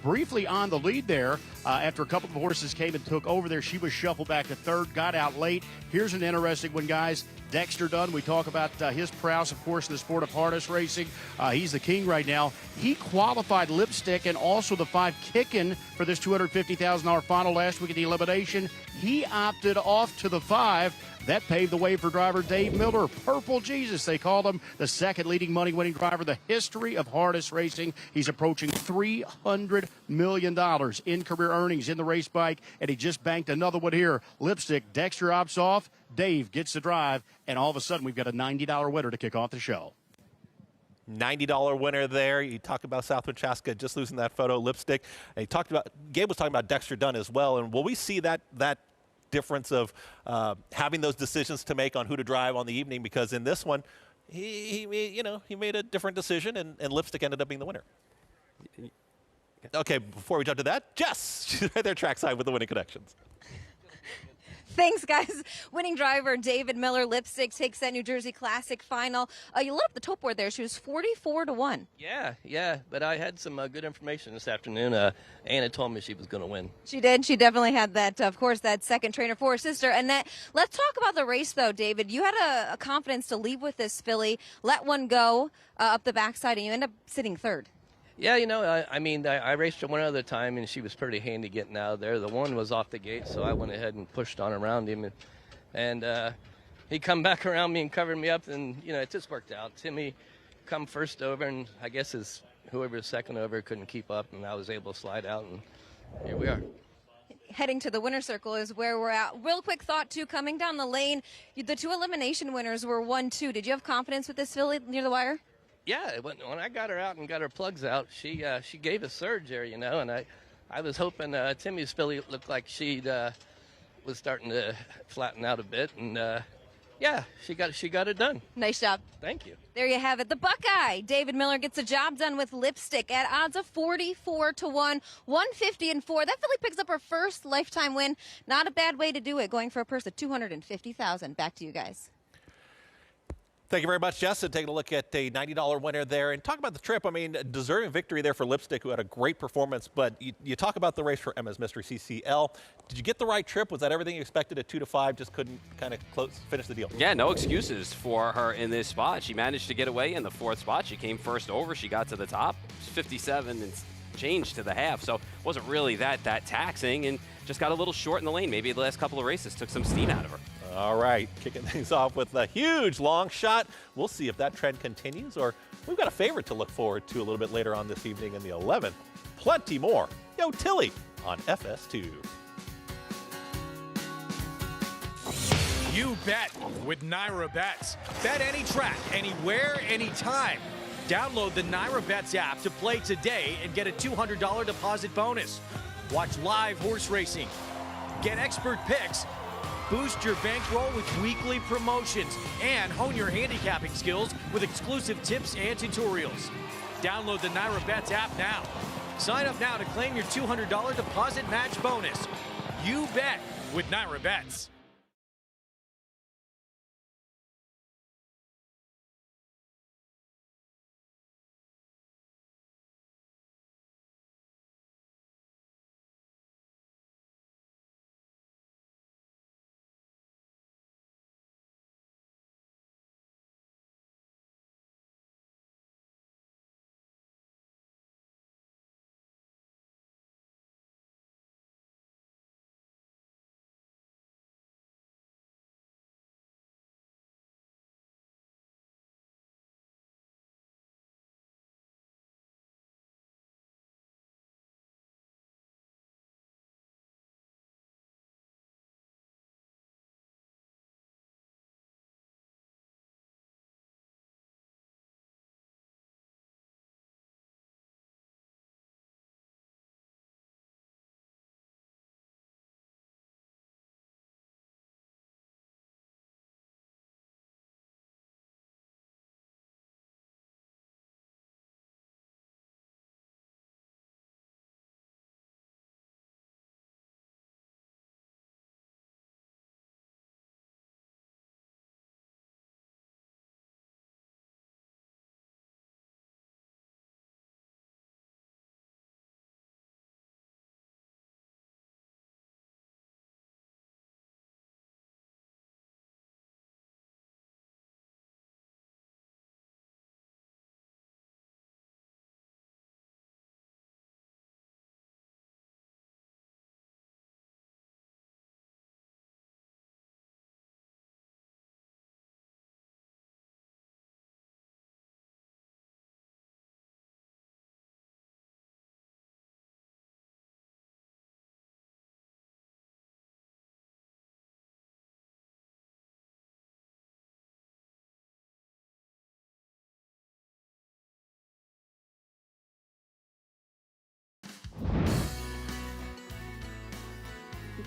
briefly on the lead there after a couple of horses came and took over there. She was shuffled back to third, got out late. Here's an interesting one, guys. Dexter Dunn, we talk about his prowess, of course, in the sport of harness racing. He's the king right now. He qualified Lipstick and also the 5 Kickin' for this $250,000 final last week at the elimination. He opted off to the 5. That paved the way for driver Dave Miller. Purple Jesus, they called him, the second leading money-winning driver in the history of harness racing. He's approaching $300 million in career earnings in the race bike, and he just banked another one here. Lipstick, Dexter opts off, Dave gets the drive, and all of a sudden we've got a $90 winner to kick off the show. $90 winner there. You talk about Southwood Chaska just losing that photo. Lipstick. And Gabe was talking about Dexter Dunn as well, and will we see that difference of having those decisions to make on who to drive on the evening? Because in this one, he made a different decision, and Lipstick ended up being the winner. Okay, before we jump to that, Jess, she's right there trackside with the winning connections. Thanks, guys. Winning driver David Miller, Lipstick, takes that New Jersey Classic final. You lit up the top board there. She was 44-1. Yeah, but I had some good information this afternoon. Anna told me she was going to win. She did. She definitely had that, of course, that second trainer for her sister. And let's talk about the race, though, David. You had a confidence to lead with this filly, let one go up the backside, and you end up sitting third. Yeah, I raced her one other time, and she was pretty handy getting out of there. The one was off the gate, so I went ahead and pushed on around him. And he come back around me and covered me up, and, it just worked out. Timmy come first over, and I guess whoever was second over couldn't keep up, and I was able to slide out, and here we are. Heading to the winner's circle is where we're at. Real quick thought, too, coming down the lane, the 2 elimination winners were 1-2. Did you have confidence with this filly near the wire? Yeah, when I got her out and got her plugs out, she gave a surge there, and I was hoping Timmy's filly looked like she was starting to flatten out a bit, and yeah, she got it done. Nice job. Thank you. There you have it. The Buckeye, David Miller, gets the job done with Lipstick at odds of 44-1, 150-4. That filly picks up her first lifetime win. Not a bad way to do it, going for a purse of $250,000. Back to you guys. Thank you very much, Justin. Taking a look at a $90 winner there. And talk about the trip. I mean, deserving victory there for Lipstick, who had a great performance. But you talk about the race for Emma's Mystery CCL. Did you get the right trip? Was that everything you expected at 2-5? Just couldn't kind of finish the deal? Yeah, no excuses for her in this spot. She managed to get away in the 4th spot. She came first over. She got to the top. 57 and change to the half. So it wasn't really that taxing, and just got a little short in the lane. Maybe the last couple of races took some steam out of her. All right, kicking things off with a huge long shot. We'll see if that trend continues, or we've got a favorite to look forward to a little bit later on this evening in the 11th. Plenty more. Yo, Tilly on FS2. You bet with Naira Bets. Bet any track, anywhere, anytime. Download the Naira Bets app to play today and get a $200 deposit bonus. Watch live horse racing. Get expert picks. Boost your bankroll with weekly promotions and hone your handicapping skills with exclusive tips and tutorials. Download the Naira Bets app now. Sign up now to claim your $200 deposit match bonus. You bet with Naira Bets.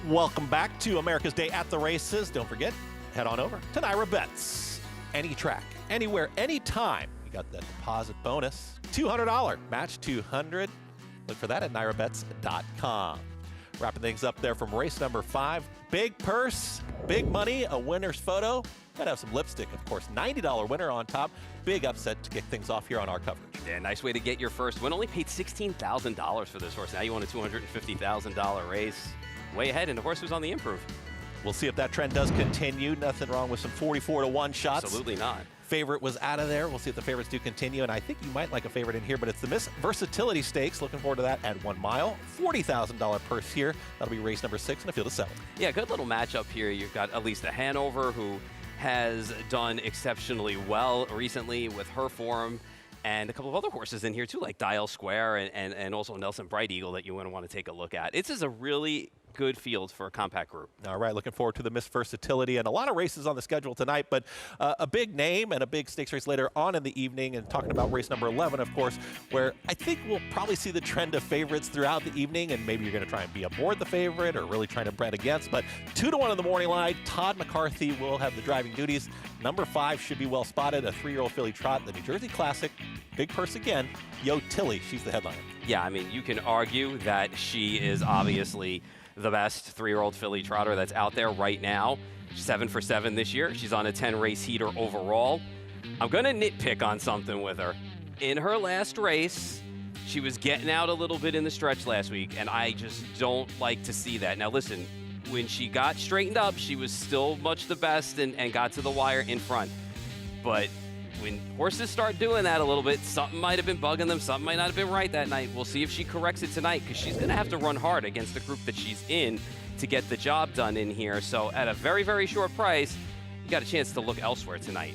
Welcome back to America's Day at the Races. Don't forget, head on over to Naira Bets. Any track, anywhere, anytime. You got that deposit bonus. $200 match 200. Look for that at nairabets.com. Wrapping things up there from race number 5. Big purse, big money, a winner's photo. Gotta have some lipstick, of course. $90 winner on top. Big upset to kick things off here on our coverage. Yeah, nice way to get your first win. Only paid $16,000 for this horse. Now you want a $250,000 race. Way ahead, and the horse was on the improve. We'll see if that trend does continue. Nothing wrong with some 44-1 shots. Absolutely not. Favorite was out of there. We'll see if the favorites do continue, and I think you might like a favorite in here, but it's the Miss Versatility Stakes. Looking forward to that at 1 mile. $40,000 purse here. That'll be race number 6 in a field of 7. Yeah, good little matchup here. You've got Elisa Hanover, who has done exceptionally well recently with her form, and a couple of other horses in here too, like Dial Square and also Nelson Bright Eagle that you want to take a look at. This is a really good field for a compact group. All right, looking forward to the Miss Versatility and a lot of races on the schedule tonight, but a big name and a big stakes race later on in the evening, and talking about race number 11, of course, where I think we'll probably see the trend of favorites throughout the evening, and maybe you're going to try and be aboard the favorite or really trying to bet against, but 2-1 in the morning line. Todd McCarthy will have the driving duties. Number 5 should be well spotted, a 3-year-old filly trot, the New Jersey Classic. Big purse again, Yo Tilly, she's the headliner. Yeah, I mean, you can argue that she is obviously the best 3-year-old filly trotter that's out there right now. 7 for 7 this year. She's on a 10-race heater overall. I'm going to nitpick on something with her. In her last race, she was getting out a little bit in the stretch last week, and I just don't like to see that. Now, listen, when she got straightened up, she was still much the best and got to the wire in front. But when horses start doing that a little bit, something might have been bugging them, something might not have been right that night. We'll see if she corrects it tonight, because she's going to have to run hard against the group that she's in to get the job done in here. So at a very, very short price, you got a chance to look elsewhere tonight.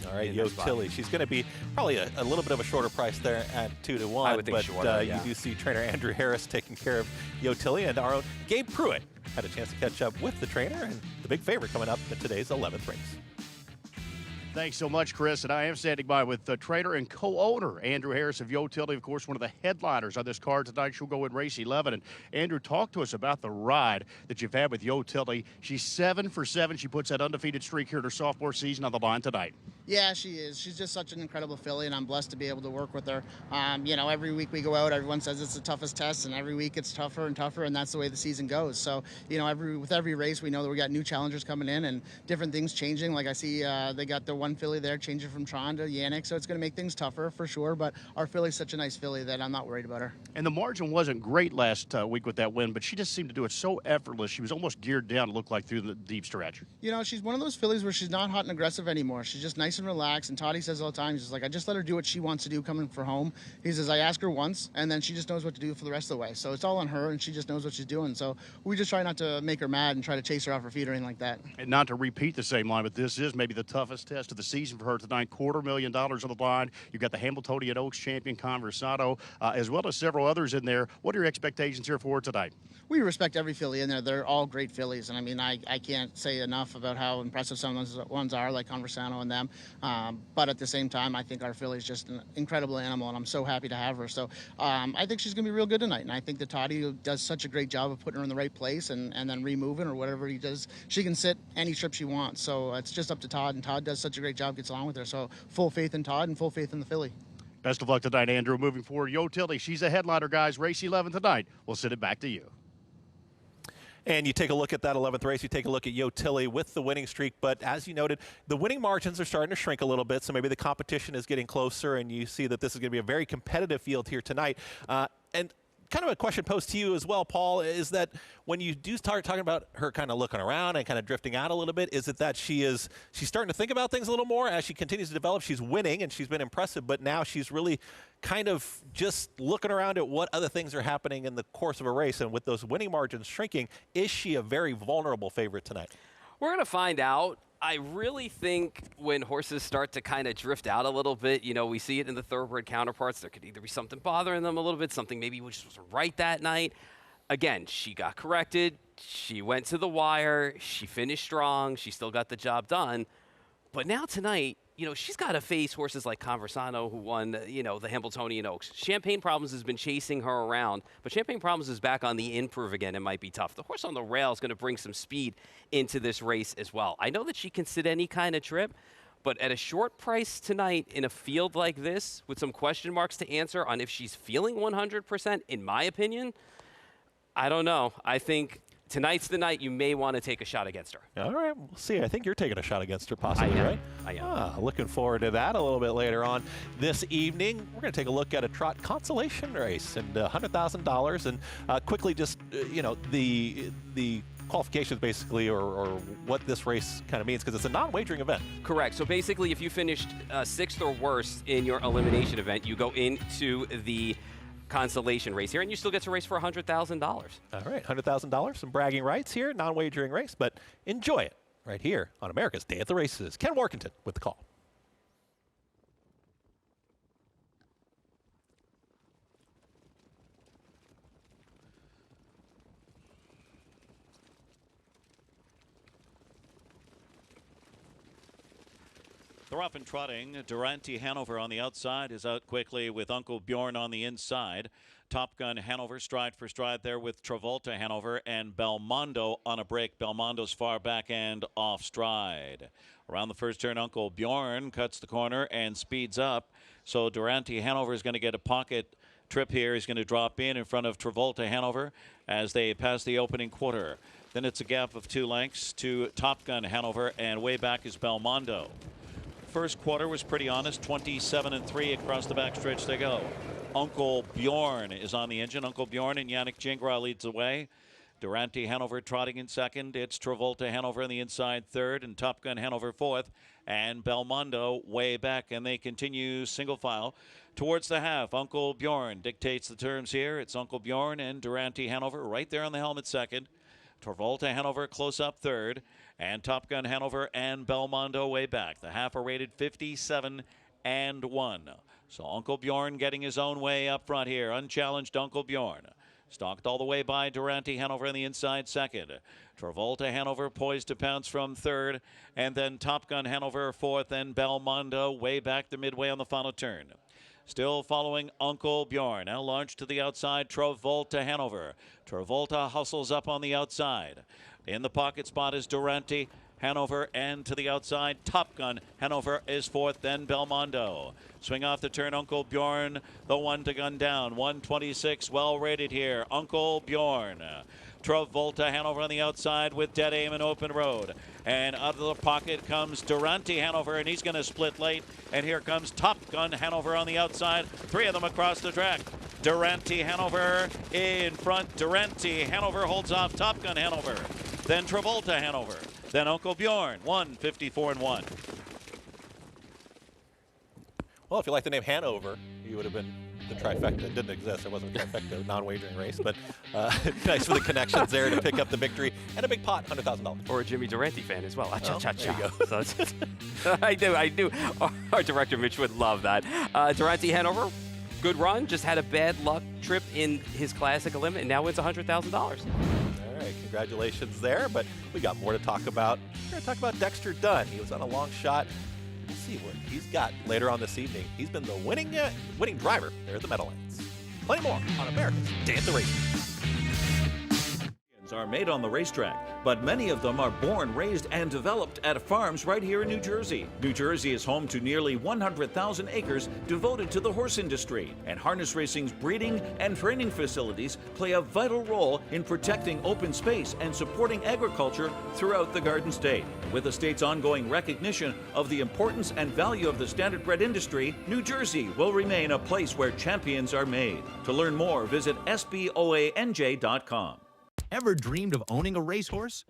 All right, Yo Tilly. She's going to be probably a little bit of a shorter price there at 2-1. I would think shorter, yeah. You do see trainer Andrew Harris taking care of Yo Tilly, and our own Gabe Pruitt had a chance to catch up with the trainer and the big favorite coming up in today's 11th race. Thanks so much, Chris. And I am standing by with trainer and co-owner Andrew Harris of Yo Tilly, of course, one of the headliners on this card tonight. She'll go in race 11. And Andrew, talk to us about the ride that you've had with Yo Tilly. She's 7 for 7. She puts that undefeated streak here in her sophomore season on the line tonight. Yeah, she is. She's just such an incredible filly, and I'm blessed to be able to work with her. You know, every week we go out, everyone says it's the toughest test, and every week it's tougher and tougher, and that's the way the season goes. So, you know, with every race, we know that we got new challengers coming in and different things changing. Like I see they got the one filly there changing from Tron to Yannick, so it's going to make things tougher for sure. But our filly's such a nice filly that I'm not worried about her. And the margin wasn't great last week with that win, but she just seemed to do it so effortless. She was almost geared down, it looked like, through the deep stretch. You know, she's one of those fillies where she's not hot and aggressive anymore. She's just nice and relaxed. And Toddy says all the time, he's just like, I just let her do what she wants to do coming for home. He says, I ask her once, and then she just knows what to do for the rest of the way. So it's all on her, and she just knows what she's doing. So we just try not to make her mad and try to chase her off her feet or anything like that. And not to repeat the same line, but this is maybe the toughest test of the season for her tonight. $250,000 on the line. You've got the Hamiltonian Oaks champion, Conversado, as well as several others in there. What are your expectations here for her tonight? We respect every filly in there. They're all great fillies. And I mean, I can't say enough about how impressive some of those ones are, like Conversano and them. But at the same time, I think our filly's just an incredible animal, and I'm so happy to have her. So I think she's going to be real good tonight. And I think that Toddy does such a great job of putting her in the right place and then removing or whatever he does. She can sit any trip she wants. So it's just up to Todd, and Todd does such a great job, gets along with her. So full faith in Todd and full faith in the filly. Best of luck tonight, Andrew. Moving forward, Yo Tilly, she's a headliner, guys. Race 11 tonight. We'll send it back to you. And you take a look at that 11th race, you take a look at Yo Tilly with the winning streak, but as you noted, the winning margins are starting to shrink a little bit, so maybe the competition is getting closer, and you see that this is going to be a very competitive field here tonight. And kind of a question posed to you as well, Paul, is that when you do start talking about her kind of looking around and kind of drifting out a little bit, is it that she's starting to think about things a little more as she continues to develop? She's winning and she's been impressive, but now she's really kind of just looking around at what other things are happening in the course of a race, and with those winning margins shrinking, is she a very vulnerable favorite tonight? We're going to find out. I really think when horses start to kind of drift out a little bit, you know, we see it in the thoroughbred counterparts. There could either be something bothering them a little bit, something maybe which was right that night. Again, she got corrected. She went to the wire. She finished strong. She still got the job done. But now tonight, she's got to face horses like Conversano, who won, the Hambletonian Oaks. Champagne Problems has been chasing her around, but Champagne Problems is back on the improve again. It might be tough. The horse on the rail is going to bring some speed into this race as well. I know that she can sit any kind of trip, but at a short price tonight in a field like this with some question marks to answer on if she's feeling 100%, in my opinion, I don't know. I think tonight's the night you may want to take a shot against her. All right, we'll see. I think you're taking a shot against her possibly, right? I am. Looking forward to that a little bit later on this evening. We're going to take a look at a trot consolation race and $100,000. And quickly just, the qualifications basically, or what this race kind of means, because it's a non-wagering event. Correct. So basically, if you finished 6th or worse in your elimination event, you go into the consolation race here, and you still get to race for $100,000. All right, $100,000, some bragging rights here, non-wagering race, but enjoy it right here on America's Day at the Races. Ken Workington with the call. They're off and trotting. Durante Hanover on the outside is out quickly with Uncle Bjorn on the inside. Top Gun Hanover stride for stride there with Travolta Hanover and Belmondo on a break. Belmondo's far back end off stride. Around the first turn, Uncle Bjorn cuts the corner and speeds up. So Durante Hanover is going to get a pocket trip here. He's going to drop in front of Travolta Hanover as they pass the opening quarter. Then it's a gap of 2 lengths to Top Gun Hanover, and way back is Belmondo. First quarter was pretty honest, 27-3 across the backstretch they go. Uncle Bjorn is on the engine. Uncle Bjorn and Yannick Gingras leads the way. Durante Hanover trotting in second. It's Travolta Hanover on the inside third, and Top Gun Hanover fourth, and Belmondo way back, and they continue single file towards the half. Uncle Bjorn dictates the terms here. It's Uncle Bjorn and Durante Hanover right there on the helmet second. Travolta Hanover close up third, and Top Gun Hanover and Belmondo way back. The half are rated 57-1. So Uncle Bjorn getting his own way up front here. Unchallenged Uncle Bjorn. Stalked all the way by Durante Hanover on the inside second. Travolta Hanover poised to pounce from third, and then Top Gun Hanover fourth, and Belmondo way back to midway on the final turn. Still following Uncle Bjorn. Now launched to the outside, Travolta Hanover. Travolta hustles up on the outside. In the pocket spot is Durante Hanover, and to the outside, Top Gun Hanover is fourth, then Belmondo. Swing off the turn, Uncle Bjorn, the one to gun down. 126, well rated here. Uncle Bjorn. Travolta Hanover on the outside with dead aim and open road. And out of the pocket comes Durante Hanover, and he's going to split late. And here comes Top Gun Hanover on the outside. 3 of them across the track. Durante Hanover in front. Durante Hanover holds off Top Gun Hanover. Then Travolta Hanover. Then Uncle Bjorn, 154-1. Well, if you like the name Hanover, you would have been the trifecta. It didn't exist. It wasn't a trifecta, non-wagering race, but nice for the connections there to pick up the victory and a big pot, $100,000. Or a Jimmy Durante fan as well. There you go. So I do. Our director, Mitch, would love that. Durante Hanover, good run, just had a bad luck trip in his classic limit, and now wins $100,000. All right, congratulations there, but we got more to talk about. We're going to talk about Dexter Dunn. He was on a long shot. We'll see what he's got later on this evening. He's been the winning driver there at the Meadowlands. Plenty more on America's Day at the Races. Are made on the racetrack, but many of them are born, raised, and developed at farms right here in New Jersey. New Jersey is home to nearly 100,000 acres devoted to the horse industry, and harness racing's breeding and training facilities play a vital role in protecting open space and supporting agriculture throughout the Garden State. With the state's ongoing recognition of the importance and value of the standardbred industry, New Jersey will remain a place where champions are made. To learn more, visit SBOANJ.com. Ever dreamed of owning a racehorse?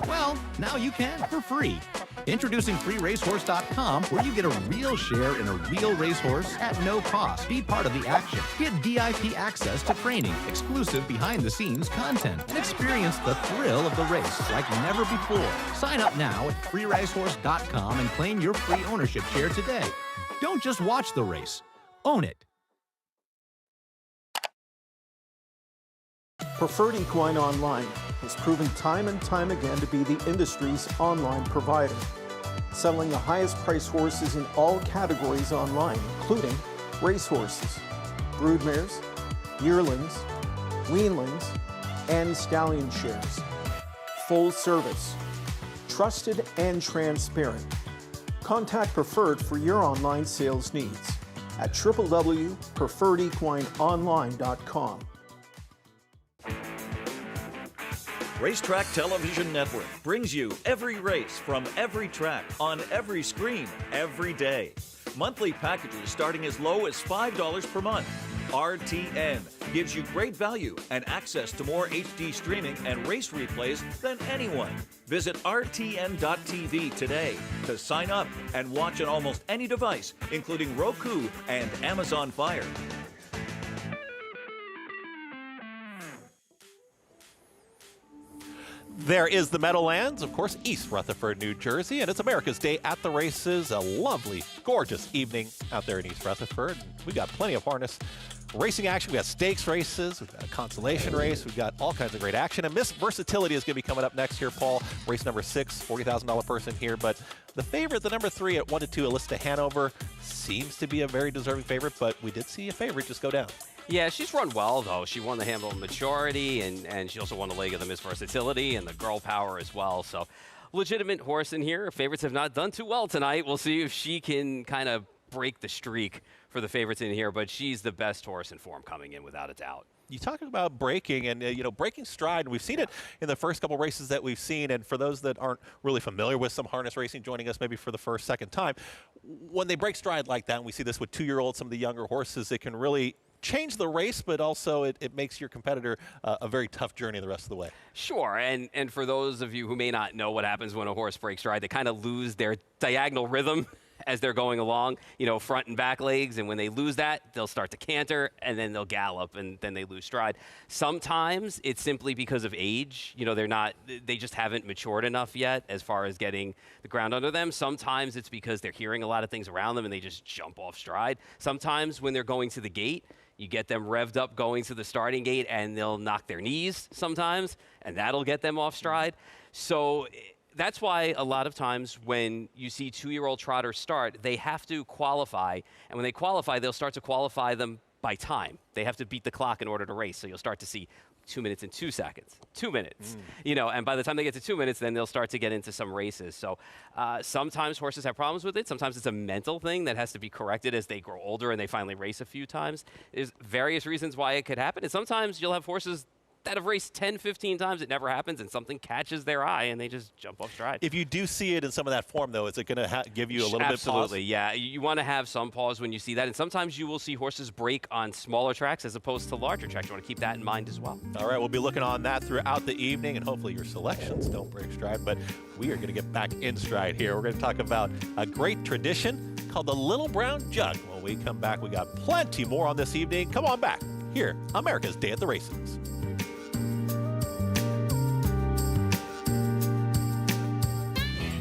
Well, now you can for free. Introducing freeracehorse.com, where you get a real share in a real racehorse at no cost. Be part of the action. Get VIP access to training, exclusive behind-the-scenes content, and experience the thrill of the race like never before. Sign up now at freeracehorse.com and claim your free ownership share today. Don't just watch the race. Own it. Preferred Equine Online has proven time and time again to be the industry's online provider. selling the highest priced horses in all categories online, including racehorses, broodmares, yearlings, weanlings, and stallion shares. Full service, trusted and transparent. Contact Preferred for your online sales needs at www.preferredequineonline.com. Racetrack Television Network brings you every race from every track on every screen every day. Monthly packages starting as low as $5 per month. RTN gives you great value and access to more HD streaming and race replays than anyone. Visit rtn.tv today to sign up and watch on almost any device, including Roku and Amazon Fire. There is the Meadowlands, of course, East Rutherford, New Jersey, and it's America's Day at the Races. A lovely, gorgeous evening out there in East Rutherford. We got plenty of harness racing action. We got stakes races, we've got a consolation race, we've got all kinds of great action. And Miss Versatility is going to be coming up next here, Paul. Race number 6, $40,000 person here. But the favorite, the number 3 at 1-2, Alyssa Hanover, seems to be a very deserving favorite, but we did see a favorite just go down. Yeah, she's run well, though. She won the Hamilton Maturity, and she also won the leg of the Miss Versatility and the Girl Power as well. So legitimate horse in here. Favorites have not done too well tonight. We'll see if she can kind of break the streak for the favorites in here, but she's the best horse in form coming in without a doubt. You talk about breaking and, breaking stride. We've seen it in the first couple races that we've seen. And for those that aren't really familiar with some harness racing, joining us maybe for the first, second time, when they break stride like that, and we see this with 2-year-olds, some of the younger horses, it can really change the race, but also it makes your competitor a very tough journey the rest of the way. Sure, and for those of you who may not know what happens when a horse breaks stride, they kind of lose their diagonal rhythm as they're going along, front and back legs, and when they lose that, they'll start to canter, and then they'll gallop, and then they lose stride. Sometimes it's simply because of age. They just haven't matured enough yet as far as getting the ground under them. Sometimes it's because they're hearing a lot of things around them, and they just jump off stride. Sometimes when they're going to the gate, you get them revved up going to the starting gate, and they'll knock their knees sometimes, and that'll get them off stride. So that's why a lot of times when you see 2-year-old trotters start, they have to qualify. And when they qualify, they'll start to qualify them by time. They have to beat the clock in order to race. So you'll start to see 2 minutes and 2 seconds, 2 minutes, and by the time they get to 2 minutes, then they'll start to get into some races. So sometimes horses have problems with it. Sometimes it's a mental thing that has to be corrected as they grow older and they finally race a few times. There's various reasons why it could happen. And sometimes you'll have horses that have raced 10, 15 times, it never happens, and something catches their eye, and they just jump off stride. If you do see it in some of that form, though, is it going to give you a little bit of pause? Absolutely, yeah. You want to have some pause when you see that, and sometimes you will see horses break on smaller tracks as opposed to larger tracks. You want to keep that in mind as well. All right, we'll be looking on that throughout the evening, and hopefully your selections don't break stride, but we are going to get back in stride here. We're going to talk about a great tradition called the Little Brown Jug. When we come back, we got plenty more on this evening. Come on back here, America's Day at the Races.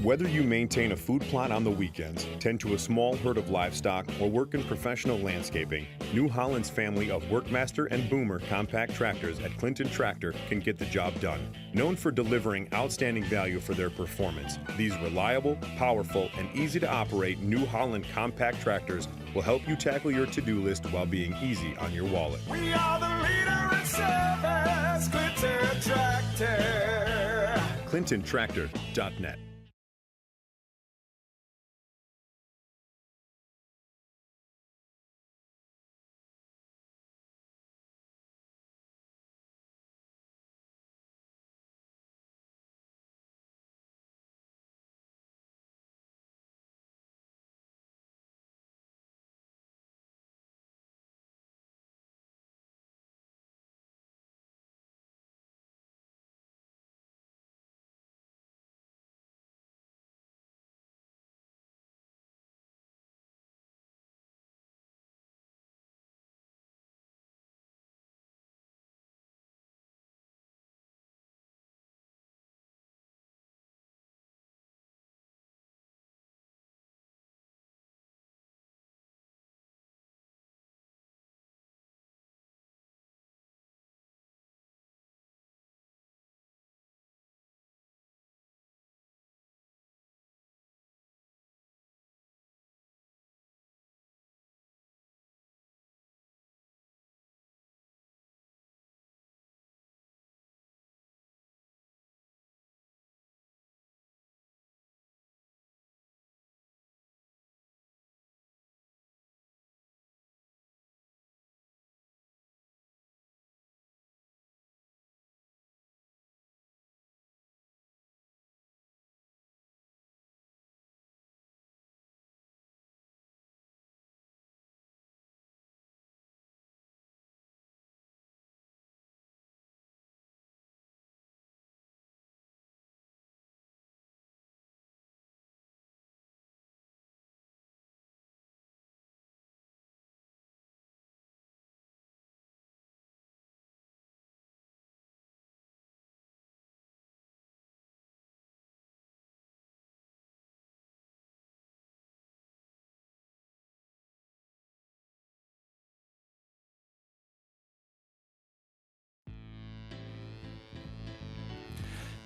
Whether you maintain a food plot on the weekends, tend to a small herd of livestock, or work in professional landscaping, New Holland's family of Workmaster and Boomer compact tractors at Clinton Tractor can get the job done. Known for delivering outstanding value for their performance, these reliable, powerful, and easy to operate New Holland compact tractors will help you tackle your to-do list while being easy on your wallet. We are the leader in service, Clinton Tractor. ClintonTractor.net.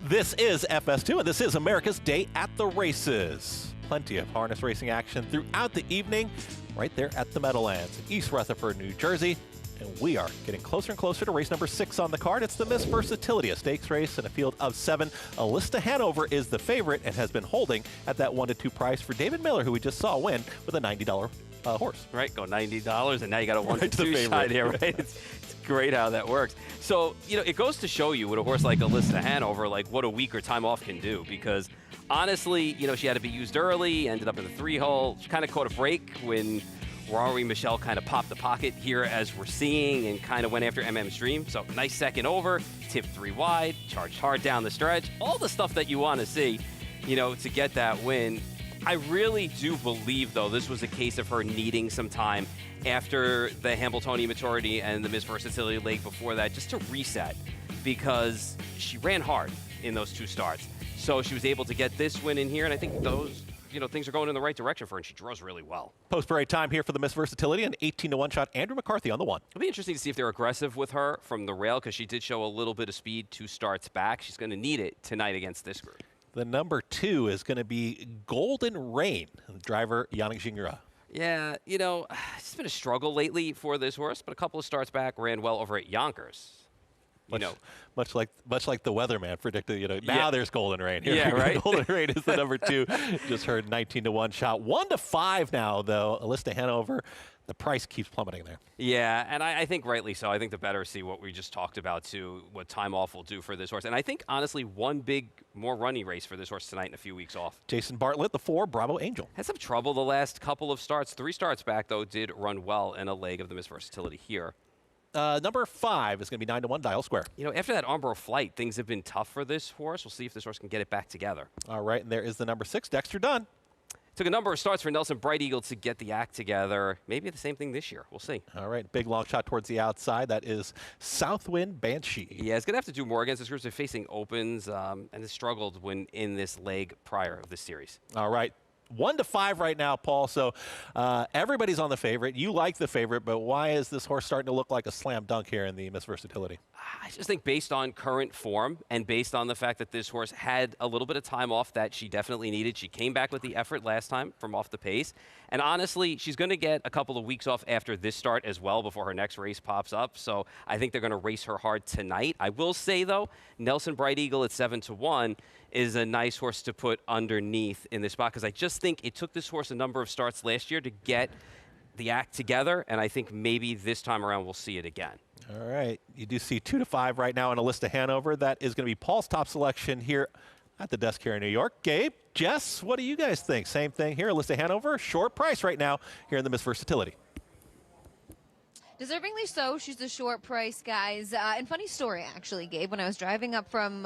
This is FS2, and this is America's Day at the Races. Plenty of harness racing action throughout the evening, right there at the Meadowlands in East Rutherford, New Jersey. And we are getting closer and closer to race number 6 on the card. It's the Miss Versatility, a stakes race in a field of 7. Alysta Hanover is the favorite and has been holding at that 1-2 price for David Miller, who we just saw win with a $90 horse. Right, go $90, and now you got a 1 Right to to the 2 shot favorite. here, right? It's great how that works. So, it goes to show you with a horse like Alysta Hanover, like what a week or time off can do, because honestly, she had to be used early, ended up in the 3-hole. She kind of caught a break when Rory Michelle kind of popped the pocket here, as we're seeing, and kind of went after MM Stream. So nice second over, tipped 3 wide, charged hard down the stretch. All the stuff that you want to see, to get that win. I really do believe, though, this was a case of her needing some time after the Hambletonian Maturity and the Miss Versatility leg before that, just to reset, because she ran hard in those 2 starts. So she was able to get this win in here, and I think those things are going in the right direction for her, and she draws really well. Post-parade time here for the Miss Versatility, an 18-1 shot. Andrew McCarthy on the 1. It'll be interesting to see if they're aggressive with her from the rail, because she did show a little bit of speed 2 starts back. She's going to need it tonight against this group. The number 2 is going to be Golden Rain, driver Yannick Gingras. Yeah, it's been a struggle lately for this horse, but a couple of starts back ran well over at Yonkers. Much like the weatherman predicted, now there's Golden Rain. Here, yeah, right? Golden Rain is the number 2. Just heard 19-1 shot. 1-5 now, though. Alysta Hanover, the price keeps plummeting there. Yeah, and I think rightly so. I think the better see what we just talked about, too, what time off will do for this horse. And I think, honestly, one big, more runny race for this horse tonight and a few weeks off. Jason Bartlett, the 4, Bravo Angel. Had some trouble the last couple of starts. 3 starts back, though, did run well in a leg of the Miss Versatility here. Number 5 is going to be 9-1 Dial Square. After that Umbro flight, things have been tough for this horse. We'll see if this horse can get it back together. All right, and there is the number 6, Dexter Dunn. Took a number of starts for Nelson Bright Eagle to get the act together. Maybe the same thing this year. We'll see. All right, big long shot towards the outside. That is Southwind Banshee. Yeah, it's going to have to do more against this group. They're facing opens, and it struggled when in this leg prior of this series. All right. 1-5 right now, Paul. So everybody's on the favorite. You like the favorite, but why is this horse starting to look like a slam dunk here in the Miss Versatility? I just think based on current form and based on the fact that this horse had a little bit of time off that she definitely needed. She came back with the effort last time from off the pace. And honestly, she's going to get a couple of weeks off after this start as well before her next race pops up. So I think they're going to race her hard tonight. I will say, though, Nelson Bright Eagle at 7-1 is a nice horse to put underneath in this spot, because I just think it took this horse a number of starts last year to get the act together, and I think maybe this time around we'll see it again. All right. You do see 2-5 right now on Alysta Hanover. That is going to be Paul's top selection here at the desk here in New York. Gabe, Jess, what do you guys think? Same thing here. Alysta Hanover, short price right now here in the Miss Versatility. Deservingly so. She's a short price, guys. And funny story, actually, Gabe. When I was driving up from,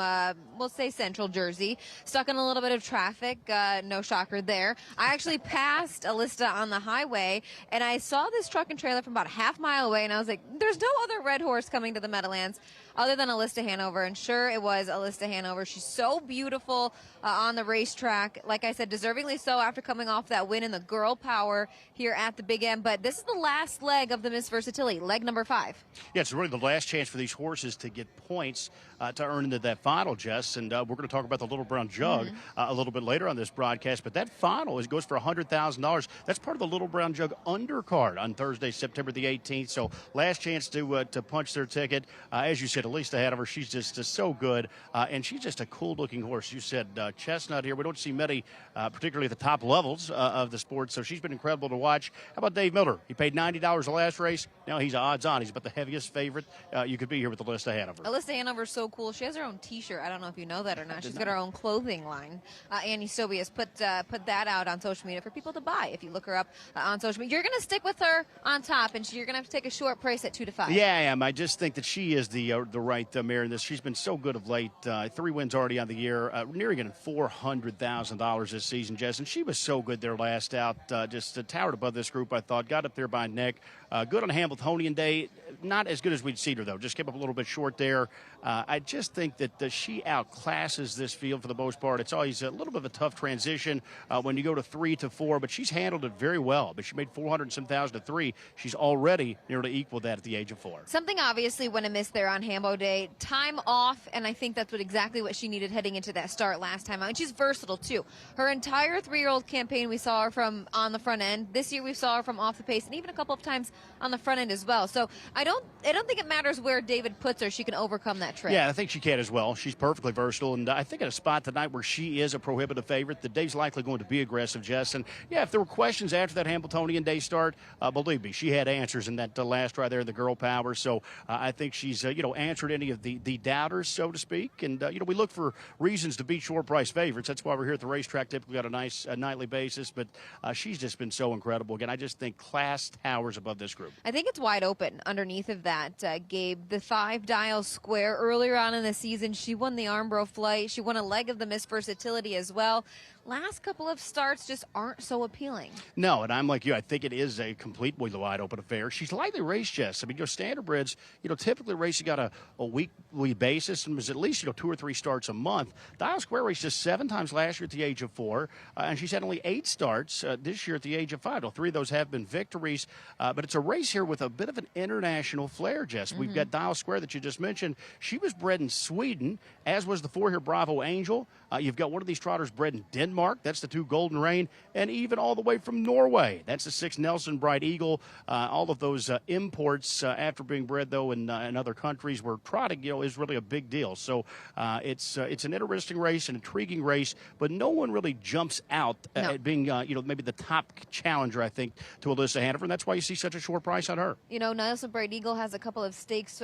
we'll say, Central Jersey, stuck in a little bit of traffic, no shocker there. I actually passed Alysta on the highway, and I saw this truck and trailer from about a half-mile away, and I was like, there's no other red horse coming to the Meadowlands other than Alysta Hanover. And sure, it was Alysta Hanover. She's so beautiful on the racetrack. Like I said, deservingly so after coming off that win in the girl power here at the Big M. But this is the last leg of the Miss Versatility, leg number 5. Yeah, it's really the last chance for these horses to get points to earn into that final, Jess. And we're going to talk about the Little Brown Jug a little bit later on this broadcast. But that final goes for $100,000. That's part of the Little Brown Jug undercard on Thursday, September the 18th. So last chance to punch their ticket. As you said, Alysta Hanover, she's just so good. And she's just a cool-looking horse. You said chestnut here. We don't see many, particularly at the top levels of the sport. So she's been incredible to watch. How about Dave Miller? He paid $90 the last race. Now he's odds-on. He's about the heaviest favorite you could be here with Alysta Hanover. Alysta Hanover's so cool. She has her own T-shirt. I don't know if you know that or not. She's got her own clothing line. Annie Sobey has put that out on social media for people to buy. If you look her up on social media, you're going to stick with her on top, and you're going to have to take a short price at 2-5. Yeah, I am. I just think that she is the right mare in this. She's been so good of late. 3 wins already on the year, nearing in $400,000 this season, Jess. And she was so good there last out. Just towered above this group, I thought. Got up there by Nick. Good on Hambletonian Day. not as good as we'd seen her, though. Just came up a little bit short there. I just think that she outclasses this field for the most part. It's always a little bit of a tough transition when you go to 3 to 4, but she's handled it very well. But she made 400 and some thousand to 3. She's already nearly equal that at the age of 4. Something obviously went amiss there on Hambo Day. Time off, and I think that's exactly what she needed heading into that start last time out. And she's versatile, too. Her entire 3-year-old campaign, we saw her from on the front end. This year we saw her from off the pace, and even a couple of times on the front end as well. So I don't think it matters where David puts her. She can overcome that trick. Yeah, I think she can as well. She's perfectly versatile, and I think at a spot tonight where she is a prohibitive favorite, the Dave's likely going to be aggressive, Jess. And, yeah, if there were questions after that Hambletonian Day start, believe me, she had answers in that last try there in the girl power. So I think she's, answered any of the doubters, so to speak. And, we look for reasons to beat short price favorites. That's why we're here at the racetrack typically on a nice nightly basis. But she's just been so incredible. Again, I just think class towers above this group. I think it's wide open underneath of that, Gabe. The 5-dial square earlier on in the season, she won the Armbro Flight. She won a leg of the Miss Versatility as well. Last couple of starts just aren't so appealing. No, and I'm like you. I think it is a completely wide open affair. She's lightly raced, Jess. I mean, standardbreds, typically racing on a weekly basis and was at least, 2 or 3 starts a month. Dial Square raced just 7 times last year at the age of 4, and she's had only 8 starts this year at the age of 5. Well, 3 of those have been victories, but it's a race here with a bit of an international flair, Jess. We've got Dial Square that you just mentioned. She was bred in Sweden, as was the 4 here, Bravo Angel. You've got one of these trotters bred in Denmark. That's the 2 Golden Rain, and even all the way from Norway. That's the 6 Nelson Bright Eagle. All of those imports after being bred, though, in other countries where trotting, is really a big deal. So it's an interesting race, an intriguing race, but no one really jumps out at being, maybe the top challenger, I think, to Alyssa Hanover, and that's why you see such a short price on her. Nelson Bright Eagle has a couple of stakes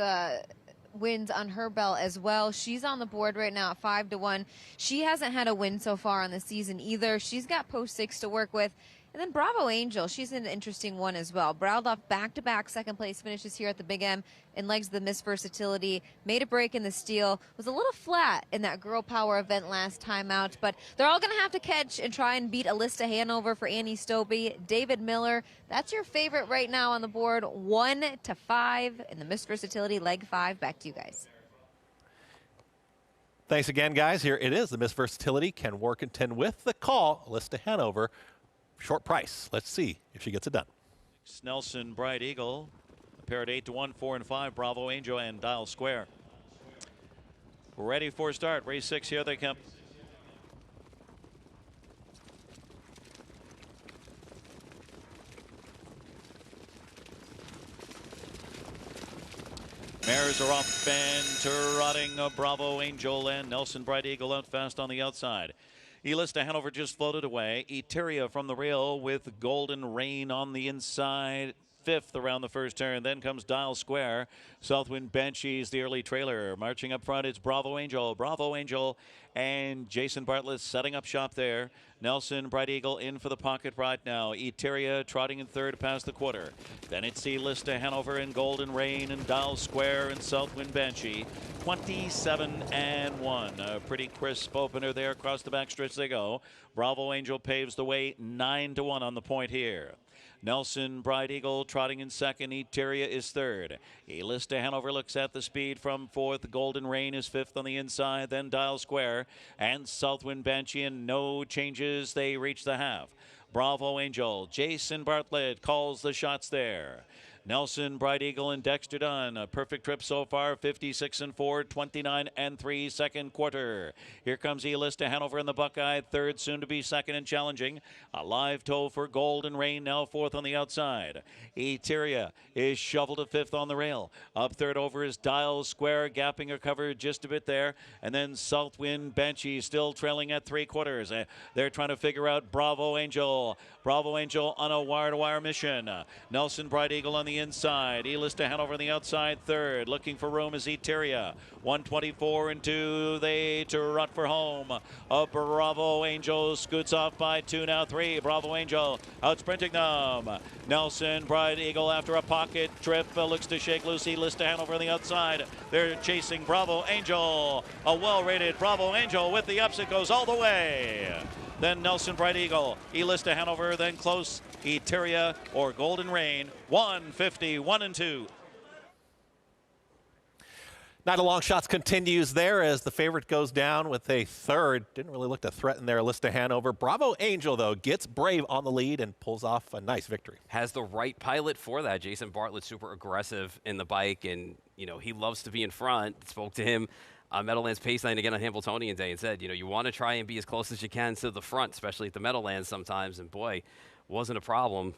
wins on her belt as well. She's on the board right now at 5 to 1. She hasn't had a win so far on the season either. She's got post 6 to work with. And then Bravo Angel, she's an interesting one as well. Browled off back-to-back second place finishes here at the Big M in legs of the Miss Versatility. Made a break in the Steel. Was a little flat in that Girl Power event last time out. But they're all going to have to catch and try and beat Alyssa Hanover for Annie Stobie. David Miller, that's your favorite right now on the board. 1 to 5 in the Miss Versatility leg 5. Back to you guys. Thanks again, guys. Here it is. The Miss Versatility can work and 10 with the call. Alyssa Hanover. Short price. Let's see if she gets it done. Nelson Bright Eagle, a pair at 8 to 1, 4 and 5. Bravo Angel and Dial Square. Ready for start. Race 6. Here they come. Mares are off and trotting. Bravo Angel and Nelson Bright Eagle out fast on the outside. Alyssa Hanover just floated away. Eteria from the rail with Golden Rain on the inside. 5th around the first turn. Then comes Dial Square. Southwind Banshee's the early trailer. Marching up front, it's Bravo Angel. Bravo Angel and Jason Bartlett setting up shop there. Nelson Bright Eagle in for the pocket right now. Eteria trotting in 3rd past the quarter. Then it's Alyssa Hanover and Golden Rain and Dial Square and Southwind Banshee. 27 and 1. A pretty crisp opener there. Across the backstretch they go. Bravo Angel paves the way. 9 to 1 on the point here. Nelson Bright Eagle trotting in 2nd. Eteria is 3rd. Alyssa Hanover looks at the speed from 4th. Golden Rain is 5th on the inside. Then Dial Square and Southwind Banshee, and no changes. They reach the half. Bravo Angel. Jason Bartlett calls the shots there. Nelson Bright Eagle and Dexter Dunn. A perfect trip so far. 56 and 4, 29 and 3, second quarter. Here comes Alyssa Hanover in the Buckeye. 3rd, soon to be 2nd and challenging. A live toe for Golden Rain, now 4th on the outside. Eteria is shoveled to 5th on the rail. Up 3rd over is Dial Square, gapping her cover just a bit there. And then Southwind Banshee still trailing at 3 quarters. They're trying to figure out Bravo Angel. Bravo Angel on a wire-to-wire mission. Nelson Bright Eagle on the inside. Alyssa Hanover on the outside. 3rd. Looking for room is Eteria. 124 and 2. They trot for home. Bravo Angel scoots off by 2, now 3. Bravo Angel out sprinting them. Nelson Bright Eagle after a pocket trip looks to shake loose. Alyssa Hanover on the outside. They're chasing Bravo Angel. A well-rated Bravo Angel with the ups. It goes all the way. Then Nelson Bright Eagle, Alyssa Hanover, then close, Eteria or Golden Rain, 151 and 2. Night of long shots continues there as the favorite goes down with a third. Didn't really look to threaten their Alyssa Hanover. Bravo Angel, though, gets brave on the lead and pulls off a nice victory. Has the right pilot for that. Jason Bartlett super aggressive in the bike, and, you know, he loves to be in front. Spoke to him on Meadowlands Pace Night again on Hamiltonian Day and said, you know, you want to try and be as close as you can to the front, especially at the Meadowlands sometimes, and boy, wasn't a problem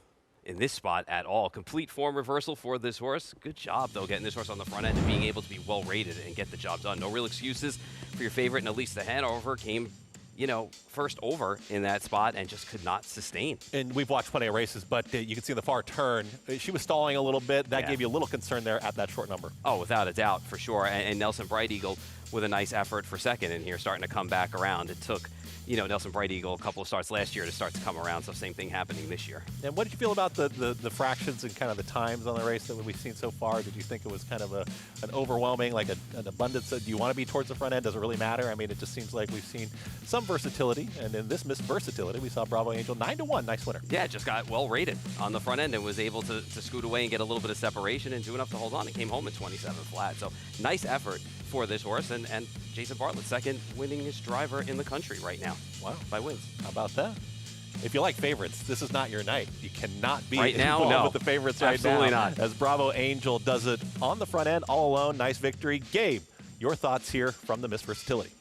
in this spot at all. Complete form reversal for this horse. Good job, though, getting this horse on the front end and being able to be well rated and get the job done. No real excuses for your favorite, and Alyssa Hanover came, you know, first over in that spot and just could not sustain. And we've watched plenty of races, but you can see the far turn. She was stalling a little bit. That gave you a little concern there at that short number. Oh, without a doubt, for sure. And Nelson Bright Eagle with a nice effort for second in here, starting to come back around. It took, you know, Nelson Bright Eagle a couple of starts last year to start to come around, so same thing happening this year. And what did you feel about the fractions and kind of the times on the race that we've seen so far? Did you think it was kind of an overwhelming, like an abundance? Do you want to be towards the front end? Does it really matter? I mean, it just seems like we've seen some versatility, and in this missed versatility, we saw Bravo Angel 9-1, nice winner. Yeah, just got well rated on the front end and was able to scoot away and get a little bit of separation and do enough to hold on. It came home at 27 flat, so nice effort for this horse, and Jason Bartlett, second winningest driver in the country right now. Wow. By wins. How about that? If you like favorites, this is not your night. You cannot be right now, involved no. with the favorites right Absolutely now. not. As Bravo Angel does it on the front end, all alone, nice victory. Gabe, your thoughts here from the Miss Versatility.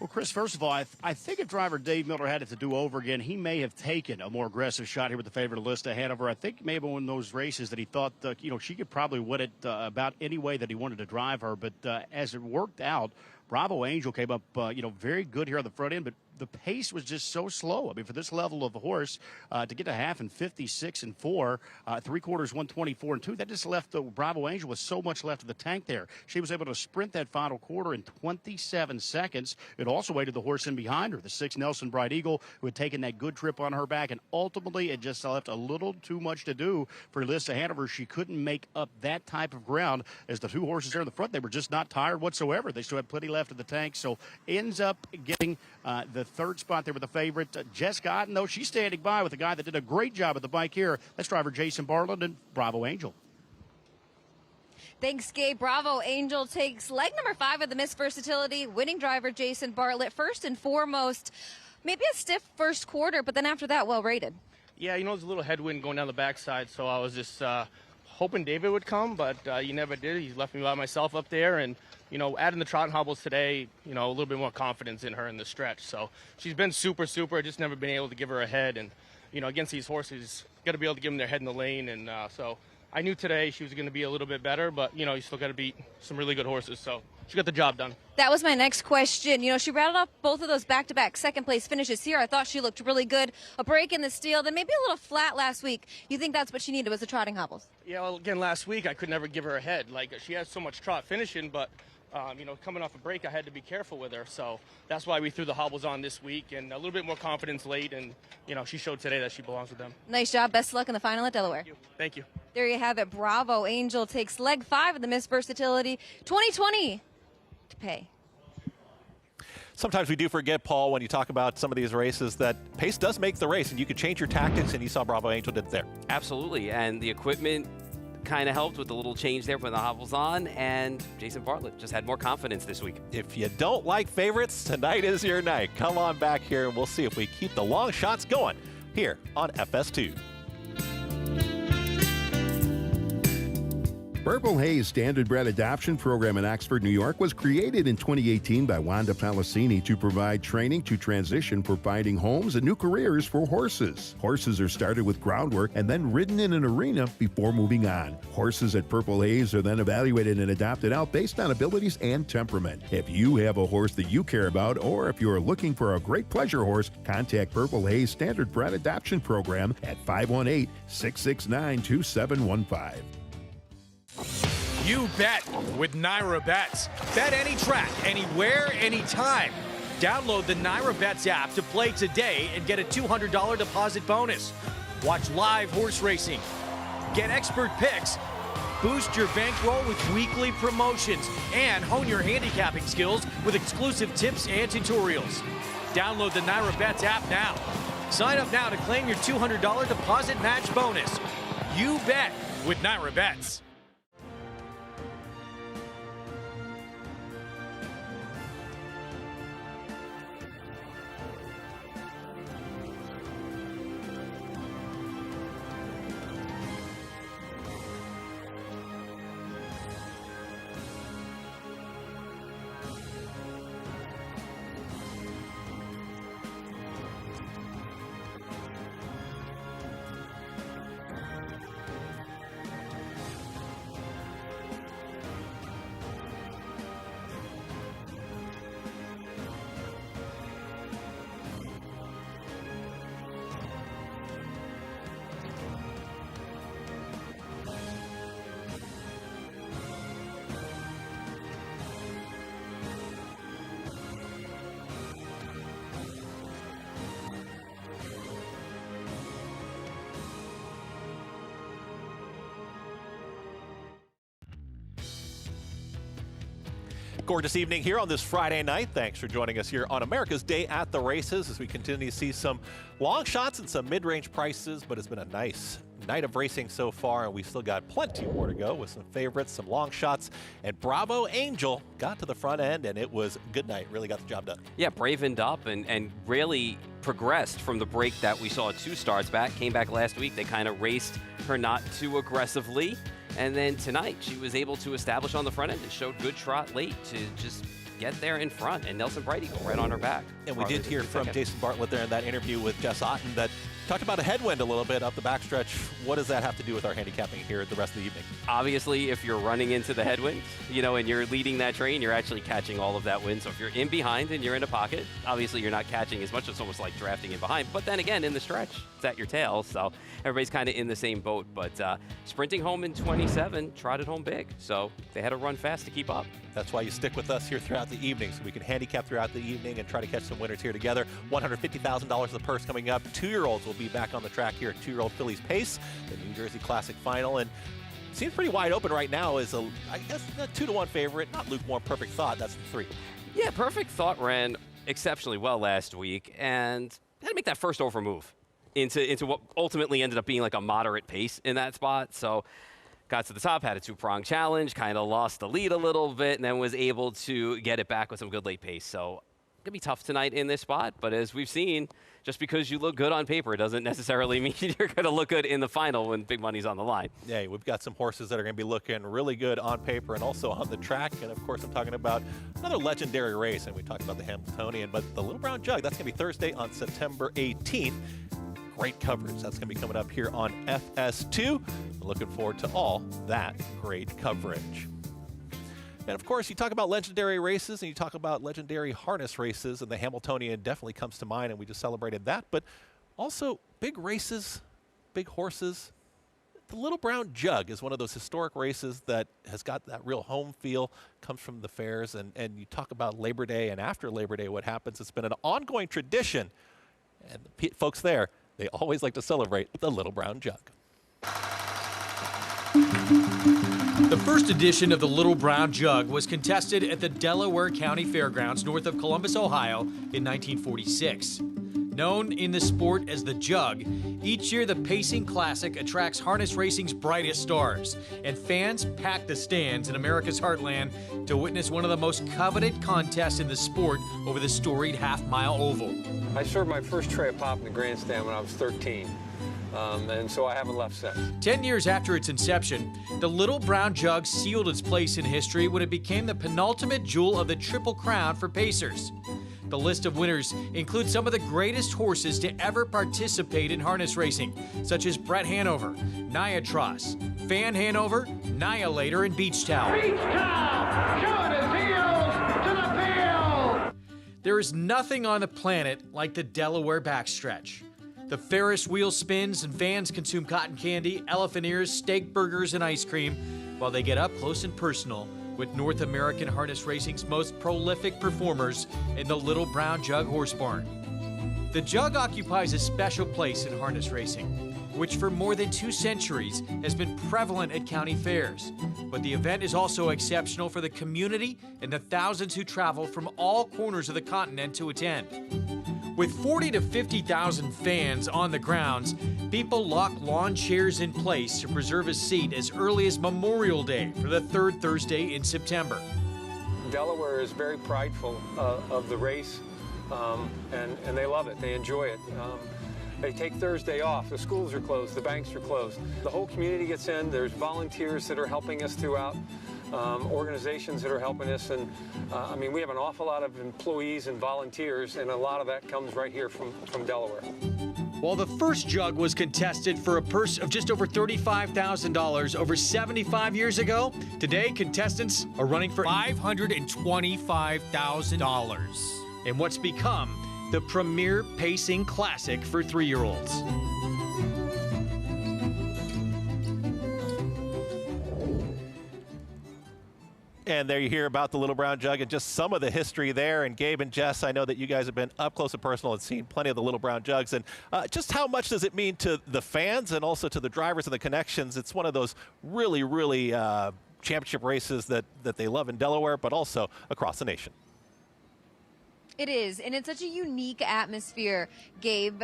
Well, Chris, first of all, I think if driver Dave Miller had it to do over again, he may have taken a more aggressive shot here with the favorite Alyssa Hanover. I think maybe one of those races that he thought, you know, she could probably win it about any way that he wanted to drive her. But as it worked out, Bravo Angel came up, you know, very good here on the front end, but the pace was just so slow. I mean, for this level of a horse, to get to half in 56 and 4, 3/4 124 and 2, that just left the Bravo Angel with so much left of the tank there. She was able to sprint that final quarter in 27 seconds. It also waited the horse in behind her, the 6 Nelson Bright Eagle, who had taken that good trip on her back, and ultimately it just left a little too much to do for Alyssa Hanover. She couldn't make up that type of ground as the two horses there in the front. They were just not tired whatsoever. They still had plenty left of the tank, so ends up getting the third spot there with the favorite. Jess Godden, though, she's standing by with a guy that did a great job at the bike here. That's driver Jason Bartlett and Bravo Angel. Thanks, Gabe. Bravo Angel takes leg number 5 of the Miss Versatility. Winning driver Jason Bartlett, first and foremost. Maybe a stiff first quarter, but then after that, well rated. Yeah, you know, there's a little headwind going down the backside, so I was just hoping David would come, but he never did. He left me by myself up there, and, you know, adding the trot and hobbles today, you know, a little bit more confidence in her in the stretch. So she's been super, just never been able to give her a head. And, you know, against these horses, got to be able to give them their head in the lane. And so I knew today she was going to be a little bit better, but, you know, you still got to beat some really good horses. So she got the job done. That was my next question. You know, she rattled off both of those back-to-back second-place finishes here. I thought she looked really good. A break in the steel, then maybe a little flat last week. You think that's what she needed was the trotting hobbles? Yeah, well, again, last week I could never give her a head. Like, she has so much trot finishing, but you know, coming off a break, I had to be careful with her. So that's why we threw the hobbles on this week and a little bit more confidence late. And, you know, she showed today that she belongs with them. Nice job. Best of luck in the final at Delaware. Thank you. There you have it. Bravo Angel takes leg 5 of the Miss Versatility 2020 to pay. Sometimes we do forget, Paul, when you talk about some of these races, that pace does make the race, and you can change your tactics, and you saw Bravo Angel did it there. Absolutely, and the equipment kind of helped with the little change there when the hobbles on, and Jason Bartlett just had more confidence this week. If you don't like favorites, tonight is your night. Come on back here, and we'll see if we keep the long shots going here on FS2. Purple Haze Standardbred Adoption Program in Oxford, New York was created in 2018 by Wanda Palacini to provide training to transition for finding homes and new careers for horses. Horses are started with groundwork and then ridden in an arena before moving on. Horses at Purple Haze are then evaluated and adopted out based on abilities and temperament. If you have a horse that you care about, or if you are looking for a great pleasure horse, contact Purple Haze Standardbred Adoption Program at 518-669-2715. You bet with Naira Bets. Bet any track, anywhere, anytime. Download the Naira Bets app to play today and get a $200 deposit bonus. Watch live horse racing. Get expert picks. Boost your bankroll with weekly promotions and hone your handicapping skills with exclusive tips and tutorials. Download the Naira Bets app now. Sign up now to claim your $200 deposit match bonus. You bet with Naira Bets. Gorgeous evening here on this Friday night. Thanks for joining us here on America's Day at the Races as we continue to see some long shots and some mid-range prices, but it's been a nice night of racing so far, and we still got plenty more to go with some favorites, some long shots, and Bravo Angel got to the front end, and it was good night. Really got the job done. Yeah, bravened up and really progressed from the break that we saw 2 starts back. Came back last week. They kind of raced her not too aggressively. And then tonight, she was able to establish on the front end and showed good trot late to just get there in front, and Nelson Bright Eagle right on her back. And we did hear from Jason Bartlett there in that interview with Jess Otten that talked about a headwind a little bit up the backstretch. What does that have to do with our handicapping here the rest of the evening? Obviously, if you're running into the headwind, and you're leading that train, you're actually catching all of that wind. So if you're in behind and you're in a pocket, obviously you're not catching as much. It's almost like drafting in behind. But then again, in the stretch, it's at your tail. So everybody's kind of in the same boat. But sprinting home in 27, trotted home big. So they had to run fast to keep up. That's why you stick with us here throughout the evening, so we can handicap throughout the evening and try to catch some winners here together. $150,000 of the purse coming up. 2-year-olds will be back on the track here at 2-year-old Phillies Pace, the New Jersey Classic Final. And seems pretty wide open right now as a 2-to-1 favorite. Not lukewarm, Perfect Thought. That's the 3. Yeah, Perfect Thought ran exceptionally well last week and had to make that first over move into what ultimately ended up being like a moderate pace in that spot. So got to the top, had a 2-prong challenge, kind of lost the lead a little bit, and then was able to get it back with some good late pace. So going to be tough tonight in this spot, but as we've seen, just because you look good on paper doesn't necessarily mean you're going to look good in the final when big money's on the line. Yeah, we've got some horses that are going to be looking really good on paper and also on the track. And, of course, I'm talking about another legendary race, and we talked about the Hamiltonian, but the Little Brown Jug, that's going to be Thursday on September 18th. Great coverage. That's going to be coming up here on FS2. We're looking forward to all that great coverage. And, of course, you talk about legendary races and you talk about legendary harness races, and the Hamiltonian definitely comes to mind, and we just celebrated that. But also big races, big horses. The Little Brown Jug is one of those historic races that has got that real home feel, comes from the fairs. And you talk about Labor Day and after Labor Day, what happens. It's been an ongoing tradition. And the folks there, they always like to celebrate the Little Brown Jug. The first edition of the Little Brown Jug was contested at the Delaware County Fairgrounds north of Columbus, Ohio in 1946. Known in the sport as the Jug, each year the Pacing Classic attracts harness racing's brightest stars, and fans pack the stands in America's heartland to witness one of the most coveted contests in the sport over the storied half-mile oval. I served my first tray of pop in the grandstand when I was 13. And so I haven't left since. 10 years after its inception, the Little Brown Jug sealed its place in history when it became the penultimate jewel of the Triple Crown for pacers. The list of winners includes some of the greatest horses to ever participate in harness racing, such as Brett Hanover, Niatross, Fan Hanover, Nihilator, and Beach Towel. Beach Towel! Showing his heels to the field! There is nothing on the planet like the Delaware backstretch. The Ferris wheel spins and fans consume cotton candy, elephant ears, steak burgers, and ice cream while they get up close and personal with North American harness racing's most prolific performers in the Little Brown Jug Horse Barn. The Jug occupies a special place in harness racing, which for more than 2 centuries has been prevalent at county fairs. But the event is also exceptional for the community and the thousands who travel from all corners of the continent to attend. With 40 to 50,000 fans on the grounds, people lock lawn chairs in place to preserve a seat as early as Memorial Day for the 3rd Thursday in September. Delaware is very prideful of the race, and they love it. They enjoy it. They take Thursday off. The schools are closed. The banks are closed. The whole community gets in. There's volunteers that are helping us throughout. Organizations that are helping us, and I mean, we have an awful lot of employees and volunteers, and a lot of that comes right here from Delaware. While the first Jug was contested for a purse of just over $35,000 over 75 years ago, today contestants are running for $525,000 in what's become the premier pacing classic for 3-year-olds. And there you hear about the Little Brown Jug and just some of the history there. And Gabe and Jess, I know that you guys have been up close and personal and seen plenty of the Little Brown Jugs. And just how much does it mean to the fans and also to the drivers and the connections? It's one of those really, really championship races that they love in Delaware, but also across the nation. It is, and it's such a unique atmosphere, Gabe.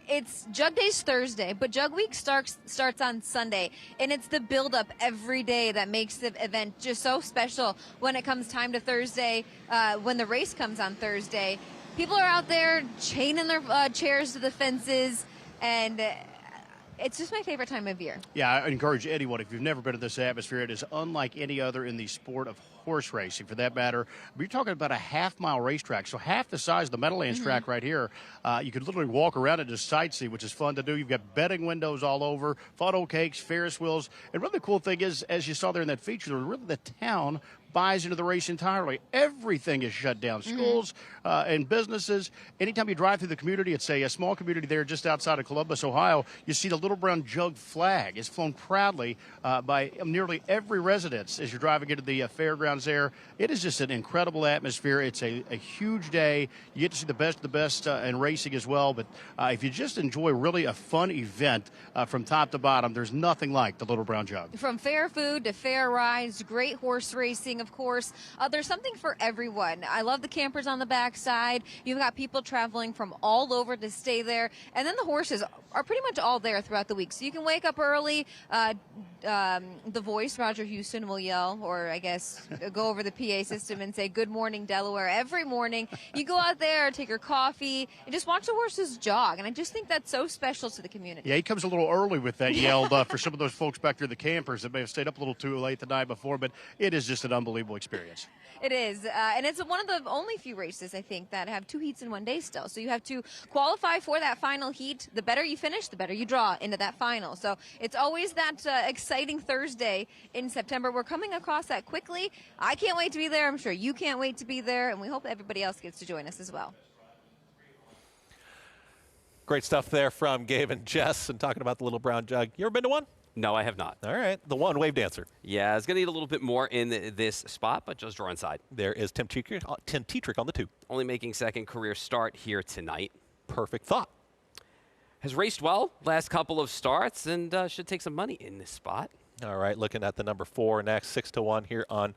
It's Jug Day's Thursday, but Jug Week starts on Sunday, and it's the build-up every day that makes the event just so special. When it comes time to Thursday, when the race comes on Thursday, people are out there chaining their chairs to the fences, and it's just my favorite time of year. Yeah, I encourage anyone, if you've never been in this atmosphere, it is unlike any other in the sport of horse racing, for that matter. We're talking about a half-mile racetrack, so half the size of the Meadowlands track right here. You could literally walk around and just sightsee, which is fun to do. You've got betting windows all over, funnel cakes, Ferris wheels. And really the cool thing is, as you saw there in that feature, really the town buys into the race entirely. Everything is shut down. Schools and businesses. Anytime you drive through the community, it's a small community there just outside of Columbus, Ohio, you see the little brown jug flag. It's flown proudly by nearly every residence as you're driving into the fairgrounds there. It is just an incredible atmosphere. It's a huge day. You get to see the best of the best in racing as well. But if you just enjoy really a fun event from top to bottom, there's nothing like the Little Brown Jug. From fair food to fair rides, great horse racing, of course. There's something for everyone. I love the campers on the backside. You've got people traveling from all over to stay there. And then the horses are pretty much all there throughout the week. So you can wake up early. The voice, Roger Houston, will yell, or I guess go over the PA system and say, "Good morning, Delaware," every morning. You go out there, take your coffee, and just watch the horses jog. And I just think that's so special to the community. Yeah, he comes a little early with that yell for some of those folks back there, the campers that may have stayed up a little too late the night before, but it is just an unbelievable experience. It is, and it's one of the only few races, I think, that have 2 heats in one day still. So you have to qualify for that final heat. The better you finish, the better you draw into that final. So it's always that exciting Thursday in September. We're coming across that quickly. I can't wait to be there. I'm sure you can't wait to be there, and we hope everybody else gets to join us as well. Great stuff there from Gabe and Jess, and talking about the Little Brown Jug. You ever been to one? No, I have not. All right. The one wave dancer. Yeah, it's going to need a little bit more in this spot, but just draw inside. There is Tim Tetrick on the 2. Only making second career start here tonight. Perfect thought. Has raced well last couple of starts and should take some money in this spot. All right, looking at the number 4 next, 6-1 here on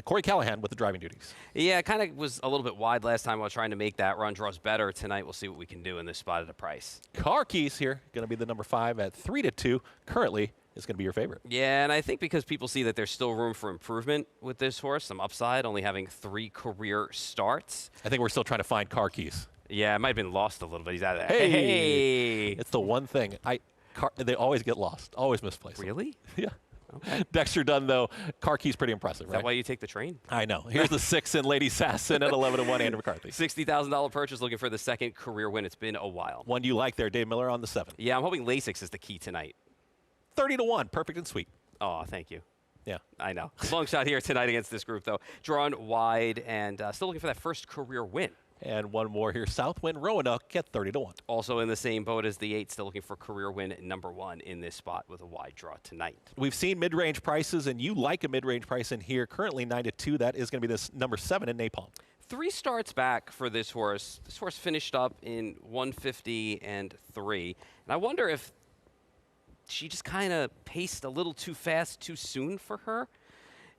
Corey Callahan with the driving duties. Yeah, kind of was a little bit wide last time while trying to make that run. Draws better tonight. We'll see what we can do in this spot at a price. Car Keys here, going to be the number 5 at 3-2. Currently is going to be your favorite. Yeah, and I think because people see that there's still room for improvement with this horse, some upside, only having 3 career starts. I think we're still trying to find Car Keys. Yeah, it might have been lost a little bit. He's out of there. Hey! It's the one thing. They always get lost, always misplaced. Really? Yeah. Okay. Dexter Dunn, though, Car Key's pretty impressive, Is right? that why you take the train? I know. Here's the 6 in Lady Sasson at 11-1, Andrew McCarthy. $60,000 purchase, looking for the second career win. It's been a while. One you like there, Dave Miller on the 7. Yeah, I'm hoping Lasix is the key tonight. 30-1, perfect and sweet. Oh, thank you. Yeah. I know. Long shot here tonight against this group, though. Drawn wide and still looking for that first career win. And one more here, Southwind Roanoke at 30-1. Also in the same boat as the 8, still looking for career win number 1 in this spot with a wide draw tonight. We've seen mid-range prices, and you like a mid-range price in here. Currently 9-2. That is going to be this number 7 in Napalm. 3 starts back for this horse. This horse finished up in 150 and 3. And I wonder if she just kind of paced a little too fast too soon for her.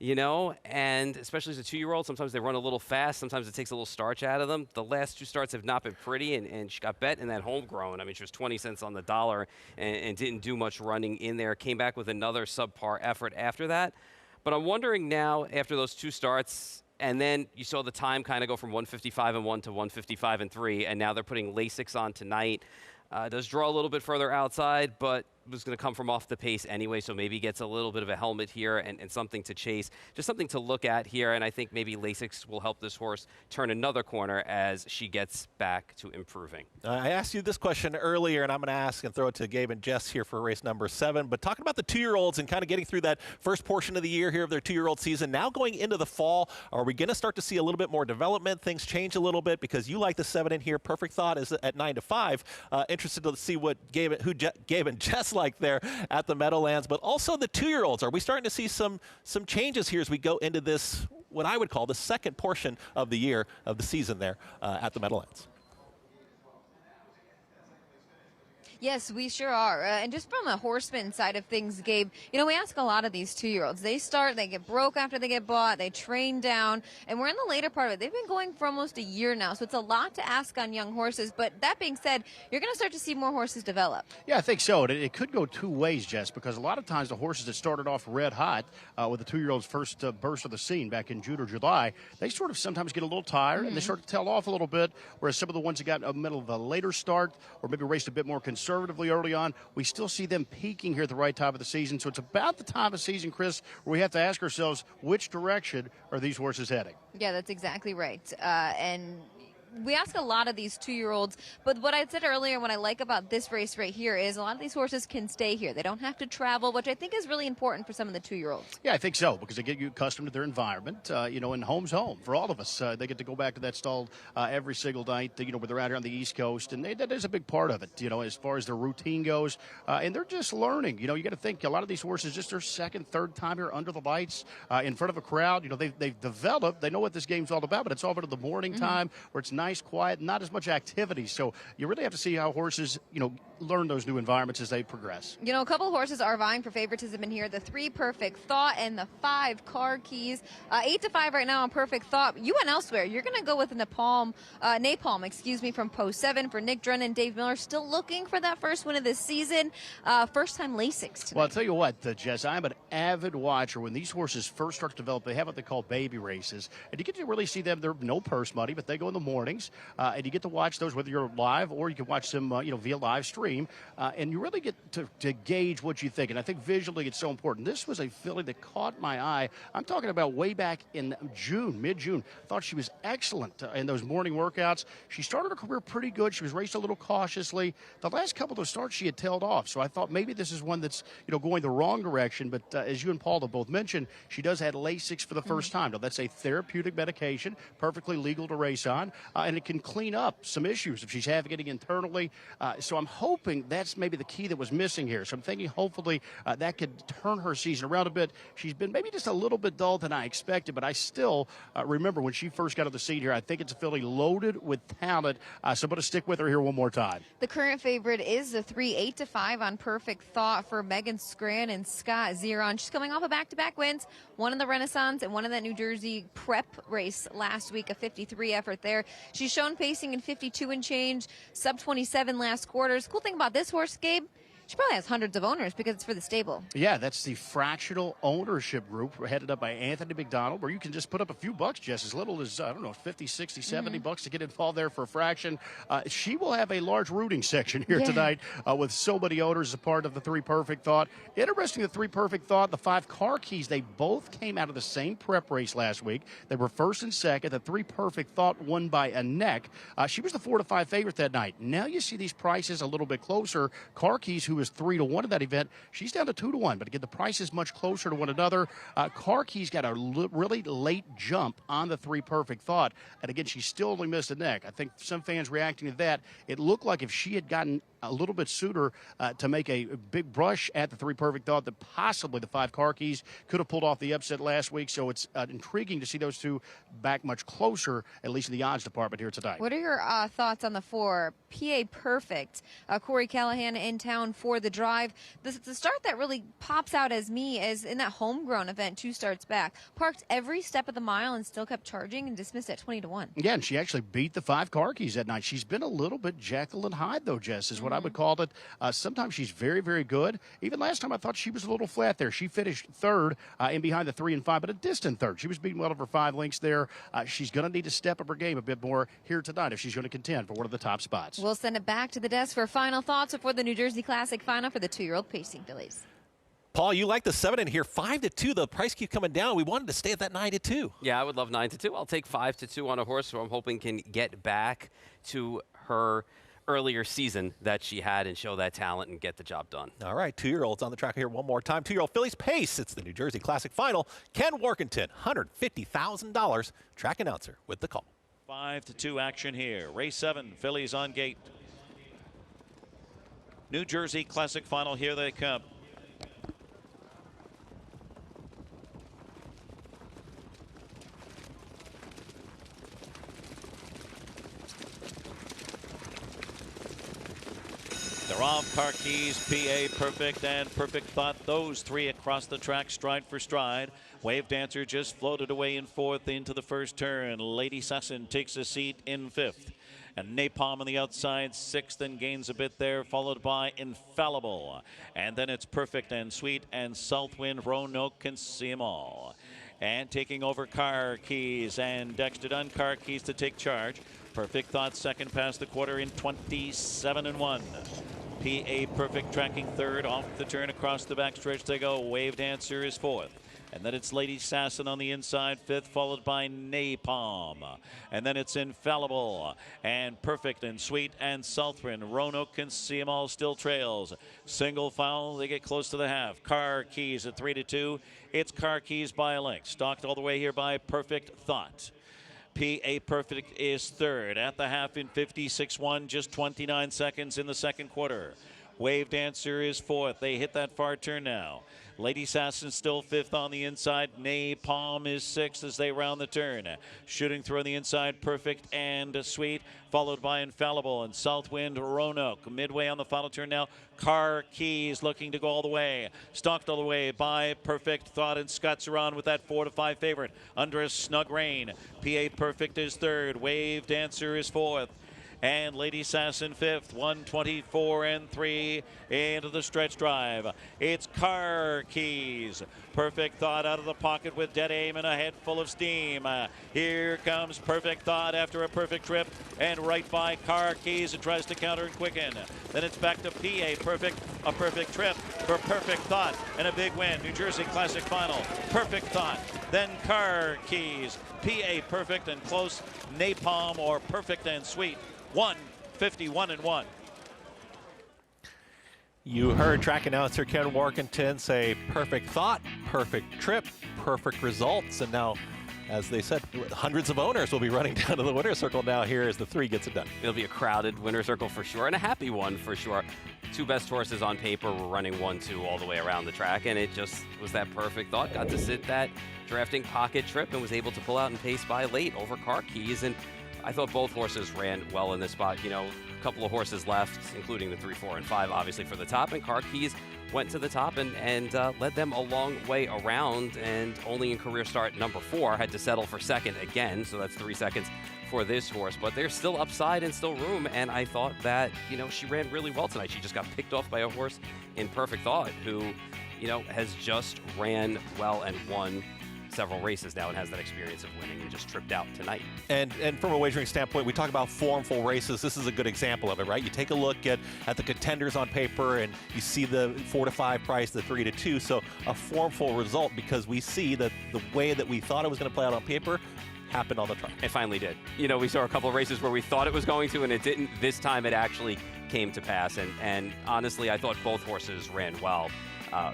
You know, and especially as a 2-year-old, sometimes they run a little fast. Sometimes it takes a little starch out of them. The last 2 starts have not been pretty, and she got bet in that homegrown. I mean, she was 20 cents on the dollar and didn't do much running in there. Came back with another subpar effort after that. But I'm wondering now, after those 2 starts, and then you saw the time kind of go from 155 and 1 to 155 and 3, and now they're putting Lasix on tonight. Does draw a little bit further outside, but was going to come from off the pace anyway, so maybe gets a little bit of a helmet here and something to chase. Just something to look at here, and I think maybe Lasix will help this horse turn another corner as she gets back to improving. I asked you this question earlier, and I'm going to ask and throw it to Gabe and Jess here for race number 7. But talking about the 2-year-olds and kind of getting through that first portion of the year here of their 2-year-old season, now going into the fall, are we going to start to see a little bit more development? Things change a little bit because you like the 7 in here. Perfect Thought is at 9-5. Interested to see what Gabe and Jess like there at the Meadowlands, but also the 2-year-olds. Are we starting to see some changes here as we go into this, what I would call the second portion of the year, of the season there at the Meadowlands? Yes, we sure are. And just from a horseman side of things, Gabe, we ask a lot of these 2-year-olds. They start, they get broke after they get bought, they train down, and we're in the later part of it. They've been going for almost a year now, so it's a lot to ask on young horses. But that being said, you're going to start to see more horses develop. Yeah, I think so. It could go two ways, Jess, because a lot of times the horses that started off red hot with the 2-year-olds' first burst of the scene back in June or July, they sort of sometimes get a little tired and they start to tail off a little bit, whereas some of the ones that got in the middle of a later start or maybe raced a bit more conservatively early on, we still see them peaking here at the right time of the season. So it's about the time of season, Chris, where we have to ask ourselves, which direction are these horses heading? Yeah, that's exactly right. And we ask a lot of these 2-year-olds, but what I said earlier, what I like about this race right here is a lot of these horses can stay here. They don't have to travel, which I think is really important for some of the 2-year-olds. Yeah, I think so, because they get you accustomed to their environment, and home's home for all of us. They get to go back to that stall every single night, where they're out here on the East Coast, and that is a big part of it, as far as their routine goes. And they're just learning. You got to think, a lot of these horses, just their second, third time here under the lights, in front of a crowd. They've developed, they know what this game's all about, but it's all about the morning time where it's nice, quiet, not as much activity. So you really have to see how horses, learn those new environments as they progress. A couple of horses are vying for favoritism in here. The 3 Perfect Thought and the 5 Car Keys. 8-5 right now on Perfect Thought. You went elsewhere. You're going to go with Napalm, from Post 7 for Nick Drennan. Dave Miller still looking for that first win of this season. First time Lasix tonight. Well, I'll tell you what, Jess, I'm an avid watcher. When these horses first start to develop, they have what they call baby races. And you get to really see them. They're no purse money, but they go in the mornings. And you get to watch those whether you're live or you can watch them, via live stream. And you really get to gauge what you think. And I think visually it's so important. This was a filly that caught my eye. I'm talking about way back in June, mid-June. Thought she was excellent in those morning workouts. She started her career pretty good. She was raced a little cautiously. The last couple of those starts she had tailed off. So I thought maybe this is one that's, going the wrong direction. But as you and Paul have both mentioned, she does have Lasix for the first time. Now, that's a therapeutic medication, perfectly legal to race on. And it can clean up some issues if she's having it internally. So I'm hoping that's maybe the key that was missing here. So I'm thinking hopefully that could turn her season around a bit. She's been maybe just a little bit dull than I expected, but I still remember when she first got on the scene here, I think it's a filly loaded with talent. So I'm going to stick with her here one more time. The current favorite is the 3 8-5 on Perfect Thought for Megan Scran and Scott Zeron. She's coming off of back-to-back wins, one in the Renaissance and one in that New Jersey prep race last week, a 53 effort there. She's shown pacing in 52 and change, sub 27 last quarters. Cool thing about this horse, Gabe, she probably has hundreds of owners because it's for the stable. Yeah, that's the fractional ownership group headed up by Anthony McDonald, where you can just put up a few bucks, Jess, as little as, 50, 60, 70 bucks to get involved there for a fraction. She will have a large rooting section here tonight with so many owners as a part of the 3 Perfect Thought. Interesting, the 3 Perfect Thought, the 5 Car Keys, they both came out of the same prep race last week. They were first and second. The 3 Perfect Thought won by a neck. She was the 4-5 favorite that night. Now you see these prices a little bit closer. Car Keys, who was 3-1 in that event, she's down to 2-1. But again, the price is much closer to one another. Car Keys got a really late jump on the 3 Perfect Thought, and again, she still only missed a neck. I think some fans reacting to that, it looked like if she had gotten a little bit sooner to make a big brush at the 3 Perfect Thought, that possibly the 5 Car Keys could have pulled off the upset last week. So it's intriguing to see those two back much closer, at least in the odds department here tonight. What are your thoughts on the 4 PA Perfect? Corey Callahan in town for the drive. The start that really pops out as me is in that homegrown event 2 starts back. Parked every step of the mile and still kept charging and dismissed at 20-1. Yeah, and she actually beat the 5 Car Keys that night. She's been a little bit Jekyll and Hyde, though, Jess, is what I would call it. Sometimes she's very, very good. Even last time I thought she was a little flat there. She finished third in behind the 3 and 5, but a distant third. She was beating well over 5 lengths there. She's going to need to step up her game a bit more here tonight if she's going to contend for one of the top spots. We'll send it back to the desk for final thoughts before the New Jersey Classic final for the 2-year-old pacing fillies. Paul, you like the 7 in here, 5-2. The price keeps coming down. We wanted to stay at that 9-2. Yeah, I would love 9-2. I'll take 5-2 on a horse who I'm hoping can get back to her earlier season that she had and show that talent and get the job done. All right, 2-year-olds on the track here one more time. 2-year-old fillies pace. It's the New Jersey Classic final. Ken Workington, $150,000. Track announcer with the call. 5-2 action here. Race 7, fillies on gate. New Jersey Classic final, here they come. They're Rob Karkey's PA Perfect and Perfect Thought, those three across the track, stride for stride. Wave Dancer just floated away in fourth into the first turn. Lady Sassin takes a seat in fifth. And Napalm on the outside, sixth, and gains a bit there, followed by Infallible. And then it's Perfect and Sweet and Southwind, Roanoke can see them all. And taking over Car Keys and Dexter Dunn. Car Keys to take charge. Perfect Thought second past the quarter in 27-1. PA Perfect tracking third. Off the turn across the backstretch they go. Wave Dancer is fourth. And then it's Lady Sassin on the inside, fifth, followed by Napalm. And then it's Infallible and Perfect and Sweet and Southwind. Roanoke can see them all, still trails. Single file, they get close to the half. Car Keys at 3-2. It's Car Keys by a length. Stalked all the way here by Perfect Thought. PA Perfect is third at the half in 56-1, just 29 seconds in the second quarter. Wave Dancer is fourth. They hit that far turn now. Lady Sassin still fifth on the inside. Napalm is sixth as they round the turn. Shooting through on the inside, Perfect and Sweet, followed by Infallible and Southwind, Roanoke. Midway on the final turn now. Car Keys looking to go all the way. Stalked all the way by Perfect Thought, and Scuts are on with that 4-5 favorite. Under a snug rein. PA Perfect is third. Wave Dancer is fourth. And Lady Sassin fifth, 124-3 into the stretch drive. It's Car Keys. Perfect Thought out of the pocket with dead aim and a head full of steam. Here comes Perfect Thought after a perfect trip and right by Car Keys. It tries to counter and quicken. Then it's back to PA Perfect. A perfect trip for Perfect Thought and a big win. New Jersey Classic Final. Perfect Thought. Then Car Keys. PA Perfect and close. Napalm or Perfect and Sweet. 151-1. You heard track announcer Ken Warkentin say perfect thought, perfect trip, perfect results, and now, as they said, hundreds of owners will be running down to the winner's circle now here as the three gets it done. It'll be a crowded winner's circle for sure, and a happy one for sure. Two best horses on paper were running 1-2 all the way around the track, and it just was that perfect thought. Got to sit that drafting pocket trip and was able to pull out and pace by late over Car Keys, and I thought both horses ran well in this spot. You know, a couple of horses left, including the 3, 4, and 5, obviously, for the top. And Car Keys went to the top and led them a long way around. And only in career start number 4 had to settle for second again. So that's 3 seconds for this horse. But there's still upside and still room. And I thought that, you know, she ran really well tonight. She just got picked off by a horse in Perfect Thought who, you know, has just ran well and won several races now and has that experience of winning and just tripped out tonight. And from a wagering standpoint, we talk about formful races. This is a good example of it, right? You take a look at the contenders on paper and you see the 4-5 price, the 3-2. So a formful result because we see that the way that we thought it was going to play out on paper happened on the track. It finally did. You know, we saw a couple of races where we thought it was going to and it didn't. This time it actually came to pass. And honestly, I thought both horses ran well.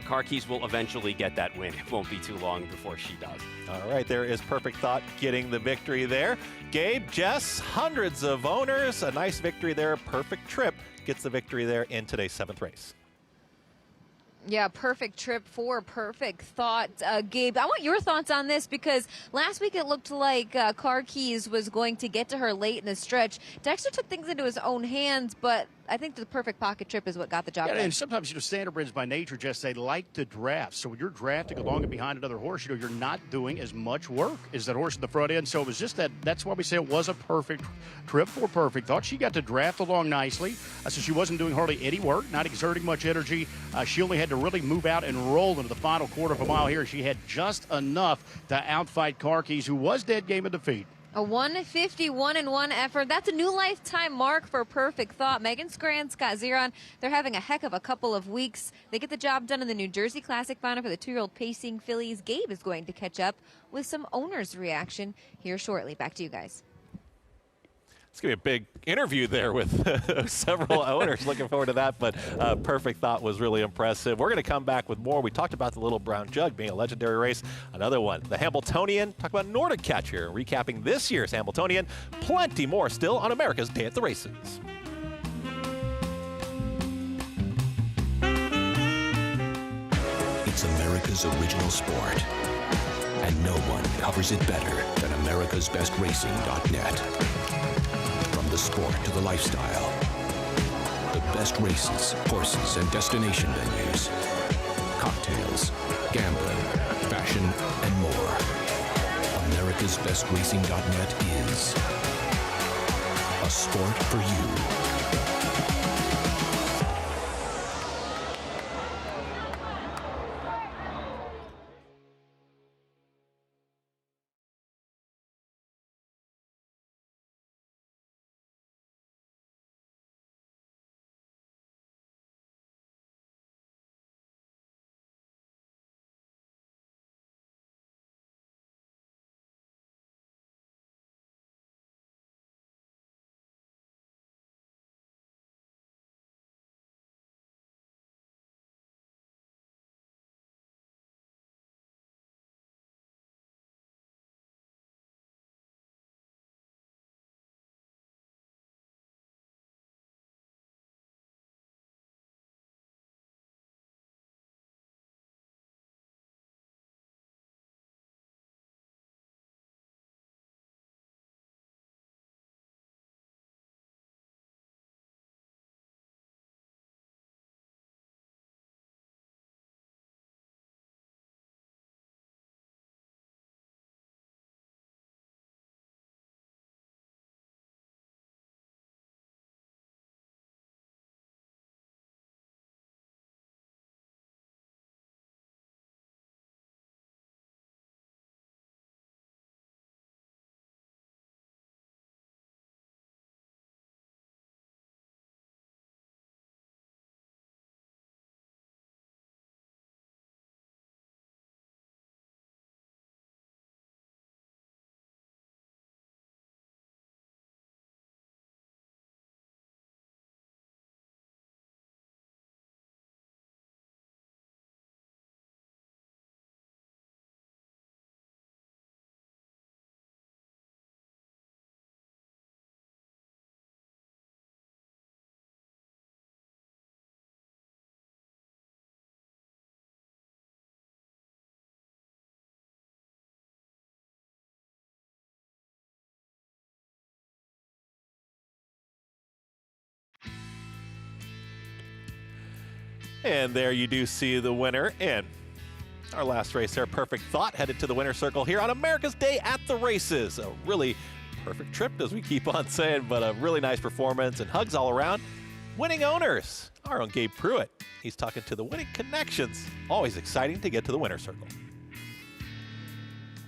Car Keys will eventually get that win. It won't be too long before she does. All right, there is Perfect Thought getting the victory there. Gabe, Jess, hundreds of owners. A nice victory there. Perfect Trip gets the victory there in today's 7th race. Yeah, perfect trip for Perfect Thought. Gabe, I want your thoughts on this because last week it looked like Car Keys was going to get to her late in the stretch. Dexter took things into his own hands, but I think the perfect pocket trip is what got the job done. And sometimes, standardbreds by nature, just they like to draft. So when you're drafting along and behind another horse, you're not doing as much work as that horse at the front end. So it was just that's why we say it was a perfect trip for Perfect Thought. She got to draft along nicely. So she wasn't doing hardly any work, not exerting much energy. She only had to really move out and roll into the final quarter of a mile here. She had just enough to outfight Car Keys, who was dead game of defeat. A 151-1 effort. That's a new lifetime mark for Perfect Thought. Megan Scran, Scott Zeron, they're having a heck of a couple of weeks. They get the job done in the New Jersey Classic Final for the 2-year-old pacing fillies. Gabe is going to catch up with some owners' reaction here shortly. Back to you guys. It's going to be a big interview there with several owners. Looking forward to that, but Perfect Thought was really impressive. We're going to come back with more. We talked about the Little Brown Jug being a legendary race. Another one, the Hambletonian. Talk about Nordic Catcher, recapping this year's Hambletonian. Plenty more still on America's Day at the Races. It's America's original sport, and no one covers it better than America'sBestRacing.net. From the sport to the lifestyle, the best races, horses, and destination venues. Cocktails, gambling, fashion, and more. America'sBestRacing.net is a sport for you. And there you do see the winner in our last race there. Perfect Thought headed to the winner's circle here on America's Day at the Races. A really perfect trip, as we keep on saying, but a really nice performance and hugs all around. Winning owners, our own Gabe Pruitt. He's talking to the winning connections. Always exciting to get to the winner's circle.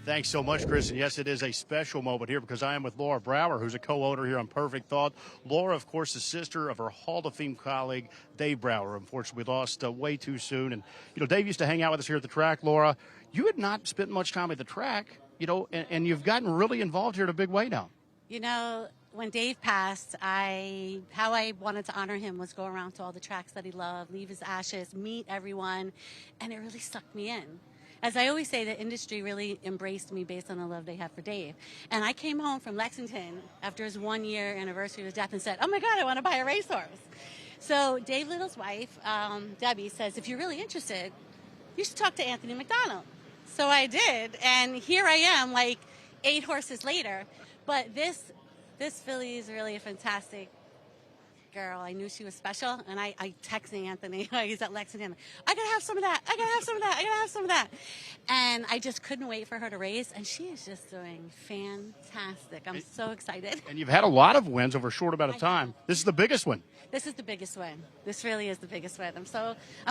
Thanks so much, Chris. And yes, it is a special moment here because I am with Laura Brower, who's a co-owner here on Perfect Thought. Laura, of course, the sister of her Hall of Fame colleague, Dave Brower. Unfortunately, we lost way too soon. And, Dave used to hang out with us here at the track. Laura, you had not spent much time at the track, and you've gotten really involved here in a big way now. When Dave passed, how I wanted to honor him was go around to all the tracks that he loved, leave his ashes, meet everyone, and it really sucked me in. As I always say, the industry really embraced me based on the love they have for Dave. And I came home from Lexington after his 1-year anniversary of his death and said, oh my God, I want to buy a racehorse. So Dave Little's wife, Debbie, says, if you're really interested, you should talk to Anthony McDonald. So I did, and here I am, 8 horses later. But this filly is really a fantastic girl. I knew she was special, and I texted Anthony. He's at Lexington. I gotta have some of that. I gotta have some of that. I gotta have some of that. And I just couldn't wait for her to race, and she is just doing fantastic. I'm so excited. And you've had a lot of wins over a short amount of time. This is the biggest one. This is the biggest win. This really is the biggest win. I'm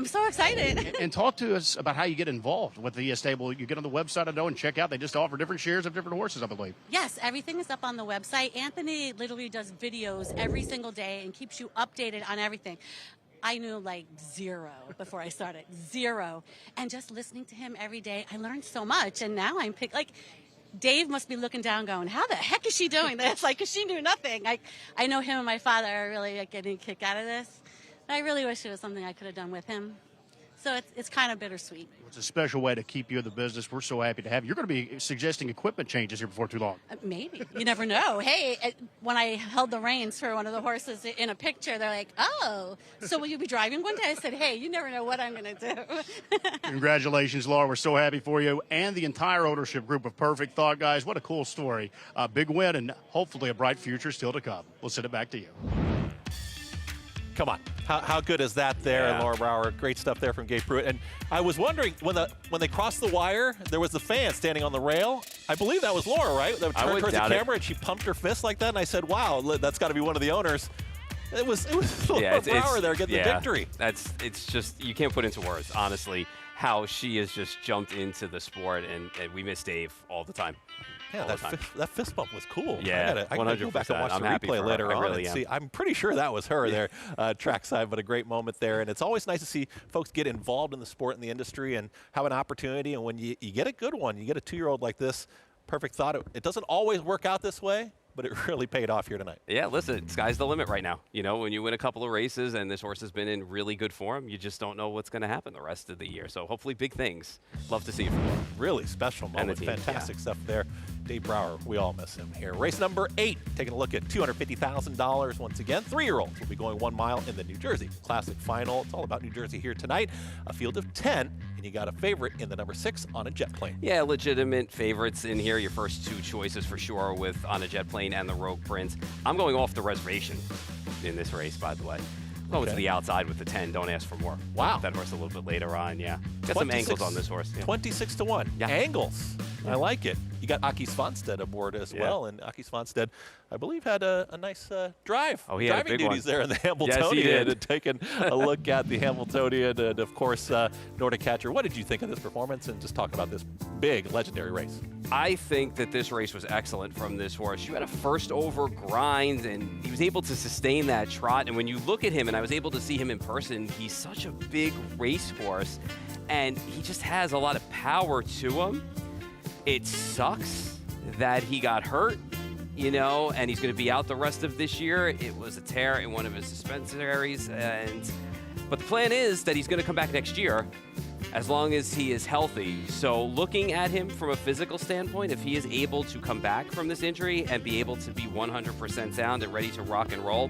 so excited. And talk to us about how you get involved with the stable. You get on the website, I know, and check out. They just offer different shares of different horses, I believe. Yes, everything is up on the website. Anthony literally does videos every single day and keeps you updated on everything. I knew 0 before I started. 0. And just listening to him every day, I learned so much. And now I'm Dave must be looking down going, how the heck is she doing this? Because she knew nothing. I know him and my father are really getting a kick out of this. I really wish it was something I could have done with him. So it's kind of bittersweet. It's a special way to keep you in the business. We're so happy to have you. You're going to be suggesting equipment changes here before too long. Maybe. You never know. Hey, when I held the reins for one of the horses in a picture, they're like, oh, so will you be driving one day? I said, hey, you never know what I'm going to do. Congratulations, Laura. We're so happy for you and the entire ownership group of Perfect Thought, guys. What a cool story. A big win and hopefully a bright future still to come. We'll send it back to you. Come on. How good is that there? Yeah. And Laura Brower, great stuff there from Gabe Pruitt. And I was wondering, when they crossed the wire, there was the fan standing on the rail. I believe that was Laura, right? That turned towards the camera and she pumped her fist like that. And I said, wow, that's got to be one of the owners. It was Laura Brower there getting the victory. It's just, you can't put into words, honestly, how she has just jumped into the sport, and we miss Dave all the time. Yeah, that fist bump was cool. Yeah, I gotta go back and watch the replay later on and see. I'm pretty sure that was her there, trackside, but a great moment there. And it's always nice to see folks get involved in the sport and the industry and have an opportunity. And when you get a good one, you get a 2-year-old like this, perfect thought. It doesn't always work out this way, but it really paid off here tonight. Yeah, listen, sky's the limit right now. You know, when you win a couple of races and this horse has been in really good form, you just don't know what's going to happen the rest of the year. So hopefully big things. Love to see it from him. Really special moment. Fantastic stuff there. Dave Brower, we all miss him here. Race number 8, taking a look at $250,000 once again. 3-year-olds will be going 1 mile in the New Jersey Classic Final. It's all about New Jersey here tonight. A field of 10, and you got a favorite in the number 6 On a Jet Plane. Yeah, legitimate favorites in here. Your first 2 choices for sure with On a Jet Plane and the Rogue Prince. I'm going off the reservation in this race, by the way. Going to the outside with the 10. Don't ask for more. Wow. That horse a little bit later on, yeah. Got some angles on this horse. Yeah. 26-1. Yeah. Angles. I like it. You got Aki Svanstedt aboard as well, and Aki Svanstedt, I believe, had a nice drive. Oh, he had driving a big duties one there in the Hamiltonian. Yes, he did. And taking a look at the Hamiltonian and, of course, Nordic Catcher. What did you think of this performance? And just talk about this big, legendary race. I think that this race was excellent from this horse. You had a first over grind, and he was able to sustain that trot. And when you look at him, and I was able to see him in person, he's such a big racehorse, and he just has a lot of power to him. It sucks that he got hurt, you know, and he's going to be out the rest of this year. It was a tear in one of his suspensories, but the plan is that he's going to come back next year as long as he is healthy. So looking at him from a physical standpoint, if he is able to come back from this injury and be able to be 100% sound and ready to rock and roll,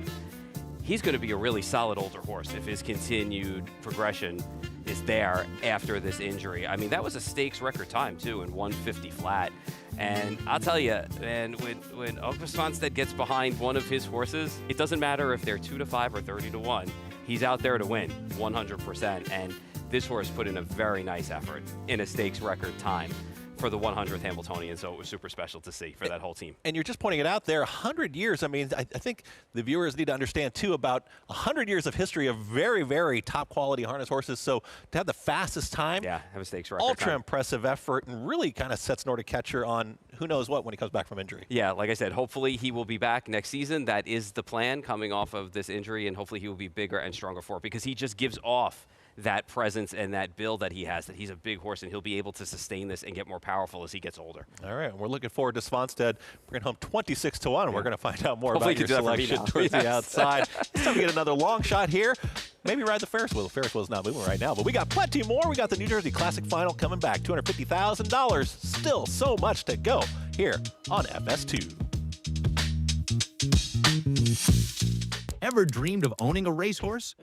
he's going to be a really solid older horse if his continued progression is there after this injury. I mean, that was a stakes record time, too, in 150 flat. And I'll tell you, man, when Oak Svanstedt gets behind one of his horses, it doesn't matter if they're 2-5 or 30-1. He's out there to win 100%. And this horse put in a very nice effort in a stakes record time for the 100th Hamiltonian, so it was super special to see for that whole team. And you're just pointing it out there, 100 years. I mean, I think the viewers need to understand, too, about 100 years of history of very, very top-quality harness horses. So to have the fastest time, have a stakes record ultra impressive effort, and really kind of sets Nordic Catcher on who knows what when he comes back from injury. Yeah, like I said, hopefully he will be back next season. That is the plan coming off of this injury, and hopefully he will be bigger and stronger for it, because he just gives off that presence and that build that he has, that he's a big horse and he'll be able to sustain this and get more powerful as he gets older. All right, we're looking forward to Svanstedt bringing home 26-1. And we're going to find out more Hopefully about your selection towards the outside. It's time to get another long shot here. Maybe ride the Ferris wheel. The Ferris wheel's not moving right now, but we got plenty more. We got the New Jersey Classic Final coming back, $250,000. Still so much to go here on FS2. Ever dreamed of owning a racehorse?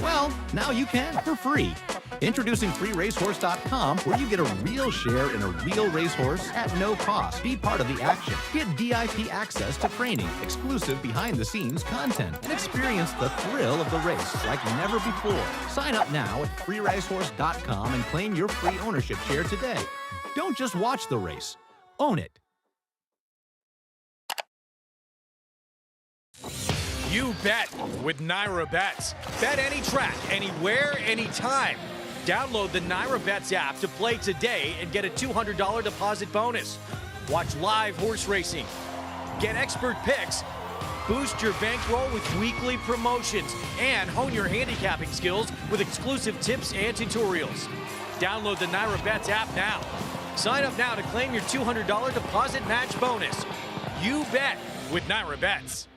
Well, now you can for free. Introducing freeracehorse.com, where you get a real share in a real racehorse at no cost. Be part of the action. Get VIP access to training, exclusive behind-the-scenes content, and experience the thrill of the race like never before. Sign up now at freeracehorse.com and claim your free ownership share today. Don't just watch the race. Own it. You bet with Naira Bets. Bet any track, anywhere, anytime. Download the Naira Bets app to play today and get a $200 deposit bonus. Watch live horse racing. Get expert picks. Boost your bankroll with weekly promotions. And hone your handicapping skills with exclusive tips and tutorials. Download the Naira Bets app now. Sign up now to claim your $200 deposit match bonus. You bet with Naira Bets.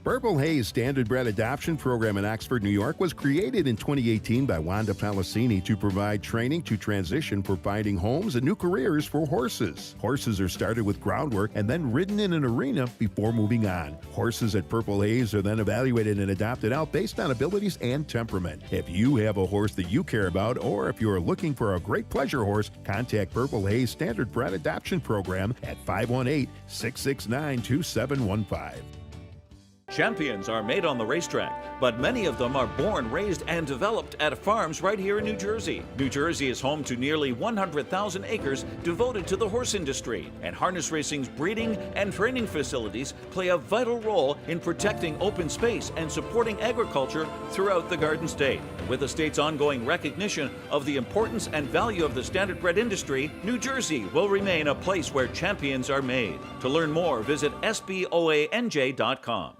Purple Haze Standardbred Adoption Program in Oxford, New York was created in 2018 by Wanda Palacini to provide training to transition for finding homes and new careers for horses. Horses are started with groundwork and then ridden in an arena before moving on. Horses at Purple Haze are then evaluated and adopted out based on abilities and temperament. If you have a horse that you care about, or if you're looking for a great pleasure horse, contact Purple Haze Standardbred Adoption Program at 518-669-2715. Champions are made on the racetrack, but many of them are born, raised, and developed at farms right here in New Jersey. New Jersey is home to nearly 100,000 acres devoted to the horse industry, and harness racing's breeding and training facilities play a vital role in protecting open space and supporting agriculture throughout the Garden State. With the state's ongoing recognition of the importance and value of the standardbred industry, New Jersey will remain a place where champions are made. To learn more, visit sboanj.com.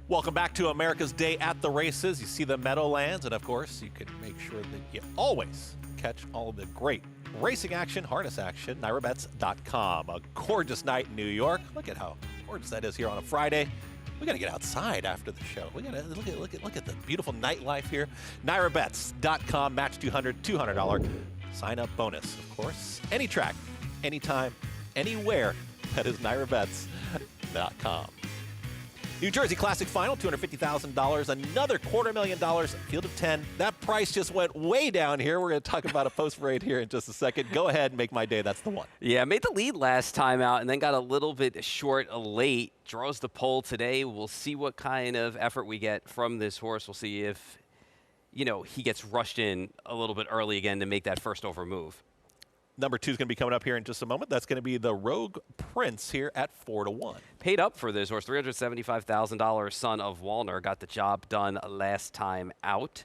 Welcome back to America's Day at the Races. You see the Meadowlands, and of course, you can make sure that you always catch all of the great racing action, harness action, NyraBets.com. A gorgeous night in New York. Look at how gorgeous that is here on a Friday. We got to get outside after the show. We got to look at the beautiful nightlife here. NyraBets.com, match $200 sign-up bonus. Of course, any track, anytime, anywhere. That is NyraBets.com. New Jersey Classic Final, $250,000, another $250,000, field of 10. That price just went way down here. We're going to talk about a post parade here in just a second. Go ahead and make my day. That's the one. Yeah, made the lead last time out and then got a little bit short late. Draws the pole today. We'll see what kind of effort we get from this horse. We'll see if, he gets rushed in a little bit early again to make that first over move. Number 2 is going to be coming up here in just a moment. That's going to be the Rogue Prince here at 4-1. Paid up for this horse, $375,000. Son of Walner got the job done last time out.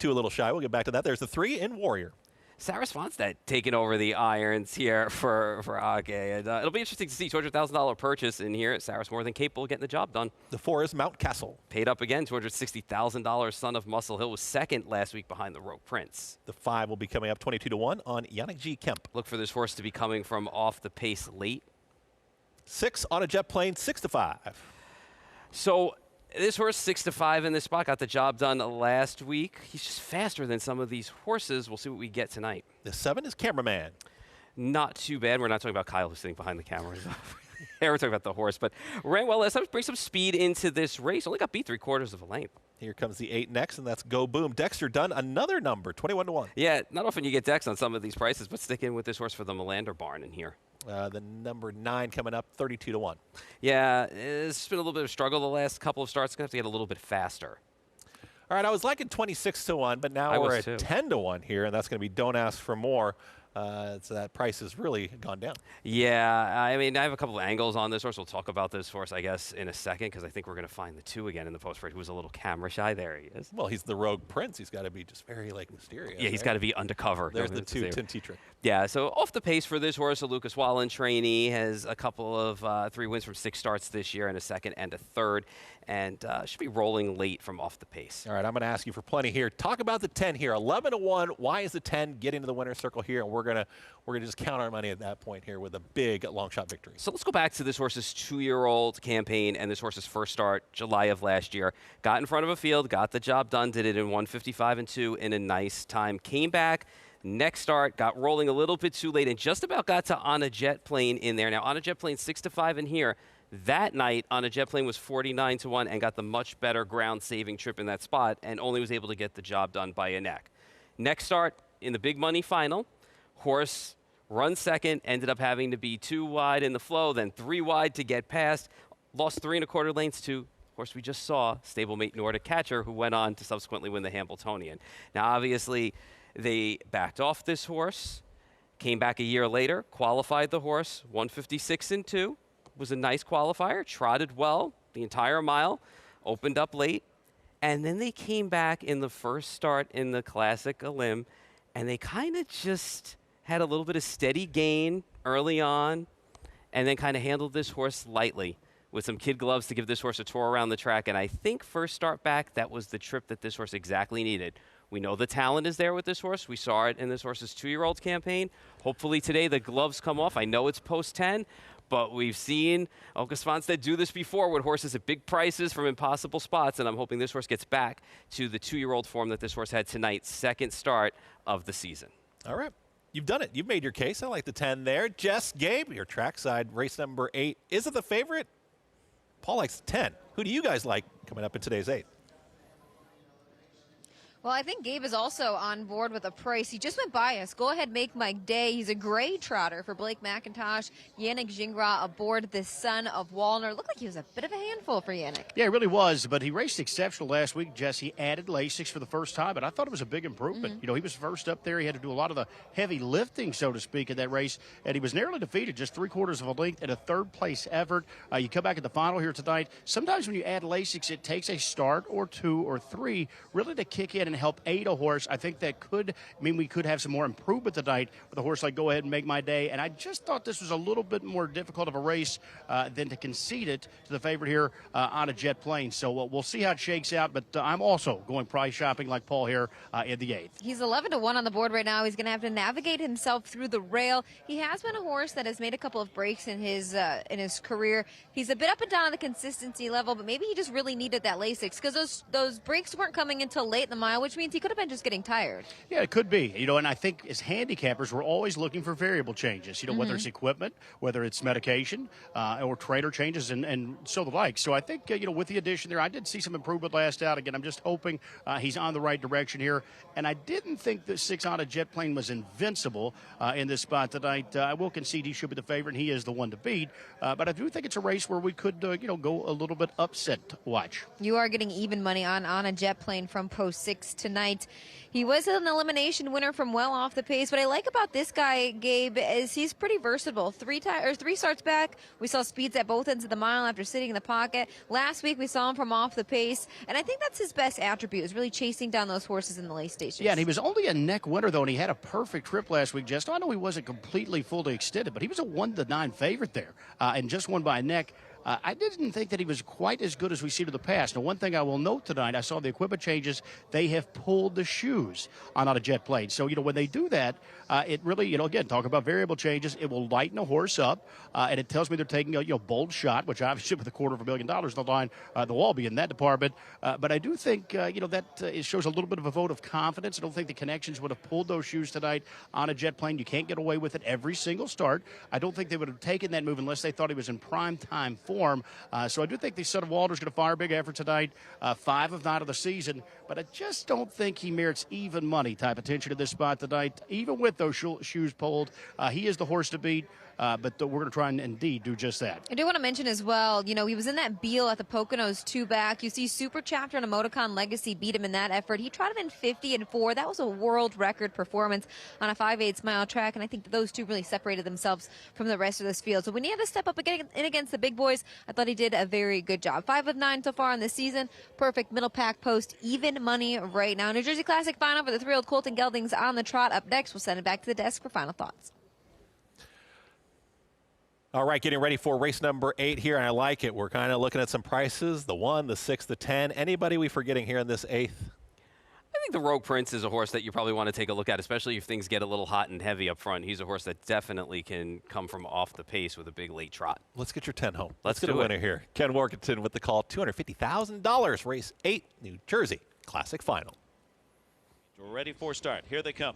2 a little shy. We'll get back to that. There's the 3 in Warrior. Sarah Swanstead taking over the irons here for Age. And, it'll be interesting to see $200,000 purchase in here. Sarah's more than capable of getting the job done. The 4 is Mount Castle. Paid up again, $260,000. Son of Muscle Hill was second last week behind the Rogue Prince. The 5 will be coming up 22-1 on Yannick G. Kemp. Look for this horse to be coming from off the pace late. 6 on a jet plane, 6-5. So this horse, 6-5 in this spot, got the job done last week. He's just faster than some of these horses. We'll see what we get tonight. The 7 is Cameraman. Not too bad. We're not talking about Kyle, who's sitting behind the camera. We're talking about the horse, but ran well last time. Bring some speed into this race. Only got beat 3/4 of a length. Here comes the 8 next, and that's Go Boom. Dexter Dunn, another number, 21-1. Yeah, not often you get Dex on some of these prices, but stick in with this horse for the Melander barn in here. The number 9 coming up, 32-1. Yeah, it's been a little bit of a struggle the last couple of starts. Going to have to get a little bit faster. All right, I was liking 26-1, but now we're at 10-1 here, and that's going to be Don't Ask for More. So that price has really gone down. Yeah, I mean, I have a couple of angles on this horse. We'll talk about this horse, I guess, in a second, because I think we're going to find the 2 again in the post parade, who was a little camera shy. There he is. Well, he's the Rogue Prince. He's got to be just very, mysterious. Yeah, he's got to be undercover. There's the 2, Tim Tetrick. Yeah, so off the pace for this horse, a Lucas Wallen trainee, has a couple of 3 wins from 6 starts this year, and a second and a third, and should be rolling late from off the pace. All right, I'm going to ask you for plenty here. Talk about the 10 here, 11-1. Why is the 10 getting to the winner's circle here? And we're gonna just count our money at that point here with a big long shot victory. So let's go back to this horse's 2-year-old campaign and this horse's first start, July of last year. Got in front of a field, got the job done, did it in 1:55.2 in a nice time. Came back. Next start, got rolling a little bit too late and just about got to On a Jet Plane in there. Now, On a Jet Plane 6-5 in here. That night, On a Jet Plane was 49-1 and got the much better ground-saving trip in that spot and only was able to get the job done by a neck. Next start in the big money final, horse runs second, ended up having to be 2 wide in the flow, then 3 wide to get past. Lost 3 1/4 lengths to horse we just saw, stablemate Nordic Catcher, who went on to subsequently win the Hambletonian. Now, obviously, they backed off this horse, came back a year later, qualified the horse, 1:56.2. Was a nice qualifier, trotted well the entire mile, opened up late, and then they came back in the first start in the Classic Elim, and they kind of just had a little bit of steady gain early on, and then kind of handled this horse lightly with some kid gloves to give this horse a tour around the track, and I think first start back, that was the trip that this horse exactly needed. We know the talent is there with this horse. We saw it in this horse's 2-year-old campaign. Hopefully today the gloves come off. I know it's post-10, but we've seen Åke Svanstedt do this before with horses at big prices from impossible spots, and I'm hoping this horse gets back to the 2-year-old form that this horse had tonight, second start of the season. All right. You've done it. You've made your case. I like the 10 there. Jess, Gabe, your trackside race number 8. Is it the favorite? Paul likes the 10. Who do you guys like coming up in today's 8? Well, I think Gabe is also on board with a price. He just went by us. Go ahead, make my day. He's a gray trotter for Blake McIntosh. Yannick Gingras aboard the son of Wallner. Looked like he was a bit of a handful for Yannick. Yeah, he really was, but he raced exceptional last week, Jess. He added Lasix for the first time, but I thought it was a big improvement. You know, he was first up there. He had to do a lot of the heavy lifting, so to speak, in that race, and he was narrowly defeated, just 3/4 of a length in a third-place effort. You come back at the final here tonight. Sometimes when you add Lasix, it takes a start or two or three really to kick in and help aid a horse. I think that could mean we could have some more improvement tonight with a horse like Go Ahead and Make My Day. And I just thought this was a little bit more difficult of a race than to concede it to the favorite here on a jet plane. So we'll see how it shakes out. But I'm also going price shopping like Paul here in the 8th. He's 11-1 on the board right now. He's going to have to navigate himself through the rail. He has been a horse that has made a couple of breaks in his career. He's a bit up and down on the consistency level, but maybe he just really needed that Lasix because those breaks weren't coming until late in the mile, which means he could have been just getting tired. Yeah, it could be. You know, and I think as handicappers, we're always looking for variable changes. You know, whether it's equipment, whether it's medication, or trainer changes, and so the like. So I think, you know, with the addition there, I did see some improvement last out. Again, I'm just hoping he's on the right direction here. And I didn't think the 6 on a jet plane was invincible in this spot tonight. I will concede he should be the favorite, and he is the one to beat. But I do think it's a race where we could, you know, go a little bit upset watch. You are getting even money on a jet plane from Post 6 tonight. He was an elimination winner from well off the pace. What I like about this guy, Gabe, is he's pretty versatile. 3 starts back, we saw speeds at both ends of the mile after sitting in the pocket. Last week, we saw him from off the pace, and I think that's his best attribute, is really chasing down those horses in the late stations. Yeah, and he was only a neck winner, though, and he had a perfect trip last week, Jess. I know he wasn't completely fully extended, but he was a 1-9 favorite there, and just won by a neck. I didn't think that he was quite as good as we see in the past. Now, one thing I will note tonight, I saw the equipment changes. They have pulled the shoes on a jet plane. So, you know, when they do that, it really, you know, again, talk about variable changes. It will lighten a horse up, and it tells me they're taking a, you know, bold shot, which obviously with $250,000 the line, they'll all be in that department. But I do think, you know, that it shows a little bit of a vote of confidence. I don't think the connections would have pulled those shoes tonight on a jet plane. You can't get away with it every single start. I don't think they would have taken that move unless they thought he was in prime time form. So I do think the son of Walter's going to fire a big effort tonight, 5 of 9 of the season. But I just don't think he merits even money type attention to this spot tonight, even with those shoes pulled. He is the horse to beat. But we're going to try and indeed do just that. I do want to mention as well, you know, he was in that Beal at the Poconos 2 back. You see Super Chapter and a Moticon Legacy beat him in that effort. He trotted in 50-4. That was a world record performance on a 5/8 mile track, and I think those two really separated themselves from the rest of this field. So when he had to step up again in against the big boys, I thought he did a very good job. 5 of 9 so far in the season. Perfect middle pack post. Even money right now. New Jersey Classic final for the 3-year-old Colton Geldings on the trot. Up next, we'll send it back to the desk for final thoughts. All right, getting ready for race number 8 here, and I like it. We're kind of looking at some prices, the 1, the 6, the 10. Anybody we forgetting here in this 8th? I think the Rogue Prince is a horse that you probably want to take a look at, especially if things get a little hot and heavy up front. He's a horse that definitely can come from off the pace with a big late trot. Let's get your 10 home. Let's get a winner here. Ken Workington with the call, $250,000, race 8, New Jersey Classic final. We're ready for start. Here they come.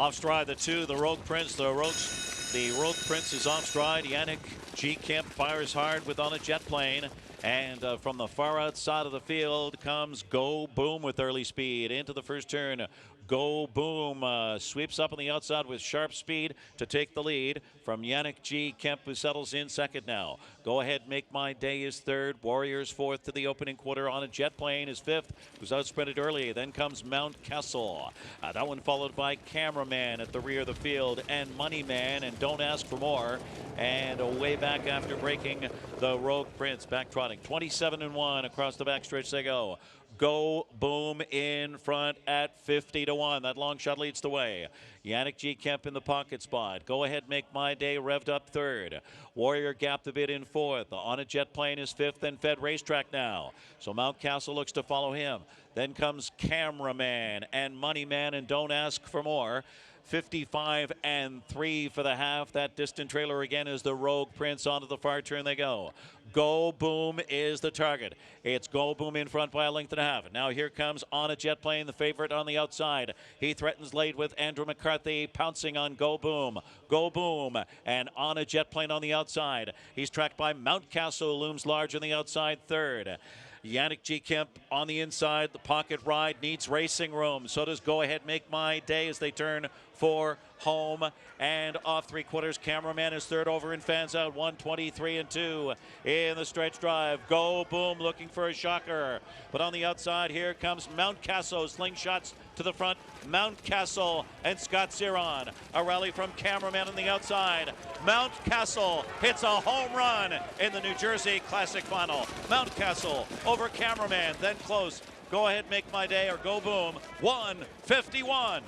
Off stride, the 2, the Rogue Prince. The Rogue Prince is off stride. Yannick G. Kemp fires hard with on a jet plane. And from the far outside of the field comes Go Boom with early speed into the first turn. Go Boom sweeps up on the outside with sharp speed to take the lead from Yannick G. Kemp, who settles in second now. Go Ahead, Make My Day is third. Warriors fourth to the opening quarter on a jet plane is fifth, who's outsprinted early. Then comes Mount Castle. That one followed by Cameraman at the rear of the field, and Moneyman, and Don't Ask for More. And way back after breaking the Rogue Prince, back trotting. 27-1 across the backstretch they go. Go Boom in front at 50-1. That long shot leads the way. Yannick G. Kemp in the pocket spot. Go Ahead, Make My Day revved up third. Warrior gapped a bit in fourth. On a jet plane is fifth, and Fed Racetrack now. So Mount Castle looks to follow him. Then comes Cameraman and Moneyman and Don't Ask for More. 55-3 for the half. That distant trailer again is the Rogue Prince. Onto the far turn they go. Go Boom is the target. It's Go Boom in front by a length and a half. Now here comes On a Jet Plane, the favorite on the outside. He threatens late with Andrew McCarthy pouncing on Go Boom. Go Boom and On a Jet Plane on the outside. He's tracked by Mountcastle, looms large on the outside third. Yannick G. Kemp on the inside. The pocket ride needs racing room. So does Go Ahead Make My Day as they turn for home and off 3/4. Cameraman is third over and fans out 123-2 in the stretch drive. Go Boom looking for a shocker, but on the outside here comes Mountcastle. Slingshots to the front. Mountcastle and Scott Ziron. A rally from Cameraman on the outside. Mountcastle hits a home run in the New Jersey Classic Final. Mountcastle over Cameraman, then close. Go Ahead Make My Day or Go Boom 151.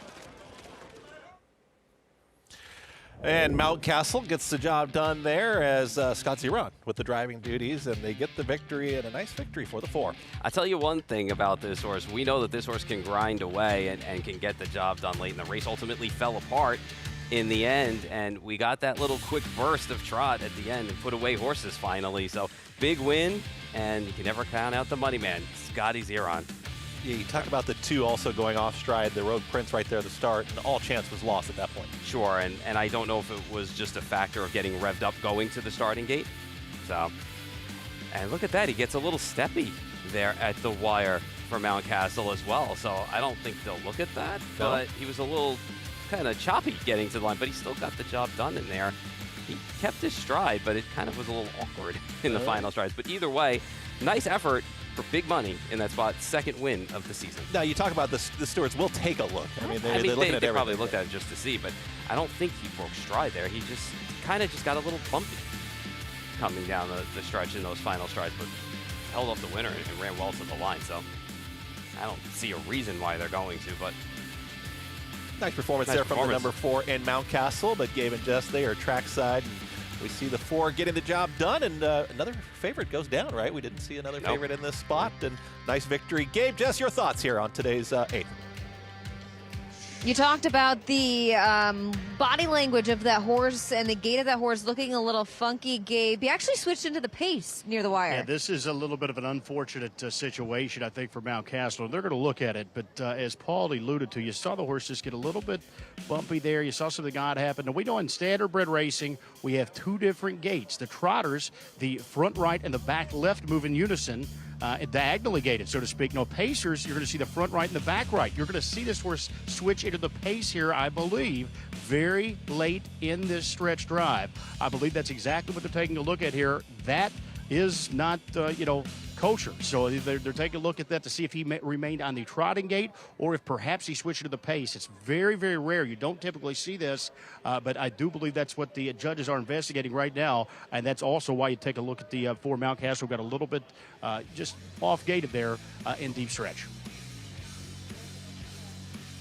And Mountcastle gets the job done there as Scott Ziron with the driving duties, and they get the victory, and a nice victory for the 4. I'll tell you one thing about this horse. We know that this horse can grind away and can get the job done late in the race. Ultimately fell apart in the end, and we got that little quick burst of trot at the end and put away horses finally. So big win, and you can never count out the money man, Scotty Ziron. Yeah, you talk about the 2 also going off stride, the Rogue Prince right there at the start, and all chance was lost at that point. Sure, and I don't know if it was just a factor of getting revved up going to the starting gate. So, and look at that, he gets a little steppy there at the wire for Mountcastle as well. So I don't think they'll look at that, but he was a little kind of choppy getting to the line, but he still got the job done in there. He kept his stride, but it kind of was a little awkward in the final strides. But either way, nice effort for big money in that spot. Second win of the season. Now, you talk about the stewards will take a look. I mean, they're looking at they probably looked at it just to see, but I don't think he broke stride there. He just kind of just got a little bumpy coming down the stretch in those final strides, but held off the winner and ran well to the line. So I don't see a reason why they're going to, but nice performance there from the number 4 in Mountcastle, but Gabe and Jess, they are trackside. And we see the 4 getting the job done, and another favorite goes down, right? We didn't see another favorite in this spot, and nice victory. Gabe, Jess, your thoughts here on today's 8th? You talked about the body language of that horse and the gait of that horse looking a little funky, Gabe. He actually switched into the pace near the wire. Yeah, this is a little bit of an unfortunate situation, I think, for Mountcastle. They're going to look at it, but as Paul alluded to, you saw the horse just get a little bit bumpy there. You saw something odd happen. Now, we know in standardbred racing, we have 2 different gaits. The trotters, the front right and the back left move in unison. Diagonally gated, so to speak. No pacers, you're going to see the front right and the back right. You're going to see this horse switch into the pace here, I believe, very late in this stretch drive. I believe that's exactly what they're taking a look at here. That is not, kosher. So they're taking a look at that to see if he remained on the trotting gait or if perhaps he switched to the pace. It's very, very rare. You don't typically see this, but I do believe that's what the judges are investigating right now, and that's also why you take a look at the 4 Mountcastle. Got a little bit just off-gated there in deep stretch.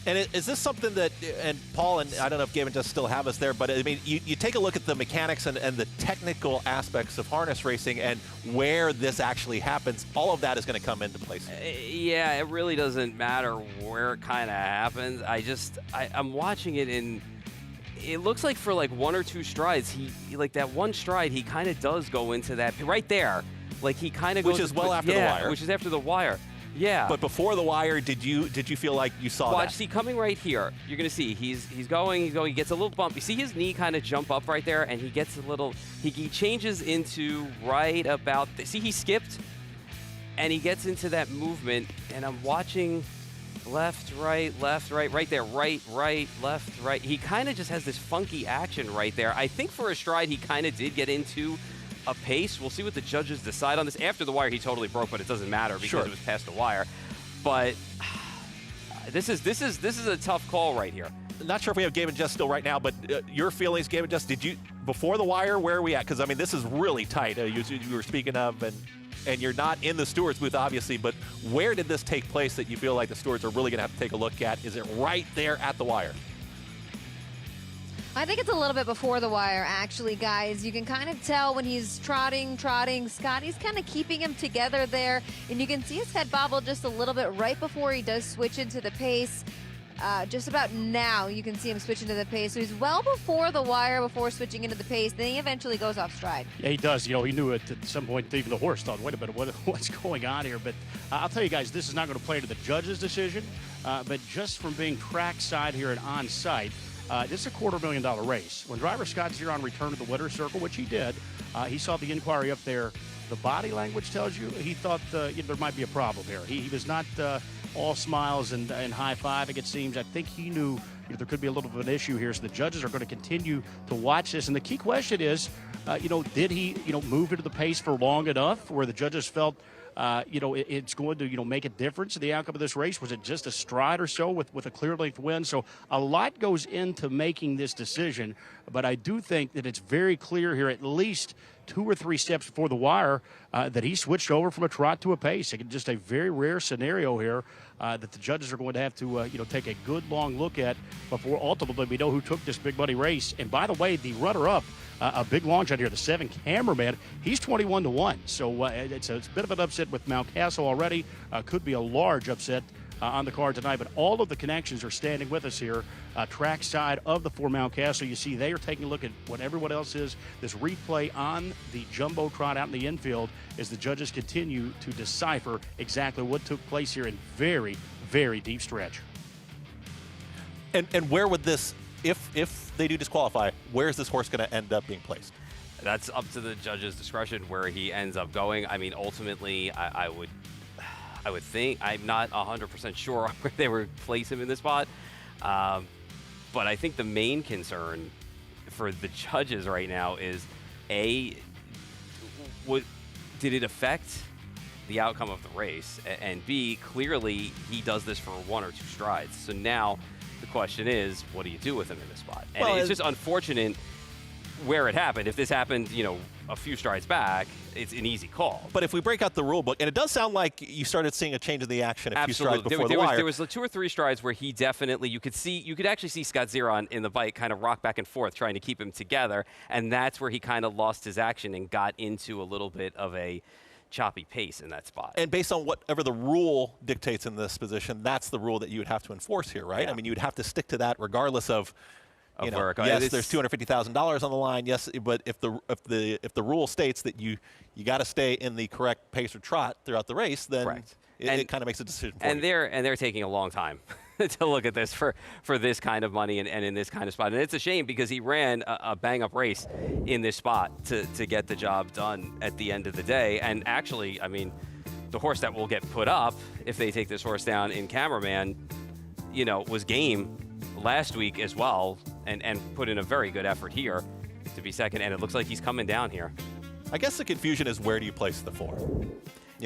And is this something that, and Paul, and I don't know if Gabe and Jess still have us there, but I mean, you take a look at the mechanics and the technical aspects of harness racing and where this actually happens, all of that is going to come into place. Yeah, it really doesn't matter where it kind of happens. I'm watching it, and it looks like for like 1 or 2 strides, he like that one stride, he kind of does go into that right there. Like he kind of goes. Which is well after the wire. Which is after the wire. Yeah. But before the wire, did you feel like you saw Watch, that? see, coming right here, you're going to see he's going, he gets a little bump. You see his knee kind of jump up right there, and he gets a little, he changes into right about, see, he skipped, and he gets into that movement, and I'm watching left, right, right there, right, left, right. He kind of just has this funky action right there. I think for a stride, he kind of did get into a pace. We'll see what the judges decide on this. After the wire, he totally broke, but it doesn't matter because it was past the wire. But this is a tough call right here. Not sure if we have Gabe and Jess still right now, but your feelings, Gabe and Jess, did you, before the wire, where are we at? Because, I mean, this is really tight. You were speaking of, and you're not in the stewards booth, obviously, but where did this take place that you feel like the stewards are really going to have to take a look at? Is it right there at the wire? I think it's a little bit before the wire, actually, guys. You can kind of tell when he's trotting. Scotty's kind of keeping him together there, and you can see his head bobble just a little bit right before he does switch into the pace. just about now you can see him switch into the pace. So he's well before the wire before switching into the pace. Then he eventually goes off stride. Yeah, he does. You know, he knew it at some point. Even the horse thought, wait a minute, what's going on here? But I'll tell you guys, this is not going to play to the judge's decision. But just from being trackside here and on site, this is a $250,000 race. When driver Scott Zeron returned to the winner's circle, which he did, he saw the inquiry up there. The body language tells you he thought there might be a problem here. He was not all smiles and high-fiving, it seems. I think he knew there could be a little bit of an issue here, so the judges are going to continue to watch this. And the key question is, did he, move into the pace for long enough where the judges felt, it's going to, make a difference in the outcome of this race? Was it just a stride or so with a clear length win? So a lot goes into making this decision, but I do think that it's very clear here, at least 2 or 3 steps before the wire, that he switched over from a trot to a pace. It's just a very rare scenario here that the judges are going to have to, take a good long look at before ultimately we know who took this big money race. And by the way, the runner-up, a big long shot here, the 7 Cameraman, he's 21-1. So it's a bit of an upset with Mount Castle already. Could be a large upset on the card tonight, but all of the connections are standing with us here, track side of the 4 Mount Castle. You see they are taking a look at what everyone else is. This replay on the Jumbotron out in the infield as the judges continue to decipher exactly what took place here in very, very deep stretch. And where would this, if they do disqualify, where is this horse going to end up being placed? That's up to the judge's discretion where he ends up going. I mean, ultimately, I would think, I'm not 100% sure where they would place him in this spot, but I think the main concern for the judges right now is, A, did it affect the outcome of the race, and B, clearly he does this for 1 or 2 strides. So now the question is, what do you do with him in this spot? And it's just unfortunate where it happened. If this happened, a few strides back, it's an easy call. But if we break out the rule book, and it does sound like you started seeing a change in the action a few strides before the wire. There was 2 or 3 strides where he definitely, you could actually see Scott Zeron in the bike kind of rock back and forth trying to keep him together, and that's where he kind of lost his action and got into a little bit of a choppy pace in that spot. And based on whatever the rule dictates in this position, that's the rule that you would have to enforce here, right? Yeah. I mean, you'd have to stick to that regardless of where it goes. Yes, there's $250,000 on the line. Yes, but if the rule states that you got to stay in the correct pace or trot throughout the race, then it kind of makes a decision for you. They're taking a long time to look at this for this kind of money and in this kind of spot. And it's a shame because he ran a bang-up race in this spot to get the job done at the end of the day. And actually, I mean, the horse that will get put up if they take this horse down in Cameraman, was game last week as well, and put in a very good effort here to be second, and it looks like he's coming down here. I guess the confusion is, where do you place the 4?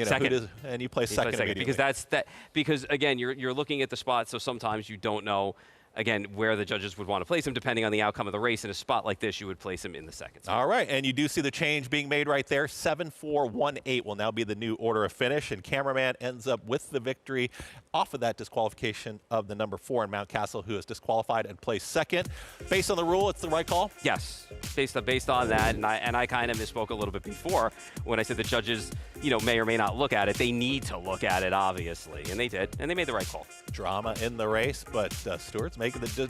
Second. And you place second because because again, you're looking at the spot, so sometimes you don't know again where the judges would want to place him depending on the outcome of the race. In a spot like this, you would place him in the second spot. All right, and you do see the change being made right there. 7-4-1-8 will now be the new order of finish, and Cameraman ends up with the victory off of that disqualification of the number 4 in Mount Castle, who is disqualified and placed second. Based on the rule, it's the right call? Yes, based on that, and I kind of misspoke a little bit before when I said the judges, may or may not look at it. They need to look at it, obviously, and they did, and they made the right call. Drama in the race, but the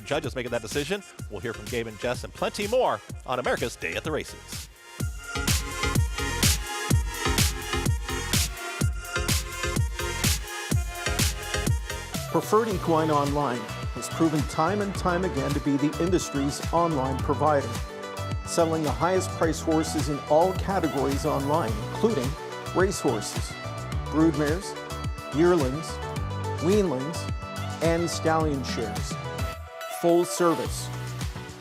judges making that decision. We'll hear from Gabe and Jess and plenty more on America's Day at the Races. Preferred Equine Online has proven time and time again to be the industry's online provider, selling the highest priced horses in all categories online, including racehorses, broodmares, yearlings, weanlings, and stallion shares. Full service,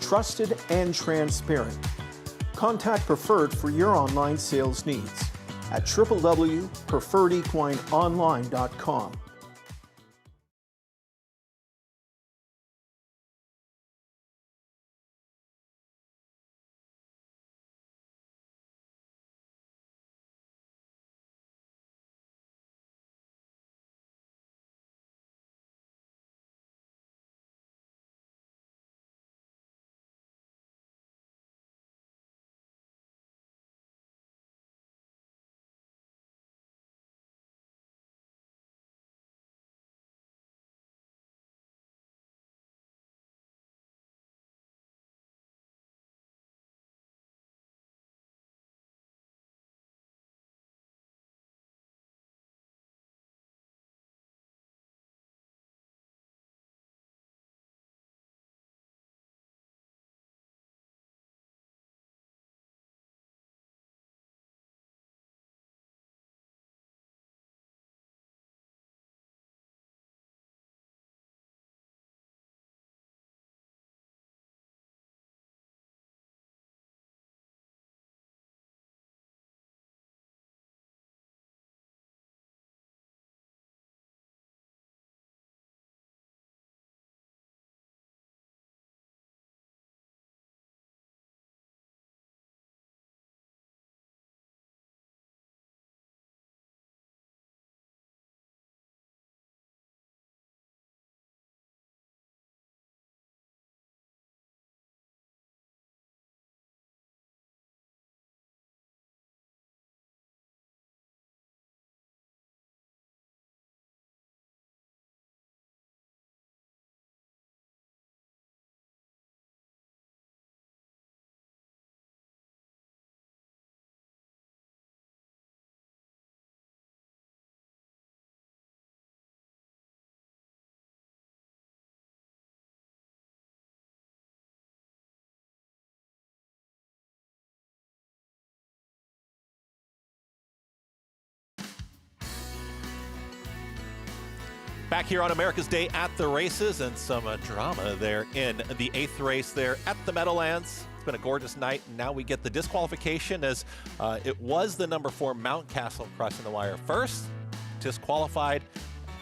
trusted and transparent. Contact Preferred for your online sales needs at www.preferredequineonline.com. Back here on America's Day at the races, and some drama there in the 8th race there at the Meadowlands. It's been a gorgeous night, and now we get the disqualification as it was the number 4 Mountcastle crossing the wire first, disqualified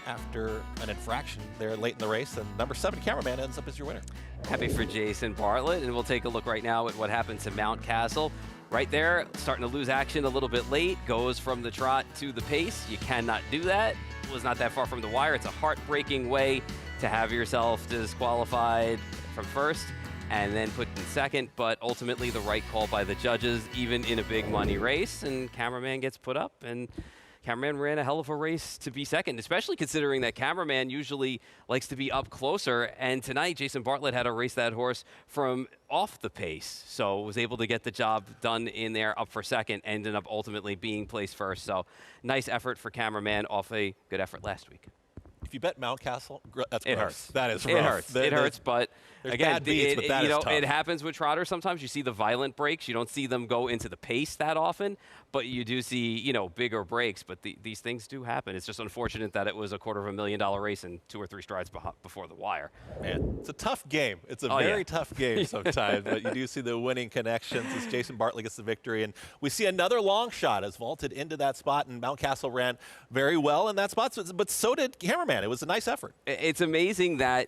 after an infraction there late in the race, and number 7 Cameraman ends up as your winner. Happy for Jason Bartlett, and we'll take a look right now at what happened to Mountcastle. Right there, starting to lose action a little bit late, goes from the trot to the pace. You cannot do that. It was not that far from the wire. It's a heartbreaking way to have yourself disqualified from first and then put in second, but ultimately the right call by the judges, even in a big money race, and Cameraman gets put up, and Cameraman ran a hell of a race to be second, especially considering that Cameraman usually likes to be up closer. And tonight, Jason Bartlett had to race that horse from off the pace. So was able to get the job done in there, up for second, ended up ultimately being placed first. So nice effort for Cameraman off a good effort last week. If you bet Mountcastle, that's it gross. Hurts. That is rough. It hurts. It hurts, but again, bad beats, but that is tough. It happens with trotters sometimes. You see the violent breaks. You don't see them go into the pace that often, but you do see, bigger breaks. But these things do happen. It's just unfortunate that it was a $250,000 race and 2 or 3 strides before the wire. Man, it's a tough game. It's a very tough game sometimes, but you do see the winning connections as Jason Bartlett gets the victory. And we see another long shot as vaulted into that spot, and Mountcastle ran very well in that spot, but so did Cameraman. It was a nice effort. It's amazing that,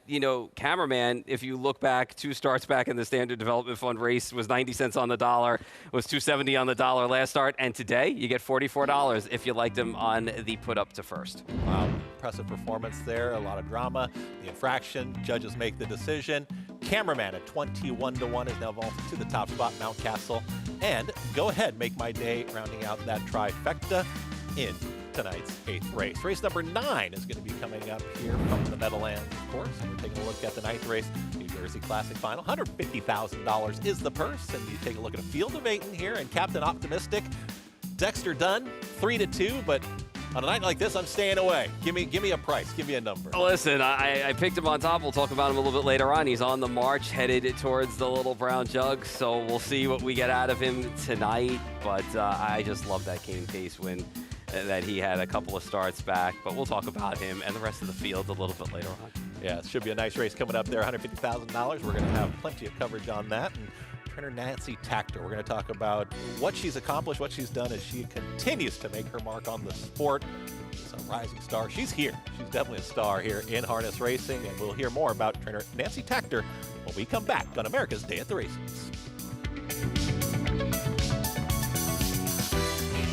Cameraman, if you look back 2 starts back in the Standard Development Fund race, was 90 cents on the dollar, was $2.70 on the dollar last start, and today you get $44 if you liked him on the put up to first. Wow, impressive performance there, a lot of drama, the infraction, judges make the decision. Cameraman at 21-1 is now vaulted to the top spot, Mountcastle, and go ahead, make my day, rounding out that trifecta in tonight's 8th race. Race number 9 is going to be coming up here from the Meadowlands, of course. And we're taking a look at the 9th race, New Jersey Classic Final. $150,000 is the purse. And you take a look at a field of 8 in here. And Captain Optimistic, Dexter Dunn, 3-2. But on a night like this, I'm staying away. Give me a price. Give me a number. Listen, I picked him on top. We'll talk about him a little bit later on. He's on the march, headed towards the Little Brown Jug. So we'll see what we get out of him tonight. But I just love that Kane Pace win that he had a couple of starts back, but we'll talk about him and the rest of the field a little bit later on. Yeah, it should be a nice race coming up there, $150,000. We're going to have plenty of coverage on that. And trainer Nancy Tactor, we're going to talk about what she's accomplished, what she's done as she continues to make her mark on the sport. She's a rising star. She's here. She's definitely a star here in harness racing, and we'll hear more about trainer Nancy Tactor when we come back on America's Day at the Races.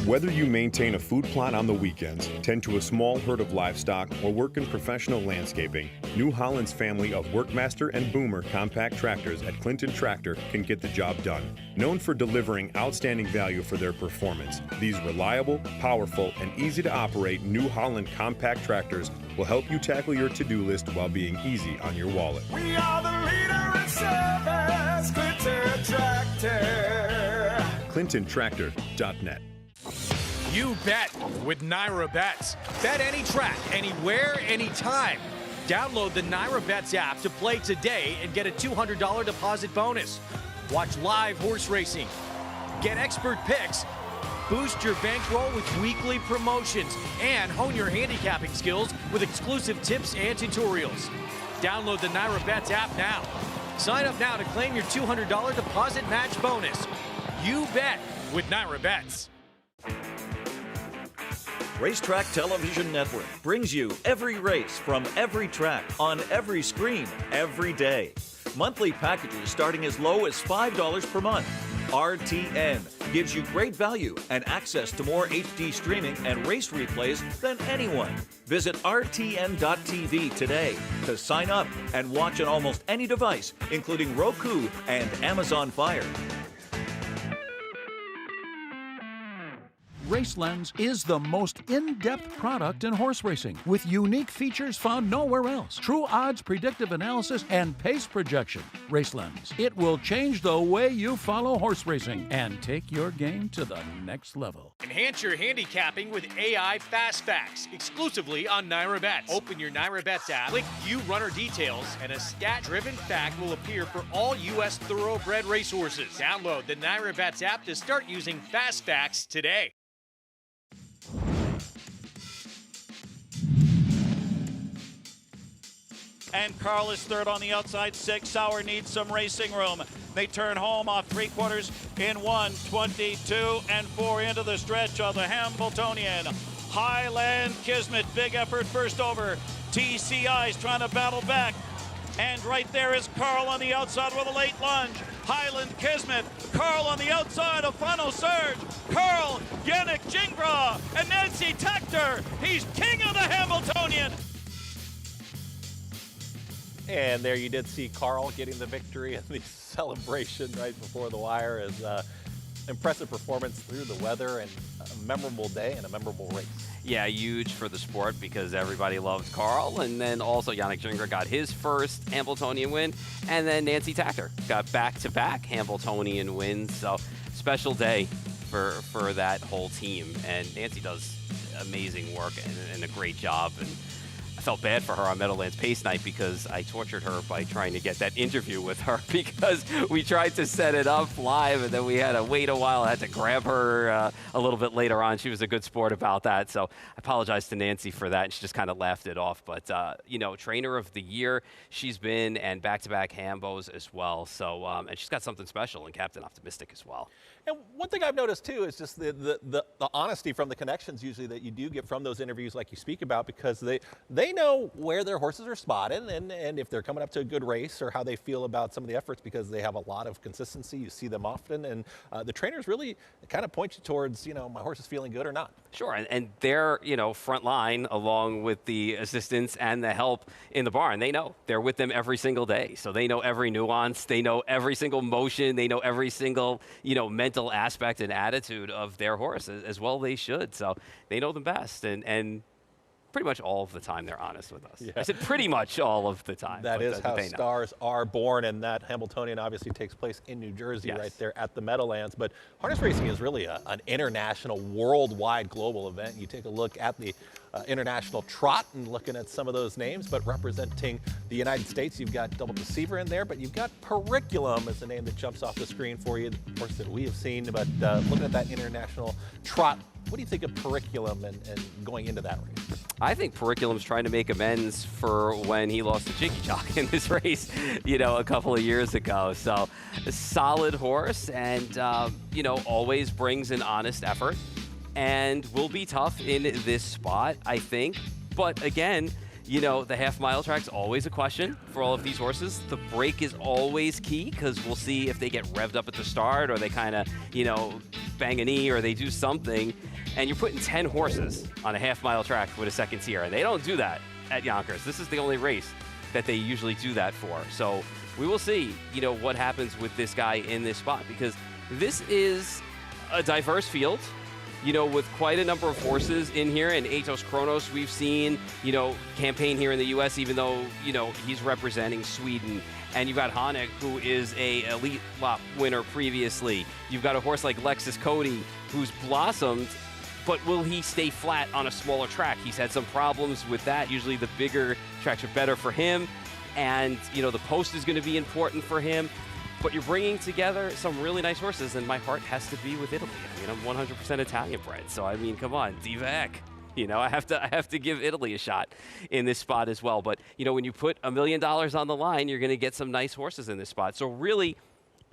Whether you maintain a food plot on the weekends, tend to a small herd of livestock, or work in professional landscaping, New Holland's family of Workmaster and Boomer compact tractors at Clinton Tractor can get the job done. Known for delivering outstanding value for their performance, these reliable, powerful, and easy to operate New Holland compact tractors will help you tackle your to-do list while being easy on your wallet. We are the leader in service, Clinton Tractor. ClintonTractor.net. You bet with Naira Bets. Bet any track, anywhere, anytime. Download the Naira Bets app to play today and get a $200 deposit bonus. Watch live horse racing. Get expert picks. Boost your bankroll with weekly promotions and hone your handicapping skills with exclusive tips and tutorials. Download the Naira Bets app now. Sign up now to claim your $200 deposit match bonus. You bet with Naira Bets. Racetrack Television Network brings you every race from every track on every screen every day. Monthly packages starting as low as $5 per month. RTN gives you great value and access to more HD streaming and race replays than anyone. Visit RTN.tv today to sign up and watch on almost any device, including Roku and Amazon Fire. RaceLens is the most in-depth product in horse racing, with unique features found nowhere else. True odds, predictive analysis, and pace projection. RaceLens. It will change the way you follow horse racing and take your game to the next level. Enhance your handicapping with AI Fast Facts, exclusively on Naira Bets. Open your Naira Bets app, click View Runner Details, and a stat-driven fact will appear for all U.S. thoroughbred racehorses. Download the Naira Bets app to start using Fast Facts today. and Carl is third on the outside. 6 Sauer needs some racing room. They turn home off 3/4 in 1:22 and 4 into the stretch of the Hambletonian. Highland Kismet, big effort first over. TCI's trying to battle back. And right there is Carl on the outside with a late lunge. Highland Kismet, Carl on the outside, a final surge. Carl, Yannick Gingras, and Nancy Tactor. He's king of the Hambletonian. And there you did see Carl getting the victory in the celebration right before the wire. As impressive performance through the weather and a memorable day and a memorable race. Yeah, huge for the sport because everybody loves Carl. And then also Yannick Gingras got his first Hambletonian win. And then Nancy Tactor got back-to-back Hambletonian wins. So special day for that whole team. And Nancy does amazing work and a great job. And I felt bad for her on Meadowlands Pace Night because I tortured her by trying to get that interview with her because we tried to set it up live and then we had to wait a while. I had to grab her a little bit later on. She was a good sport about that. So I apologize to Nancy for that. And she just kind of laughed it off. But, you know, trainer of the year she's been and back-to-back Hambos as well. So, and she's got something special and Captain Optimistic as well. And one thing I've noticed too is just the honesty from the connections usually that you do get from those interviews like you speak about, because they know where their horses are spotted and if they're coming up to a good race or how they feel about some of the efforts, because they have a lot of consistency. You see them often, and the trainers really kind of point you towards, you know, my horse is feeling good or not. Sure, and they're, you know, front line along with the assistants and the help in the barn. They know. They're with them every single day. So they know every nuance. They know every single motion. They know every single, you know, mental aspect and attitude of their horse, as well they should. So they know them best. And pretty much all of the time they're honest with us. Yeah. I said pretty much all of the time. That is how stars are born, and that Hambletonian obviously takes place in New Jersey, right there at the Meadowlands. But harness racing is really an international, worldwide, global event. You take a look at the international trot and looking at some of those names, but representing the United States, you've got Double Deceiver in there, but you've got Periculum as the name that jumps off the screen for you, of course, that we have seen. But looking at that international trot, what do you think of Periculum and going into that race? I think Periculum's trying to make amends for when he lost to Jiggy Jock in this race, you know, a couple of years ago. So a solid horse and, you know, always brings an honest effort and will be tough in this spot, I think. But again, you know, the half-mile track's always a question for all of these horses. The break is always key because we'll see if they get revved up at the start or they kind of, you know, bang a knee or they do something. And you're putting 10 horses on a half-mile track with a second tier. And they don't do that at Yonkers. This is the only race that they usually do that for. So we will see, you know, what happens with this guy in this spot, because this is a diverse field, you know, with quite a number of horses in here. And Atos Kronos, we've seen, you know, campaign here in the U.S., even though, you know, he's representing Sweden. And you've got Honig, who is a Elite Lop winner previously. You've got a horse like Lexus Cody, who's blossomed, but will he stay flat on a smaller track? He's had some problems with that. Usually the bigger tracks are better for him. And, you know, the post is going to be important for him. But you're bringing together some really nice horses, and my heart has to be with Italy. I mean, I'm 100% Italian bred, so I mean, come on, Diva Ek. You know, I have to give Italy a shot in this spot as well. But, you know, when you put $1 million on the line, you're going to get some nice horses in this spot. So really,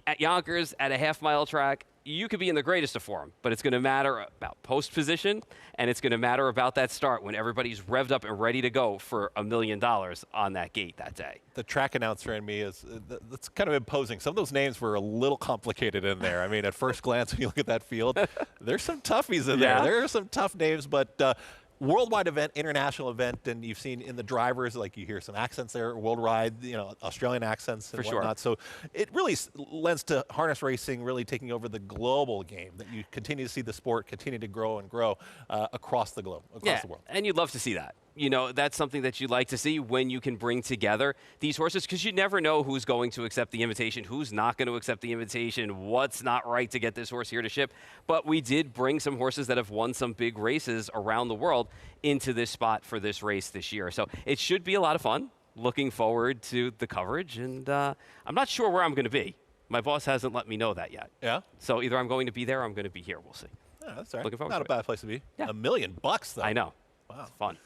at Yonkers, at a half-mile track, you could be in the greatest of form, but it's going to matter about post position, and it's going to matter about that start when everybody's revved up and ready to go for $1 million on that gate that day. The track announcer in me is that's kind of imposing. Some of those names were a little complicated in there. I mean, at first glance, when you look at that field, there's some toughies in there. There are some tough names, but worldwide event, international event, and you've seen in the drivers, like you hear some accents there, worldwide, you know, Australian accents and whatnot. So it really lends to harness racing really taking over the global game, that you continue to see the sport continue to grow and grow across the globe, across the world. And you'd love to see that. You know, that's something that you like to see when you can bring together these horses, because you never know who's going to accept the invitation, who's not going to accept the invitation, what's not right to get this horse here to ship. But we did bring some horses that have won some big races around the world into this spot for this race this year. So it should be a lot of fun. Looking forward to the coverage, and I'm not sure where I'm going to be. My boss hasn't let me know that yet. Yeah? So either I'm going to be there or I'm going to be here. We'll see. Yeah, that's all right. Looking forward Not to a bad place to be. Yeah. $1 million, though. I know. Wow. It's fun.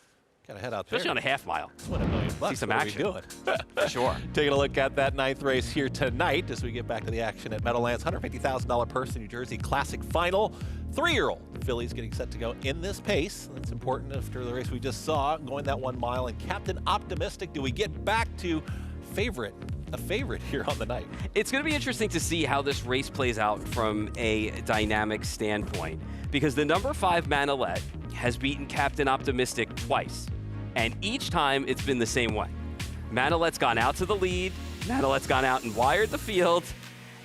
Got to head out there. Especially on a half mile. Win $1 million. See some What are we action. doing? For sure. Taking a look at that 9th race here tonight as we get back to the action at Meadowlands. $150,000 purse in New Jersey Classic Final. 3-year-old fillies getting set to go in this pace. That's important after the race we just saw, going that 1 mile. And Captain Optimistic, do we get back to a favorite here on the night? It's going to be interesting to see how this race plays out from a dynamic standpoint, because the number 5 Manolette has beaten Captain Optimistic twice, and each time it's been the same way. Manolette's gone out to the lead, Manolette's gone out and wired the field,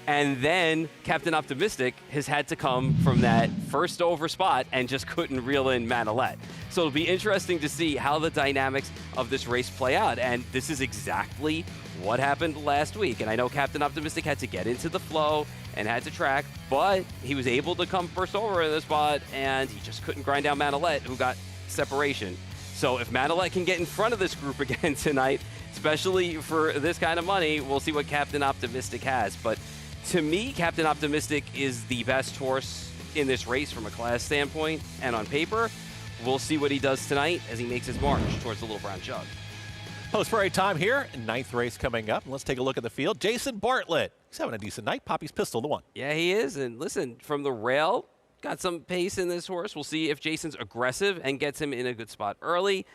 and then Captain Optimistic has had to come from that first over spot and just couldn't reel in Manolette. So it'll be interesting to see how the dynamics of this race play out, and this is exactly what happened last week. And I know Captain Optimistic had to get into the flow and had to track, but he was able to come first over in the spot, and he just couldn't grind down Manolette, who got separation. So if Manolette can get in front of this group again tonight, especially for this kind of money, we'll see what Captain Optimistic has. But to me, Captain Optimistic is the best horse in this race from a class standpoint, and on paper, we'll see what he does tonight as he makes his march towards the Little Brown Jug. Post-parade time here, 9th race coming up. Let's take a look at the field. Jason Bartlett, he's having a decent night. Poppy's Pistol, the 1. Yeah, he is. And listen, from the rail, got some pace in this horse. We'll see if Jason's aggressive and gets him in a good spot early.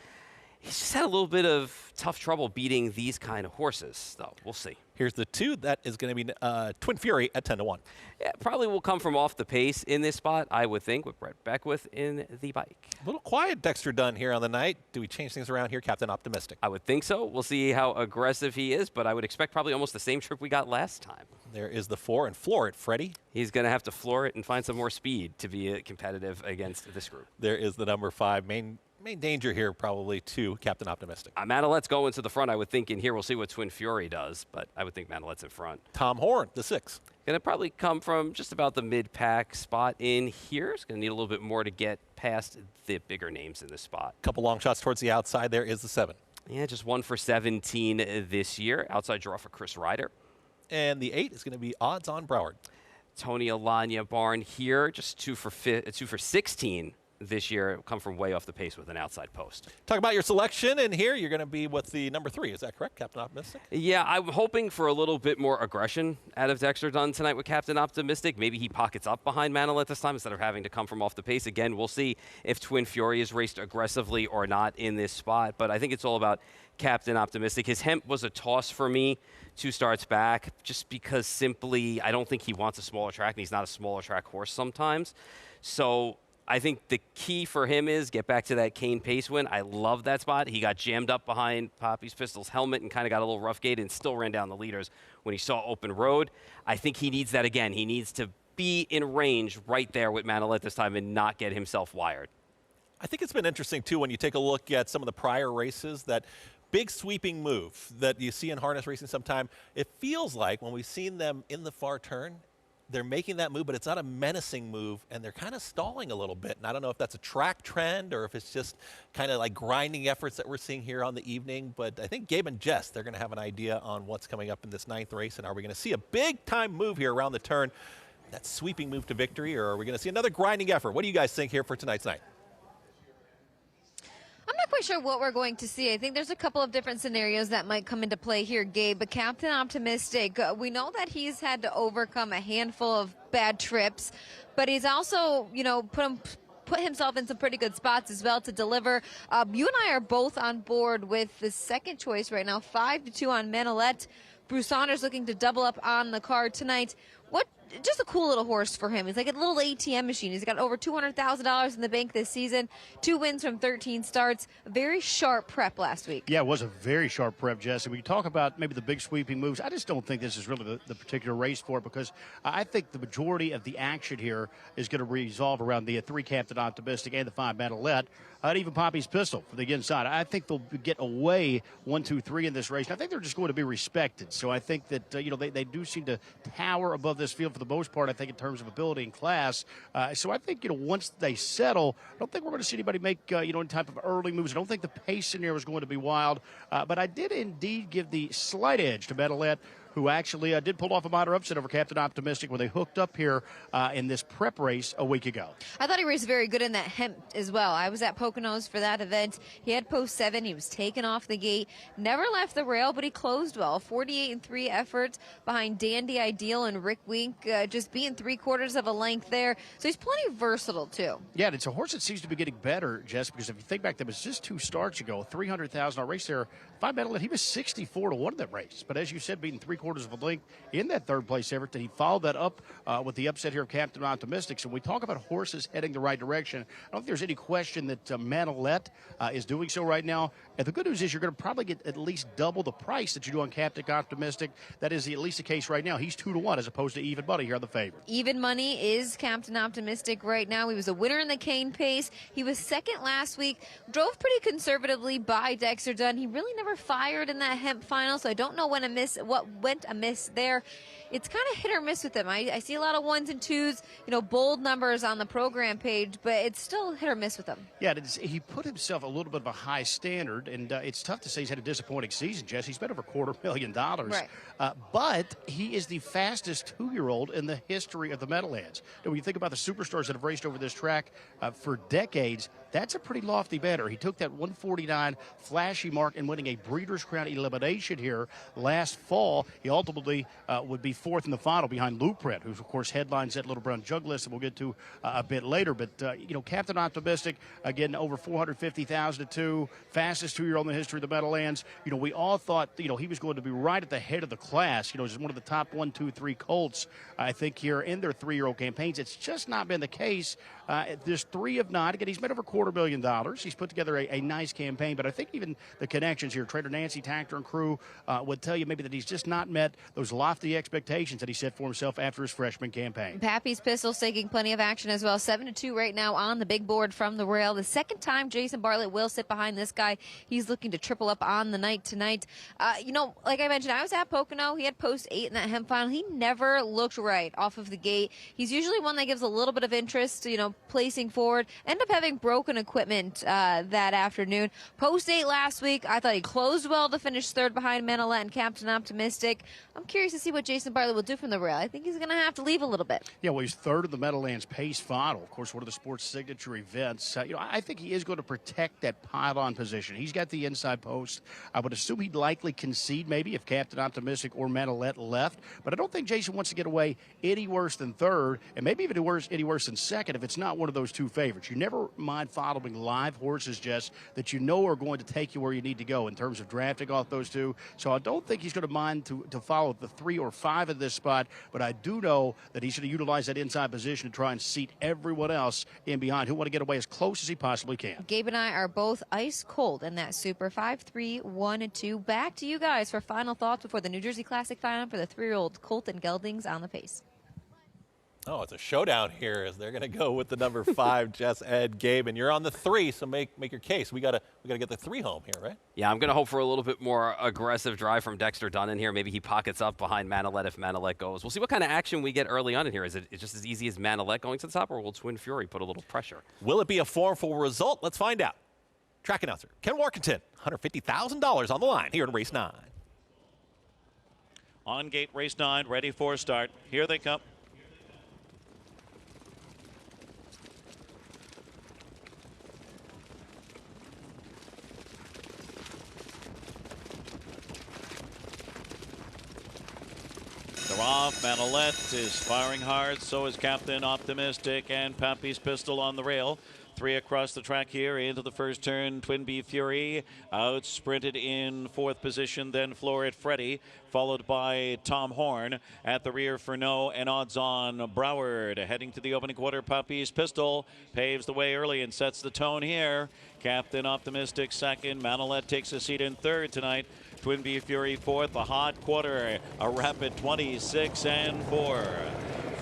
He's just had a little bit of tough trouble beating these kind of horses, though. We'll see. Here's the 2. That is going to be Twin Fury at 10-1. Yeah, probably will come from off the pace in this spot, I would think, with Brett Beckwith in the bike. A little quiet Dexter Dunn here on the night. Do we change things around here, Captain Optimistic? I would think so. We'll see how aggressive he is, but I would expect probably almost the same trip we got last time. There is the 4, and floor it, Freddie. He's going to have to floor it and find some more speed to be competitive against this group. There is the number 5. Main danger here probably to Captain Optimistic. Manolette's going to the front, I would think, in here. We'll see what Twin Fury does, but I would think Manolette's in front. Tom Horn, the 6. Going to probably come from just about the mid-pack spot in here. It's going to need a little bit more to get past the bigger names in this spot. Couple long shots towards the outside. There is the 7. Yeah, just 1 for 17 this year. Outside draw for Chris Ryder. And the 8 is going to be Odds on Broward. Tony Alanya Barn here, just 2 for 16 this year. Come from way off the pace with an outside post. Talk about your selection, and here you're going to be with the number 3. Is that correct, Captain Optimistic? Yeah, I'm hoping for a little bit more aggression out of Dexter Dunn tonight with Captain Optimistic. Maybe he pockets up behind Manolette this time instead of having to come from off the pace. Again, we'll see if Twin Fury is raced aggressively or not in this spot, but I think it's all about Captain Optimistic. His hemp was a toss for me 2 starts back, just because simply I don't think he wants a smaller track, and he's not a smaller track horse sometimes. So I think the key for him is get back to that Kane pace win. I love that spot. He got jammed up behind Poppy's Pistol's helmet and kind of got a little rough gait and still ran down the leaders when he saw open road. I think he needs that again. He needs to be in range right there with Manolette this time and not get himself wired. I think it's been interesting, too, when you take a look at some of the prior races, that big sweeping move that you see in harness racing sometime. It feels like when we've seen them in the far turn, they're making that move, but it's not a menacing move, and they're kind of stalling a little bit. And I don't know if that's a track trend or if it's just kind of like grinding efforts that we're seeing here on the evening. But I think Gabe and Jess, they're going to have an idea on what's coming up in this 9th race. And are we going to see a big-time move here around the turn, that sweeping move to victory, or are we going to see another grinding effort? What do you guys think here for tonight's night? I'm not quite sure what we're going to see. I think there's a couple of different scenarios that might come into play here, Gabe. But Captain Optimistic, we know that he's had to overcome a handful of bad trips, but he's also, put himself in some pretty good spots as well to deliver. You and I are both on board with the second choice right now, 5-2 on Manolette. Bruce Saunders looking to double up on the card tonight. Just a cool little horse for him. He's like a little ATM machine. He's got over $200,000 in the bank this season, 2 wins from 13 starts. A very sharp prep last week. Yeah, it was a very sharp prep, Jesse. We talk about maybe the big sweeping moves. I just don't think this is really the particular race for it, because I think the majority of the action here is going to resolve around the 3 Captain Optimistic and the 5 Manolette, and even Poppy's Pistol for the inside. I think they'll get away 1, 2, 3 in this race. And I think they're just going to be respected. So I think that they do seem to tower above this field for the most part, I think, in terms of ability and class. So I think, once they settle, I don't think we're going to see anybody make, any type of early moves. I don't think the pace in there is going to be wild. But I did indeed give the slight edge to Meadowlands who actually did pull off a minor upset over Captain Optimistic when they hooked up here in this prep race a week ago. I thought he raced very good in that hemp as well. I was at Poconos for that event. He had post 7. He was taken off the gate, never left the rail, but he closed well. 48-3 effort behind Dandy Ideal and Rick Wink, just being 3/4 of a length there. So he's plenty versatile too. Yeah, and it's a horse that seems to be getting better, Jess, because if you think back, there was just 2 starts ago, $300,000 race there. Five Meadowlands, he was 64-1 in that race. But as you said, beating 3/4 of a length in that third place effort, he followed that up with the upset here of Captain Optimistic. So when we talk about horses heading the right direction, I don't think there's any question that Manolette is doing so right now. And the good news is you're going to probably get at least double the price that you do on Captain Optimistic. That is at least the case right now. He's 2-1 as opposed to even money here on the favorite. Even money is Captain Optimistic right now. He was a winner in the cane pace. He was second last week. Drove pretty conservatively by Dexter Dunn. He really never fired in that hemp final, so I don't know what went amiss there. It's kind of hit or miss with him. I see a lot of 1s and 2s, bold numbers on the program page, but it's still hit or miss with him. Yeah, he put himself a little bit of a high standard, and it's tough to say he's had a disappointing season, Jess. He's spent over $250,000. Right. But he is the fastest 2-year-old in the history of the Meadowlands. Now, when you think about the superstars that have raced over this track for decades, that's a pretty lofty banner. He took that 149 flashy mark in winning a Breeders' Crown elimination here last fall. He ultimately would be 4th in the final behind Blueprint, who, of course, headlines that Little Brown Jug list that we'll get to a bit later. But, Captain Optimistic, again, over $450,000 at 2, fastest 2-year-old in the history of the Meadowlands. We all thought, he was going to be right at the head of the class. He's one of the top 1, 2, 3 colts, I think, here in their 3-year-old campaigns. It's just not been the case. There's 3 of not. Again, he's made over $250,000. He's put together a nice campaign, but I think even the connections here, Trader Nancy, Tactor, and crew would tell you maybe that he's just not met those lofty expectations that he set for himself after his freshman campaign. Pappy's Pistol's taking plenty of action as well. 7-2 right now on the big board from the rail. The second time Jason Bartlett will sit behind this guy. He's looking to triple up on the night tonight. Like I mentioned, I was at Pocono. He had post 8 in that hemp final. He never looked right off of the gate. He's usually one that gives a little bit of interest, placing forward. End up having broken equipment that afternoon. Post 8 last week. I thought he closed well to finish 3rd behind Manolette and Captain Optimistic. I'm curious to see what Jason Bartlett will do from the rail. I think he's going to have to leave a little bit. Yeah, well, he's 3rd in the Meadowlands pace final. Of course, one of the sport's signature events. I think he is going to protect that pylon position. He's got the inside post. I would assume he'd likely concede maybe if Captain Optimistic or Manolette left. But I don't think Jason wants to get away any worse than 3rd, and maybe even any worse than 2nd if it's not one of those 2 favorites. You never mind following live horses, Jess, that are going to take you where you need to go in terms of drafting off those 2. So I don't think he's going to mind to follow the 3 or 5 in this spot, but I do know that he's going to utilize that inside position to try and seat everyone else in behind who want to get away as close as he possibly can. Gabe and I are both ice cold in that Super 5-3, 1-2. Back to you guys for final thoughts before the New Jersey Classic final for the 3-year-old Colt and Geldings on the pace. Oh, it's a showdown here as they're going to go with the number 5, Jess, Ed, Gabe, and you're on the 3, so make your case. We gotta get the 3 home here, right? Yeah, I'm going to hope for a little bit more aggressive drive from Dexter Dunn in here. Maybe he pockets up behind Manolette if Manolette goes. We'll see what kind of action we get early on in here. Is it just as easy as Manolette going to the top, or will Twin Fury put a little pressure? Will it be a formful result? Let's find out. Track announcer Ken Warkentin, $150,000 on the line here in race 9. On gate, race 9, ready for start. Here they come. They're off. Manolette is firing hard. So is Captain Optimistic and Pappy's Pistol on the rail. 3 across the track here into the first turn. Twin Bee Fury out sprinted in 4th position. Then Florid Freddy, followed by Tom Horn. At the rear, Furneaux and odds on Broward. Heading to the opening quarter, Pappy's Pistol paves the way early and sets the tone here. Captain Optimistic 2nd. Manolette takes a seat in 3rd tonight. Twin Bee Fury 4th. A hot quarter, a rapid 26-4.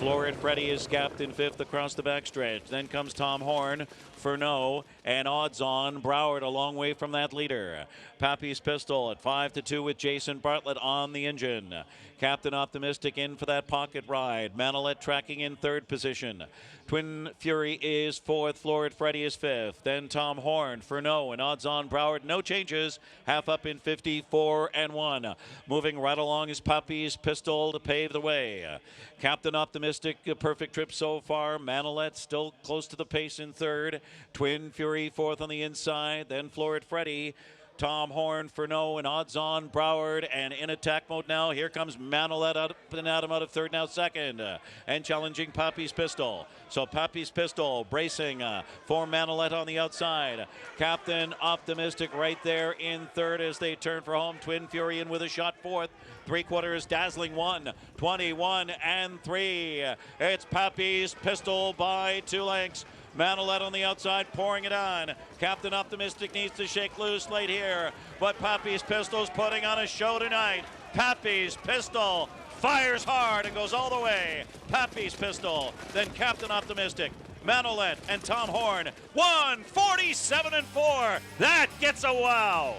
Florid Freddy is gapped in 5th across the backstretch. Then comes Tom Horn, Furneaux, and Odds On. Broward a long way from that leader. Pappy's Pistol at 5-2 with Jason Bartlett on the engine. Captain Optimistic in for that pocket ride. Manolet tracking in 3rd position. Twin Fury is 4th. Florid Freddy is 5th. Then Tom Horn, Furneaux, and Odds On. Broward. No changes. Half up in 54-1. Moving right along is Pappy's Pistol to pave the way. Captain Optimistic, a perfect trip so far. Manolet still close to the pace in 3rd. Twin Fury 4th on the inside. Then Florid Freddy. Tom Horn, Furneaux, and Odds On. Broward, and in attack mode now. Here comes Manolet up and Adam out of 3rd, now 2nd, and challenging Pappy's Pistol. So Pappy's Pistol bracing for Manolet on the outside. Captain Optimistic right there in 3rd as they turn for home. Twin Fury in with a shot 4th. 3/4 dazzling 1, 21-3. It's Pappy's Pistol by 2 lengths. Manolet on the outside, pouring it on. Captain Optimistic needs to shake loose late here, but Pappy's Pistol's putting on a show tonight. Pappy's Pistol fires hard and goes all the way. Pappy's Pistol, then Captain Optimistic, Manolet, and Tom Horn. 147-4. That gets a wow.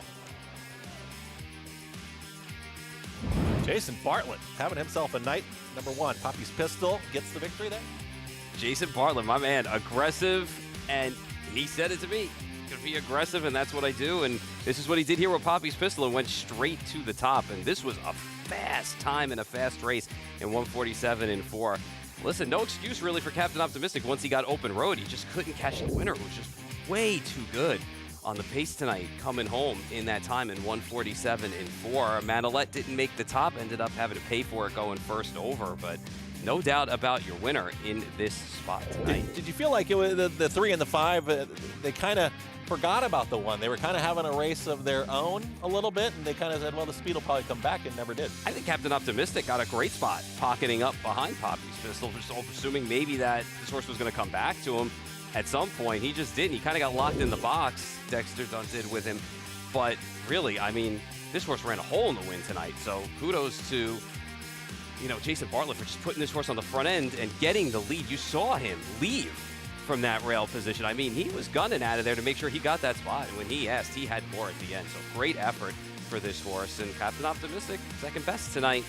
Jason Bartlett having himself a night. Number 1, Pappy's Pistol gets the victory there. Jason Bartlett, my man, aggressive, and he said it to me. Gonna be aggressive, and that's what I do. And this is what he did here with Pappy's Pistol and went straight to the top. And this was a fast time and a fast race in 147-4. Listen, no excuse really for Captain Optimistic once he got open road. He just couldn't catch the winner. It was just way too good on the pace tonight, coming home in that time in 147-4. Manolet didn't make the top, ended up having to pay for it going first over, but no doubt about your winner in this spot tonight. Did you feel like it was the 3 and the 5, they kind of forgot about the 1? They were kind of having a race of their own a little bit, and they kind of said, well, the speed will probably come back, and never did. I think Captain Optimistic got a great spot, pocketing up behind Pappy's Pistol, just assuming maybe that this horse was going to come back to him at some point. He just didn't. He kind of got locked in the box, Dexter Dunn did with him. But really, I mean, this horse ran a hole in the wind tonight, so kudos to Jason Bartlett for just putting this horse on the front end and getting the lead. You saw him leave from that rail position. I mean, he was gunning out of there to make sure he got that spot. And when he asked, he had more at the end. So great effort for this horse. And Captain Optimistic, second best tonight.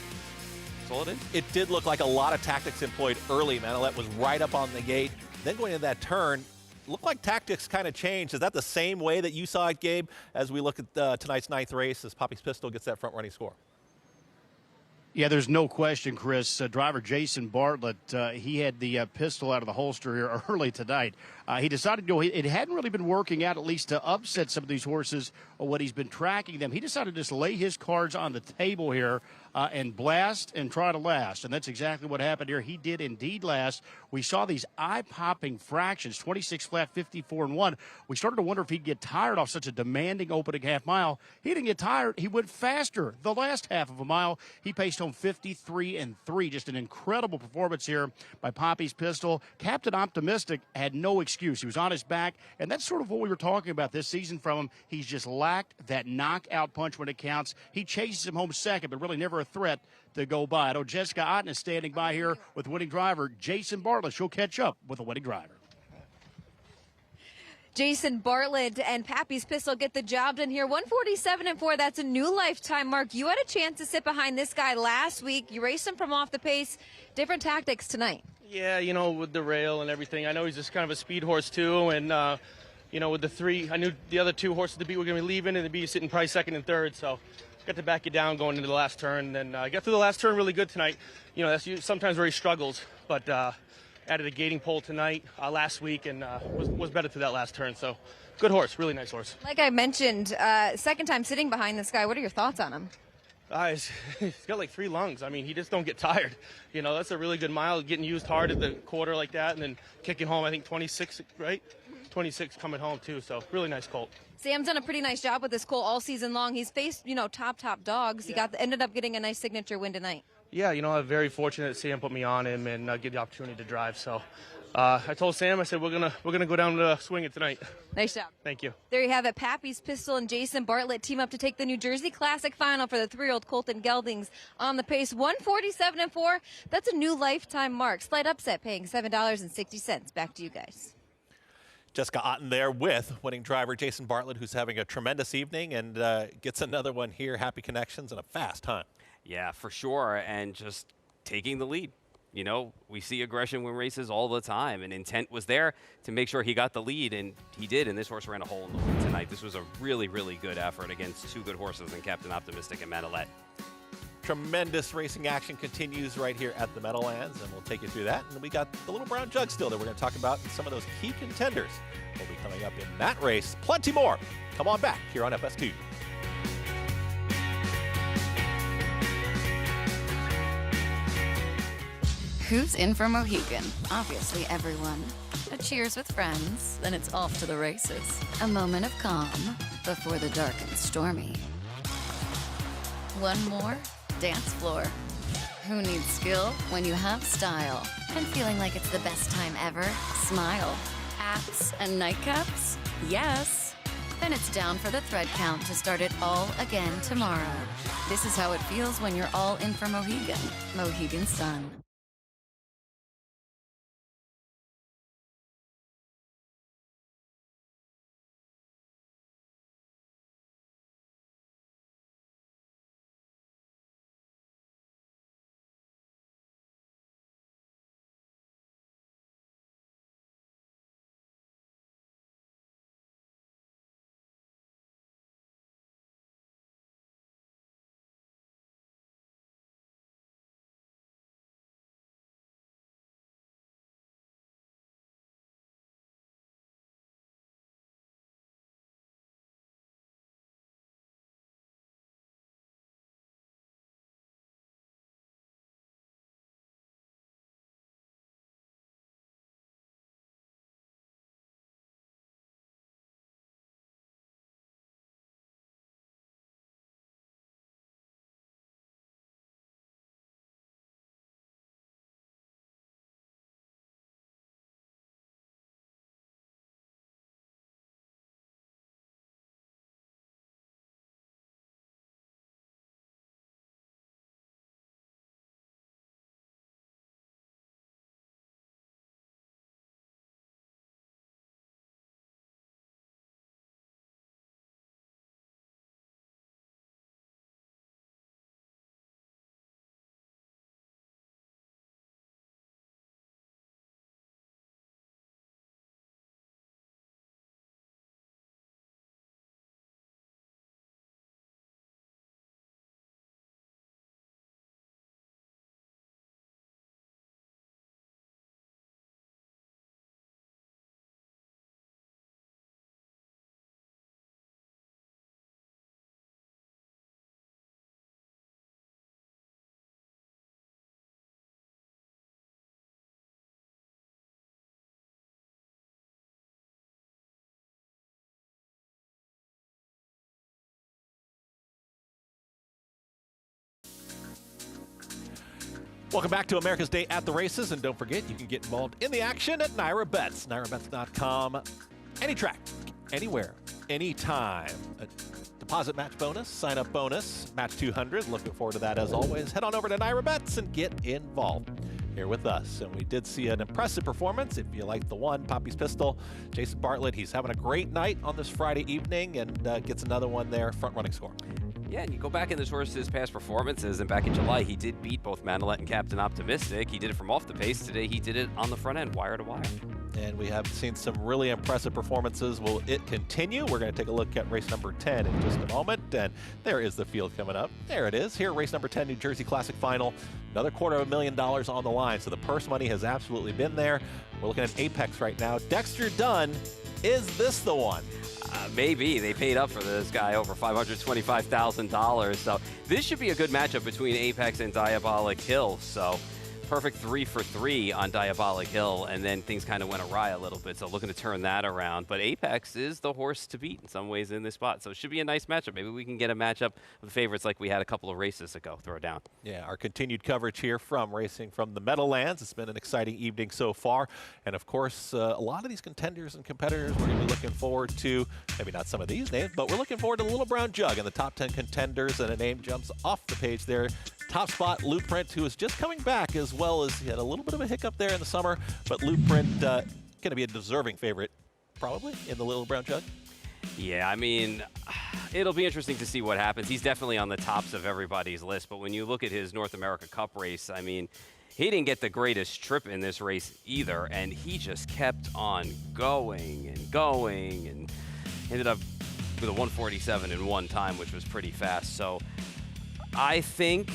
That's all it is. It did look like a lot of tactics employed early. Manolet was right up on the gate. Then going into that turn, looked like tactics kind of changed. Is that the same way that you saw it, Gabe, as we look at tonight's 9th race as Pappy's Pistol gets that front running score? Yeah, there's no question, Chris. Driver Jason Bartlett, he had the pistol out of the holster here early tonight. He decided to go. It hadn't really been working out, at least to upset some of these horses when he's been tracking them. He decided to just lay his cards on the table here and blast and try to last. And that's exactly what happened here. He did indeed last. We saw these eye-popping fractions, 26 flat, 54-1. We started to wonder if he'd get tired off such a demanding opening half mile. He didn't get tired. He went faster the last half of a mile. He paced home 53-3. Just an incredible performance here by Pappy's Pistol. Captain Optimistic had no excuse. He was on his back, and that's sort of what we were talking about this season from him. He's just lacked that knockout punch when it counts. He chases him home second, but really never a threat to go by. I know Jessica Otten is standing by here with winning driver Jason Bartlett. She'll catch up with the winning driver. Jason Bartlett and Pappy's Pistol get the job done here. 147-4. That's a new lifetime mark. You had a chance to sit behind this guy last week. You raced him from off the pace. Different tactics tonight. Yeah, with the rail and everything. I know he's just kind of a speed horse too, and with the 3, I knew the other 2 horses to beat were going to be leaving, and to be sitting probably 2nd and 3rd. So got to back it down going into the last turn. And I got through the last turn really good tonight. That's sometimes where he struggles, but added a gating pole tonight last week and was better through that last turn. So good horse, really nice horse. Like I mentioned, second time sitting behind this guy. What are your thoughts on him? He's got like 3 lungs. I mean, he just don't get tired. That's a really good mile, getting used hard at the quarter like that, and then kicking home, I think 26, right? 26 coming home too, so really nice colt. Sam's done a pretty nice job with this colt all season long. He's faced, top dogs. He ended up getting a nice signature win tonight. Yeah, I'm very fortunate that Sam put me on him and get the opportunity to drive. So I told Sam, I said, we're gonna go down to swing it tonight. Nice job. Thank you. There you have it. Pappy's Pistol and Jason Bartlett team up to take the New Jersey Classic final for the 3-year-old Colton Geldings on the pace. 147-4. That's a new lifetime mark. Slight upset, paying $7.60. Back to you guys. Jessica Otten there with winning driver Jason Bartlett, who's having a tremendous evening and gets another one here. Happy connections and a fast time. Yeah, for sure, and just taking the lead. You know, we see aggression win races all the time, and intent was there to make sure he got the lead, and he did, and this horse ran a hole in the win tonight. This was a really, really good effort against two good horses in Captain Optimistic and Meadowlands. Tremendous racing action continues right here at the Meadowlands, and we'll take you through that. And we got the little brown jug still that we're going to talk about, and some of those key contenders will be coming up in that race. Plenty more. Come on back here on FS2. Who's in for Mohegan? Obviously everyone. A cheers with friends, then it's off to the races. A moment of calm before the dark and stormy. One more dance floor. Who needs skill when you have style? And feeling like it's the best time ever? Smile. Apps and nightcaps? Yes. Then it's down for the thread count to start it all again tomorrow. This is how it feels when you're all in for Mohegan. Mohegan Sun. Welcome back to America's Day at the Races, and don't forget you can get involved in the action at Naira Bets. NairaBets.com. Any track, anywhere, anytime. A deposit match bonus, sign-up bonus, match 200. Looking forward to that as always. Head on over to Naira Bets and get involved here with us. And we did see an impressive performance. If you like the one, Poppy's Pistol, Jason Bartlett, he's having a great night on this Friday evening and gets another one there, front-running score. Yeah, and you go back in this horse's past performances, and back in July, he did beat both Meadowlands and Captain Optimistic. He did it from off the pace. Today, he did it on the front end, wire to wire. And we have seen some really impressive performances. Will it continue? We're going to take a look at race number 10 in just a moment. And there is the field coming up. There it is. Here, race number 10, New Jersey Classic Final. Another $250,000 on the line. So the purse money has absolutely been there. We're looking at Apex right now. Dexter Dunn, is this the one? Maybe. They paid up for this guy over $525,000. So this should be a good matchup between Apex and Diabolic Hill. So perfect 3 for 3 on Diabolic Hill, and then things kind of went awry a little bit. So looking to turn that around. But Apex is the horse to beat in some ways in this spot. So it should be a nice matchup. Maybe we can get a matchup of favorites like we had a couple of races ago. Throw down. Yeah, our continued coverage here from racing from the Meadowlands. It's been an exciting evening so far. And of course, a lot of these contenders and competitors we're going to be looking forward to, maybe not some of these names, but we're looking forward to the Little Brown Jug and the top 10 contenders. And a name jumps off the page there. Top spot, Blueprint, who is just coming back, as well as he had a little bit of a hiccup there in the summer. But Blueprint going to be a deserving favorite, probably, in the Little Brown Jug. Yeah, I mean, it'll be interesting to see what happens. He's definitely on the tops of everybody's list. But when you look at his North America Cup race, I mean, he didn't get the greatest trip in this race either. And he just kept on going and ended up with a 147 in one time, which was pretty fast. So I think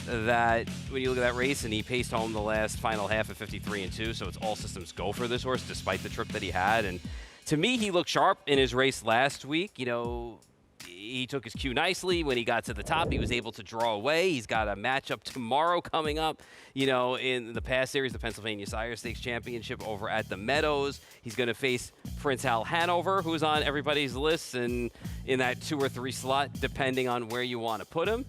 that when you look at that race, and he paced home the last final half at 53-2, so it's all systems go for this horse despite the trip that he had. And to me, he looked sharp in his race last week. You know, he took his cue nicely. When he got to the top, he was able to draw away. He's got a matchup tomorrow coming up, you know, in the past series, the Pennsylvania Sire Stakes Championship over at the Meadows. He's going to face Prince Hal Hanover, who's on everybody's list, and in that 2 or 3 slot, depending on where you want to put him.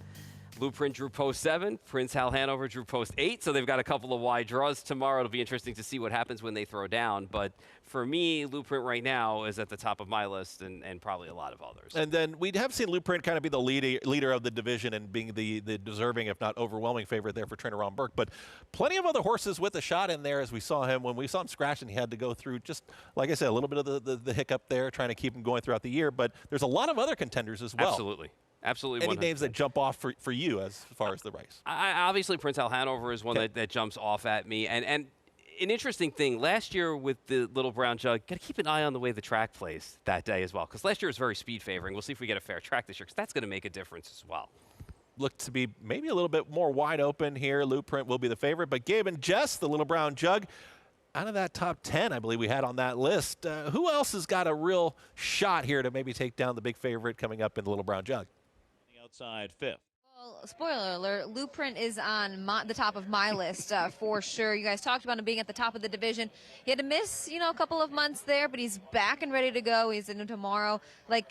Blueprint drew post 7. Prince Hal Hanover drew post 8. So they've got a couple of wide draws tomorrow. It'll be interesting to see what happens when they throw down. But for me, Blueprint right now is at the top of my list, and probably a lot of others. And then we have seen Blueprint kind of be the leader of the division and being the deserving, if not overwhelming, favorite there for trainer Ron Burke. But plenty of other horses with a shot in there, as we saw him. When we saw him scratching, he had to go through, just like I said, a little bit of the hiccup there, trying to keep him going throughout the year. But there's a lot of other contenders as well. Absolutely. Absolutely. Any 100%. names that jump off for you as far as the race? Obviously, Prince Hal Hanover is one that jumps off at me. And an interesting thing, last year with the Little Brown Jug, got to keep an eye on the way the track plays that day as well. Because last year was very speed favoring. We'll see if we get a fair track this year, because that's going to make a difference as well. Look to be maybe a little bit more wide open here. Blueprint will be the favorite. But Gabe and Jess, the Little Brown Jug, out of that top 10, I believe we had on that list, who else has got a real shot here to maybe take down the big favorite coming up in the Little Brown Jug? Outside 5th. Well, spoiler alert, Blueprint is on the top of my list for sure. You guys talked about him being at the top of the division. He had to miss, a couple of months there, but he's back and ready to go. He's in tomorrow. Like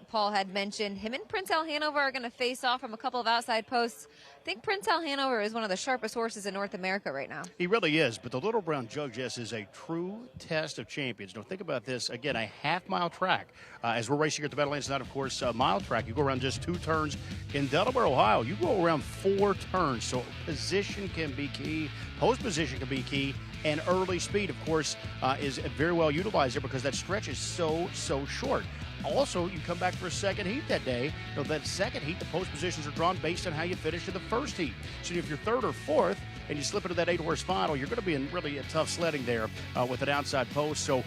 Paul had mentioned, him and Prince Hal Hanover are going to face off from a couple of outside posts. I think Prince Hal Hanover is one of the sharpest horses in North America right now. He really is, but the Little Brown Jug, Jess, is a true test of champions. Now, think about this. Again, a half-mile track. As we're racing here at the Meadowlands tonight, of course, a mile track. You go around just 2 turns. In Delaware, Ohio, you go around 4 turns. So position can be key. Post position can be key. And early speed, of course, is very well utilized there because that stretch is so short. Also, you come back for a second heat that day. That second heat, the post positions are drawn based on how you finish in the first heat. So if you're 3rd or 4th and you slip into that 8-horse final, you're going to be in really a tough sledding there with an outside post. So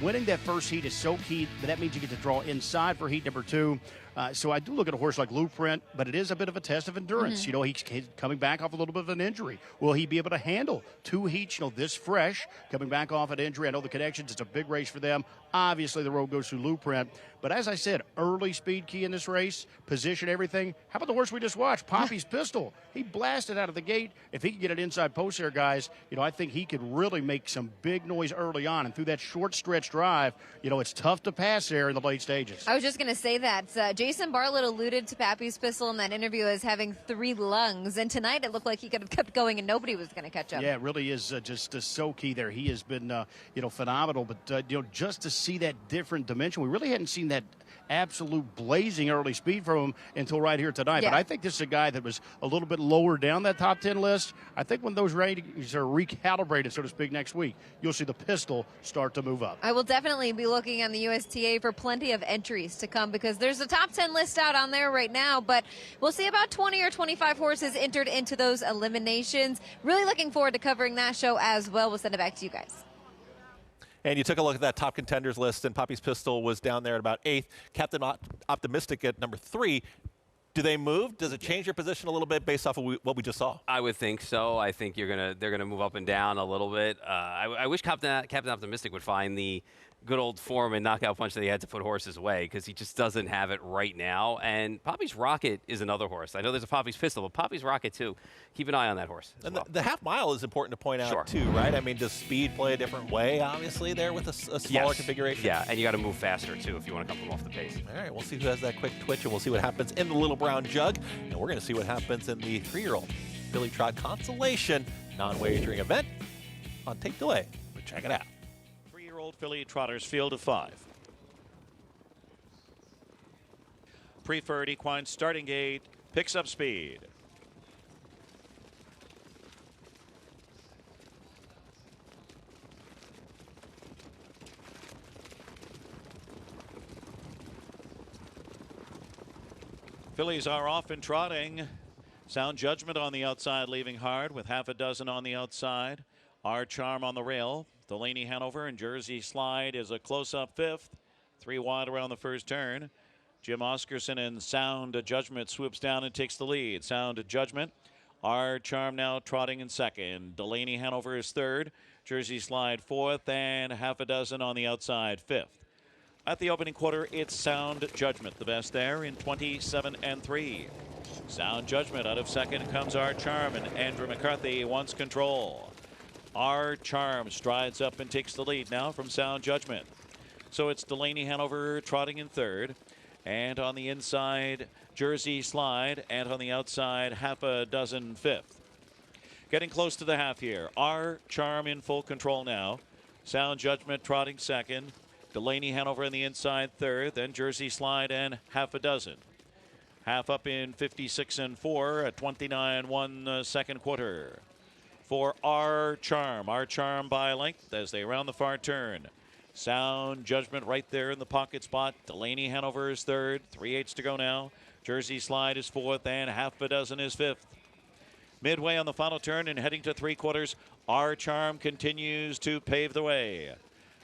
winning that first heat is so key. That means you get to draw inside for heat number 2. So I do look at a horse like Blueprint, but it is a bit of a test of endurance. He's coming back off a little bit of an injury. Will he be able to handle 2 heats, this fresh, coming back off an injury? I know the Connections, it's a big race for them. Obviously, the road goes through Blueprint. But as I said, early speed key in this race, position, everything. How about the horse we just watched, Poppy's Pistol? He blasted out of the gate. If he can get an inside post there, guys, I think he could really make some big noise early on. And through that short stretch drive, it's tough to pass there in the late stages. I was just going to say that. Jason Bartlett alluded to Poppy's Pistol in that interview as having 3 lungs. And tonight it looked like he could have kept going and nobody was going to catch up. Yeah, it really is just so key there. He has been, phenomenal. But, just to see that different dimension, we really hadn't seen that absolute blazing early speed from him until right here tonight. Yeah. But I think this is a guy that was a little bit lower down that top 10 list. I think when those ratings are recalibrated, so to speak, next week, you'll see the Pistol start to move up. I will definitely be looking on the USTA for plenty of entries to come because there's a top 10 list out on there right now, but we'll see about 20 or 25 horses entered into those eliminations. Really looking forward to covering that show as well. We'll send it back to you guys. And you took a look at that top contenders list, and Poppy's Pistol was down there at about 8th. Captain Optimistic at number 3. Do they move? Does it change your position a little bit based off of what we just saw? I would think so. I think they're gonna move up and down a little bit. I wish Captain Optimistic would find the good old form and knockout punch that he had to put horses away because he just doesn't have it right now. And Poppy's Rocket is another horse. I know there's a Poppy's Pistol, but Poppy's Rocket, too. Keep an eye on that horse as And well. the half mile is important to point out, Sure. too, right? I mean, does speed play a different way, obviously, there with a smaller Yes. configuration? Yeah, and you got to move faster, too, if you want to come from off the pace. All right, we'll see who has that quick twitch, and we'll see what happens in the Little Brown Jug. And we're going to see what happens in the 3-year-old Filly Trot Consolation non-wagering event on Take Delay. But check it out. 3-year-old filly trotters, field of 5. Preferred equine starting gate, picks up speed. Fillies are off and trotting. Sound Judgment on the outside, leaving hard with half a dozen on the outside. Our Charm on the rail. Delaney Hanover and Jersey Slide is a close-up 5th. 3 wide around the first turn. Jim Oscarson and Sound Judgment swoops down and takes the lead. Sound Judgment. Our Charm now trotting in 2nd. Delaney Hanover is 3rd. Jersey Slide 4th, and half a dozen on the outside 5th. At the opening quarter, it's Sound Judgment, the best there in 27-3. Sound Judgment out of 2nd comes Our Charm, and Andrew McCarthy wants control. Our Charm strides up and takes the lead now from Sound Judgment. So it's Delaney Hanover trotting in 3rd. And on the inside, Jersey Slide. And on the outside, half a dozen 5th. Getting close to the half here. Our Charm in full control now. Sound Judgment trotting 2nd. Delaney Hanover on the inside 3rd. Then Jersey Slide and half a dozen. Half up in 56-4 at 29-1 second quarter. For Our Charm. Our Charm by length as they round the far turn. Sound Judgment right there in the pocket spot. Delaney Hanover is 3rd. 3/8 to go now. Jersey Slide is 4th, and half a dozen is 5th. Midway on the final turn and heading to 3/4, Our Charm continues to pave the way.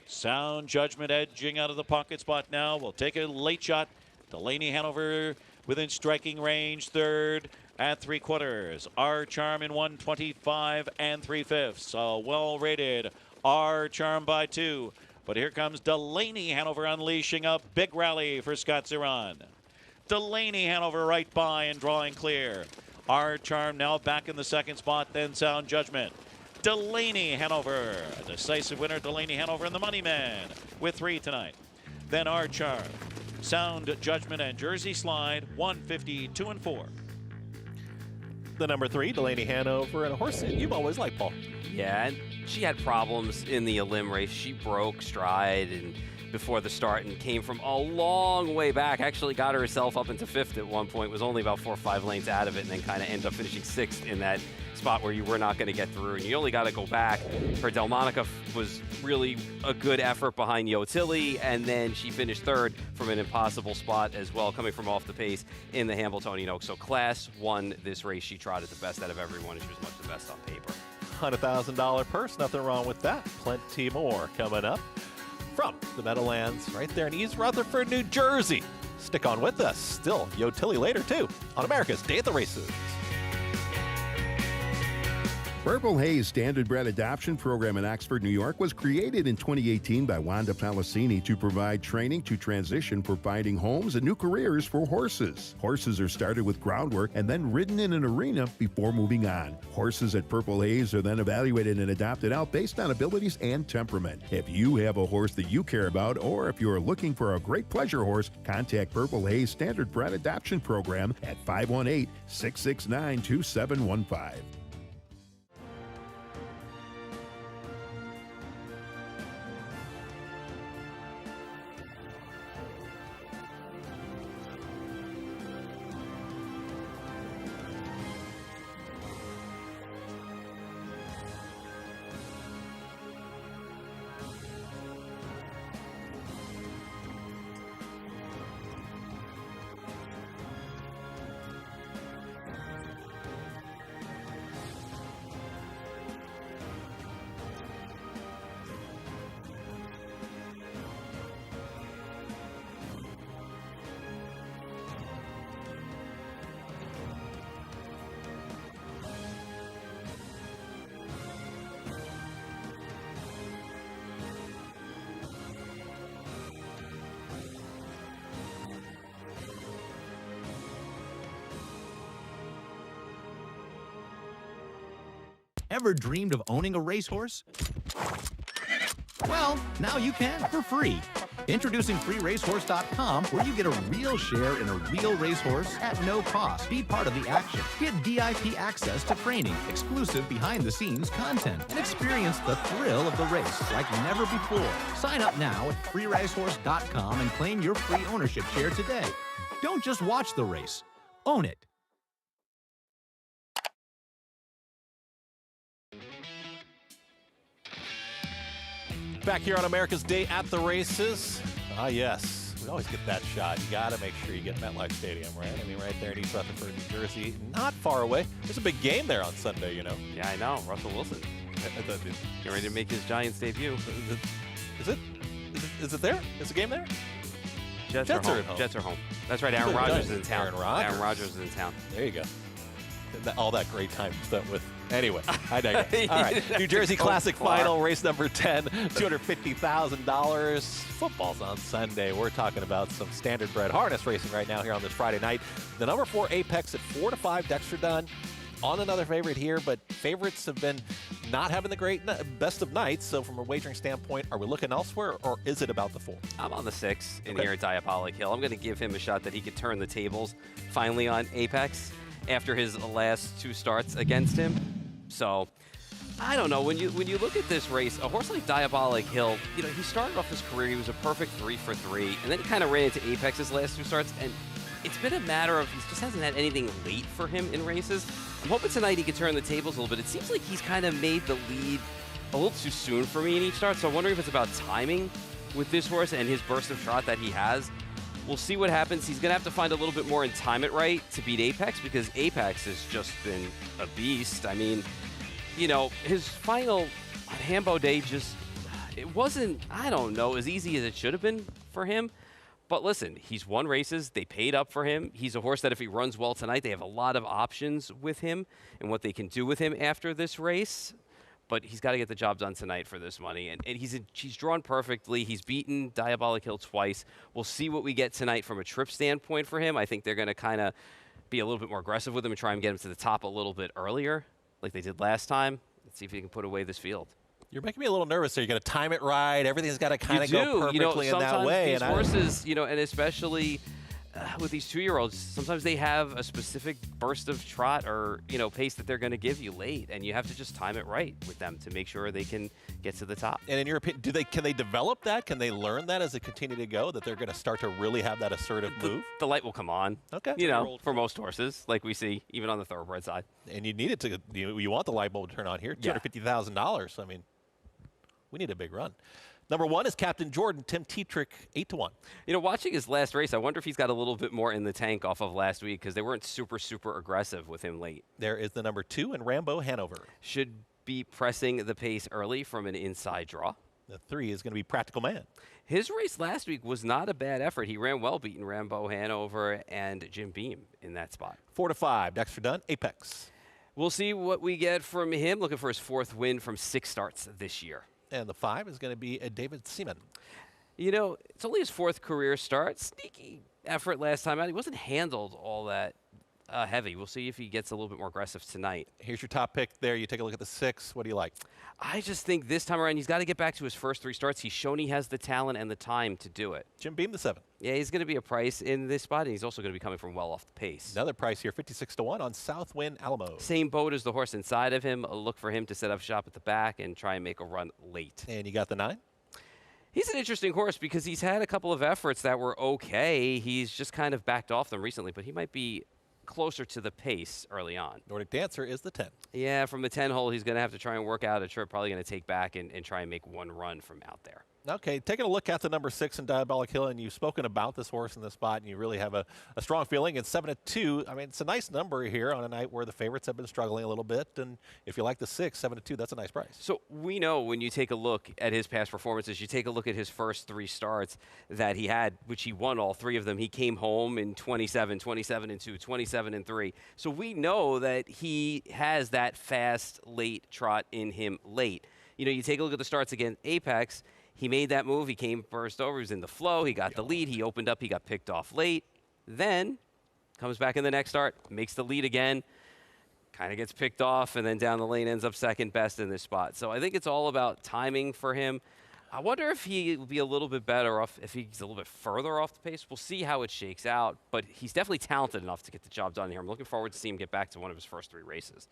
Sound Judgment edging out of the pocket spot now. We'll take a late shot. Delaney Hanover within striking range, 3rd at 3/4. Our Charm in 125 3/5. A well-rated Our Charm by 2. But here comes Delaney Hanover unleashing a big rally for Scott Zeron. Delaney Hanover right by and drawing clear. Our Charm now back in the 2nd spot, then Sound Judgment. Delaney Hanover, a decisive winner, Delaney Hanover and the Money Man with 3 tonight. Then Our Charm, Sound Judgment, and Jersey Slide, 152-4. The number 3, Delaney Hanover, and a horse that you've always liked, Paul. Yeah, and she had problems in the elim race. She broke stride and before the start and came from a long way back. Actually got herself up into 5th at one point. Was only about 4 or 5 lengths out of it, and then kind of ended up finishing 6th in that spot where you were not going to get through. And you only got to go back. Her Delmonica was really a good effort behind Yotilli, and then she finished 3rd from an impossible spot as well, coming from off the pace in the Hambletonian Oaks. So Class won this race. She trotted the best out of everyone, and she was much the best on paper. $100,000 purse, nothing wrong with that. Plenty more coming up from the Meadowlands right there in East Rutherford, New Jersey. Stick on with us. Still Yotilli later, too, on America's Day at the Races. Purple Haze Standardbred Adoption Program in Oxford, New York was created in 2018 by Wanda Palacini to provide training to transition for finding homes and new careers for horses. Horses are started with groundwork and then ridden in an arena before moving on. Horses at Purple Haze are then evaluated and adopted out based on abilities and temperament. If you have a horse that you care about, or if you are looking for a great pleasure horse, contact Purple Haze Standardbred Adoption Program at 518-669-2715. Ever dreamed of owning a racehorse? Well, now you can for free. Introducing freeracehorse.com, where you get a real share in a real racehorse at no cost. Be part of the action. Get VIP access to training, exclusive behind-the-scenes content, and experience the thrill of the race like never before. Sign up now at freeracehorse.com and claim your free ownership share today. Don't just watch the race. Own it. Back here on America's Day at the Races. Ah, yes. We always get that shot. You got to make sure you get MetLife Stadium, right? I mean, right there in East Rutherford, New Jersey. Not far away. There's a big game there on Sunday, you know. Yeah, I know. Russell Wilson. Get ready to make his Giants debut. Is it there? Is the game there? Jets are home. Jets are home. That's right. Aaron Rodgers is in town. Aaron Rodgers is in town. There you go. All that great time spent with. Anyway, I digress. All right, New Jersey Classic Final, race number 10, $250,000. Football's on Sunday. We're talking about some standard bred harness racing right now here on this Friday night. The number 4 Apex at 4-5, Dexter Dunn on another favorite here, but favorites have been not having the great best of nights. So from a wagering standpoint, are we looking elsewhere, or is it about the 4? I'm on the 6 in here at Diabolic Hill. I'm going to give him a shot that he could turn the tables finally on Apex after his last 2 starts against him. So, I don't know. When you look at this race, a horse like Diabolic Hill, you know, he started off his career, he was a perfect 3 for 3, and then he kind of ran into Apex his last 2 starts, and it's been a matter of he just hasn't had anything late for him in races. I'm hoping tonight he can turn the tables a little bit. It seems like he's kind of made the lead a little too soon for me in each start, so I'm wondering if it's about timing with this horse and his burst of trot that he has. We'll see what happens. He's going to have to find a little bit more and time it right to beat Apex, because Apex has just been a beast. I mean, you know, his final on Hambo Day it wasn't, I don't know, as easy as it should have been for him. But listen, he's won races. They paid up for him. He's a horse that if he runs well tonight, they have a lot of options with him and what they can do with him after this race. But he's got to get the job done tonight for this money. And he's drawn perfectly. He's beaten Diabolic Hill twice. We'll see what we get tonight from a trip standpoint for him. I think they're going to kind of be a little bit more aggressive with him and try and get him to the top a little bit earlier, like they did last time. Let's see if he can put away this field. You're making me a little nervous. So you're going to time it right. Everything's got to kind of go perfectly in that way. These horses, you know, and especially with these 2-year-olds, sometimes they have a specific burst of trot or, you know, pace that they're going to give you late, and you have to just time it right with them to make sure they can get to the top. And in your opinion, can they develop that? Can they learn that as they continue to go, that they're going to start to really have that assertive move? The light will come on. Okay. You know, for most horses, like we see even on the thoroughbred side. And you need it to. You want the light bulb to turn on here. $250,000. I mean, we need a big run. Number 1 is Captain Jordan, Tim Tetrick, 8-1. You know, watching his last race, I wonder if he's got a little bit more in the tank off of last week, because they weren't super aggressive with him late. There is the number 2 in Rambo Hanover. Should be pressing the pace early from an inside draw. The 3 is going to be Practical Man. His race last week was not a bad effort. He ran well, beating Rambo Hanover and Jim Beam in that spot. 4-5, Dexter Dunn, Apex. We'll see what we get from him. Looking for his 4th win from 6 starts this year. And the 5 is going to be David Seaman. You know, it's only his 4th career start. Sneaky effort last time out. He wasn't handled all that heavy. We'll see if he gets a little bit more aggressive tonight. Here's your top pick there. You take a look at the 6. What do you like? I just think this time around, he's got to get back to his first 3 starts. He's shown he has the talent and the time to do it. Jim Beam, the 7. Yeah, he's going to be a price in this spot, and he's also going to be coming from well off the pace. Another price here, 56-1 on Southwind Alamo. Same boat as the horse inside of him. A look for him to set up shop at the back and try and make a run late. And you got the 9? He's an interesting horse because he's had a couple of efforts that were okay. He's just kind of backed off them recently, but he might be closer to the pace early on. Nordic Dancer is the 10. Yeah, from the 10 hole, he's going to have to try and work out a trip, probably going to take back and try and make one run from out there. Okay, taking a look at the number 6 in Diabolic Hill, and you've spoken about this horse in this spot, and you really have a strong feeling. It's 7-2. I mean, it's a nice number here on a night where the favorites have been struggling a little bit, and if you like the 6, 7-2, that's a nice price. So we know when you take a look at his past performances, you take a look at his first 3 starts that he had, which he won all 3 of them. He came home in 27, 27-2, 27-3. So we know that he has that fast, late trot in him late. You know, you take a look at the starts against Apex. He made that move. He came first over. He was in the flow. He got the lead. He opened up. He got picked off late. Then comes back in the next start, makes the lead again. kind of gets picked off, and then down the lane ends up second best in this spot. So I think it's all about timing for him. I wonder if he will be a little bit better off if he's a little bit further off the pace. We'll see how it shakes out, but he's definitely talented enough to get the job done here. I'm looking forward to seeing him get back to one of his first 3 races.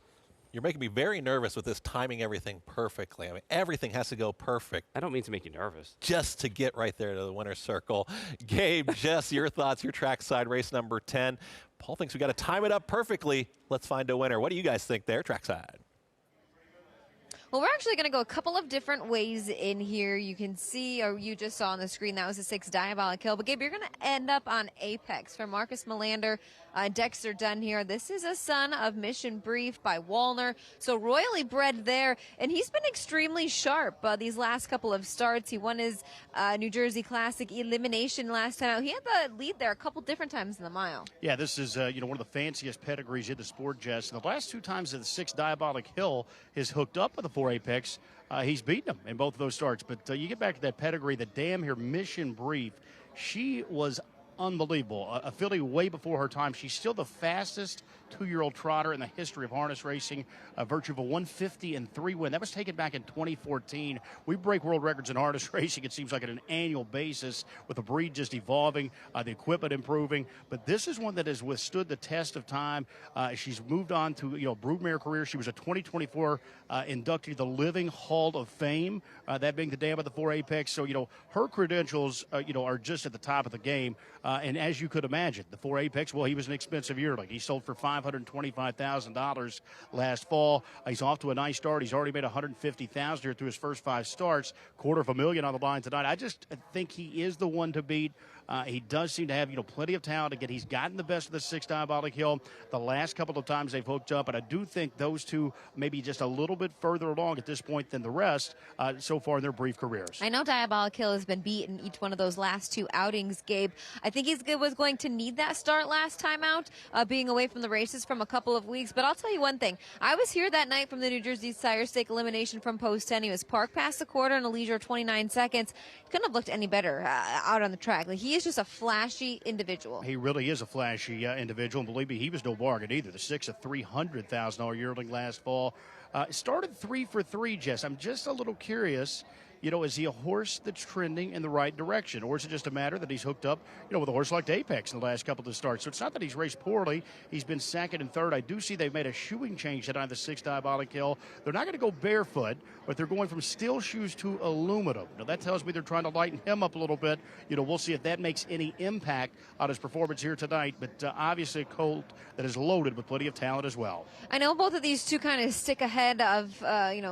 You're making me very nervous with this timing everything perfectly. I mean, everything has to go perfect. I don't mean to make you nervous. Just to get right there to the winner's circle. Gabe, Jess, your thoughts, your trackside race number 10. Paul thinks we got to time it up perfectly. Let's find a winner. What do you guys think there, trackside? Well, we're actually going to go a couple of different ways in here. You can see, or you just saw on the screen, that was a 6 Diabolic Hill. But, Gabe, you're going to end up on Apex for Marcus Melander and Dexter Dunn here. This is a son of Mission Brief by Walner, so royally bred there. And he's been extremely sharp these last couple of starts. He won his New Jersey Classic elimination last time out. He had the lead there a couple different times in the mile. Yeah, this is one of the fanciest pedigrees in the sport, Jess. And the last 2 times that the 6 Diabolic Hill is hooked up with the 4 Apex, he's beaten them in both of those starts. But you get back to that pedigree, the dam here, Mission Brief, she was unbelievable. A filly way before her time. She's still the fastest 2-year-old trotter in the history of harness racing, a virtue of a 150-3 win. That was taken back in 2014. We break world records in harness racing, it seems like, on an annual basis, with the breed just evolving, the equipment improving. But this is one that has withstood the test of time. She's moved on to broodmare career. She was a 2024 inductee to the Living Hall of Fame, that being the dam of the 4 Apex. So, her credentials, are just at the top of the game. And as you could imagine, the 4 Apex, well, he was an expensive yearling. He sold for $525,000 last fall. He's off to a nice start. He's already made $150,000 here through his first 5 starts. $250,000 on the line tonight. I just think he is the one to beat. He does seem to have, plenty of talent. Again, he's gotten the best of the 6 Diabolic Hill the last couple of times they've hooked up, and I do think those two maybe just a little bit further along at this point than the rest so far in their brief careers. I know Diabolic Hill has been beaten each one of those last 2 outings, Gabe. I think he was going to need that start last time out, being away from the races from a couple of weeks. But I'll tell you one thing. I was here that night from the New Jersey Sire Stake elimination from Post 10. He was parked past the quarter in a leisure of 29 seconds. Couldn't have looked any better out on the track. Like, he is just a flashy individual. He really is a flashy individual, and believe me, he was no bargain either. The 6 a $300,000 yearling last fall. Started 3 for 3, Jess. I'm just a little curious. Is he a horse that's trending in the right direction? Or is it just a matter that he's hooked up, with a horse like Apex in the last couple of starts? So it's not that he's raced poorly. He's been second and third. I do see they've made a shoeing change tonight on the 6 Diabolic Hill. They're not going to go barefoot, but they're going from steel shoes to aluminum. Now, that tells me they're trying to lighten him up a little bit. We'll see if that makes any impact on his performance here tonight. But obviously a colt that is loaded with plenty of talent as well. I know both of these two kind of stick ahead of,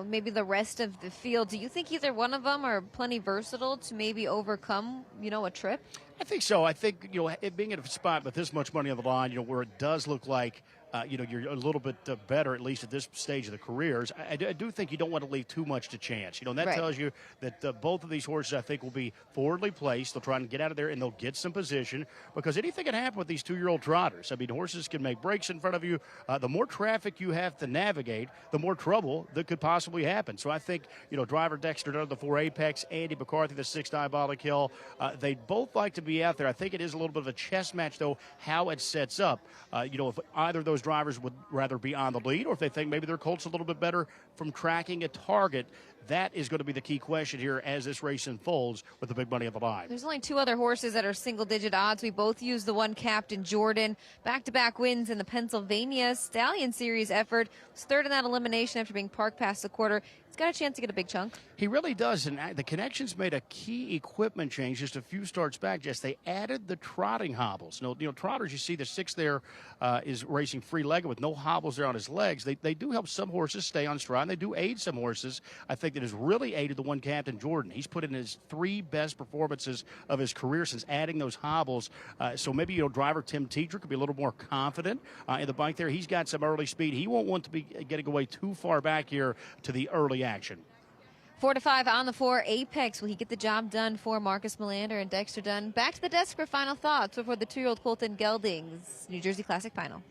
maybe the rest of the field. Do you think either one of them are plenty versatile to maybe overcome, a trip? I think so. I think, it being at a spot with this much money on the line, where it does look like, you're a little bit better, at least at this stage of the careers. I do think you don't want to leave too much to chance. And that Right. tells you that both of these horses, I think, will be forwardly placed. They'll try and get out of there, and they'll get some position, because anything can happen with these 2-year-old trotters. I mean, horses can make breaks in front of you. The more traffic you have to navigate, the more trouble that could possibly happen. So I think, driver Dexter Dunn, the 4 Apex, Andy McCarthy, the 6 Diabolic Hill, they both like to be out there. I think it is a little bit of a chess match, though, how it sets up. If either of those drivers would rather be on the lead, or if they think maybe their colt's a little bit better from tracking a target, that is going to be the key question here as this race unfolds with the big money on the line. There's only 2 other horses that are single-digit odds. We both use the one Captain Jordan. Back-to-back wins in the Pennsylvania Stallion Series effort. Was third in that elimination after being parked past the quarter. He's got a chance to get a big chunk. He really does, and the Connections made a key equipment change just a few starts back. Jess, they added the trotting hobbles. Trotters, you see the 6 there is racing free-legged with no hobbles there on his legs. They do help some horses stay on stride, and they do aid some horses. I think that has really aided the one Captain Jordan. He's put in his 3 best performances of his career since adding those hobbles. So maybe, driver Tim Teeter could be a little more confident in the bike there. He's got some early speed. He won't want to be getting away too far back here to the early action. 4 to 5 on the 4 Apex. Will he get the job done for Marcus Melander and Dexter Dunn? Back to the desk for final thoughts before the 2-year-old Colton Gelding's New Jersey Classic final.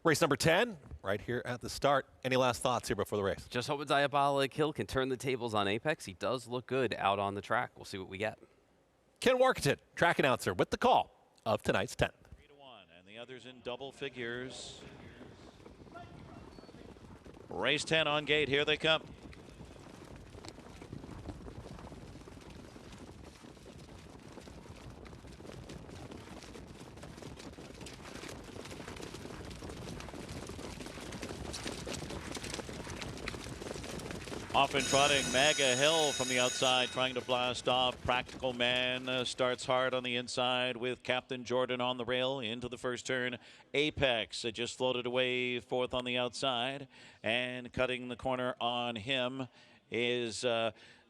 Race number 10, right here at the start. Any last thoughts here before the race? Just hoping Diabolic Hill can turn the tables on Apex. He does look good out on the track. We'll see what we get. Ken Warkentin, track announcer, with the call of tonight's 10th. 3 to 1, and the others in double figures. Race 10 on gate. Here they come. Off and trotting, Mega Hill from the outside trying to blast off. Practical Man starts hard on the inside with Captain Jordan on the rail into the first turn. Apex just floated away fourth on the outside, and cutting the corner on him is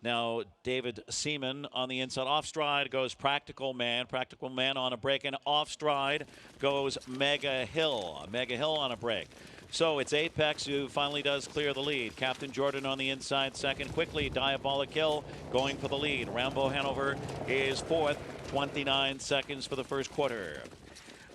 now David Seaman on the inside. Off stride goes Practical Man. Practical Man on a break, and off stride goes Mega Hill. Mega Hill on a break. So it's Apex who finally does clear the lead. Captain Jordan on the inside second. Quickly, Diabolic Hill going for the lead. Rambo Hanover is fourth. 29 seconds for the first quarter.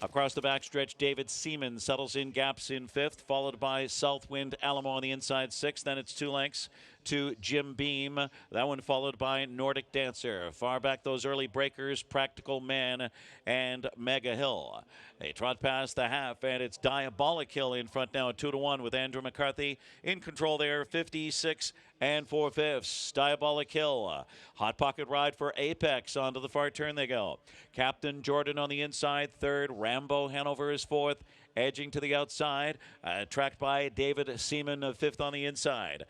Across the backstretch, David Seaman settles in gaps in fifth, followed by Southwind Alamo on the inside sixth. Then it's 2 lengths to Jim Beam. That one followed by Nordic Dancer. Far back those early breakers, Practical Man and Mega Hill. They trot past the half, and it's Diabolic Hill in front now at 2-1 with Andrew McCarthy in control there, 56 4/5. Diabolic Hill. Hot pocket ride for Apex. Onto the far turn they go. Captain Jordan on the inside, third. Rambo Hanover is fourth. Edging to the outside, tracked by David Seaman, fifth on the inside.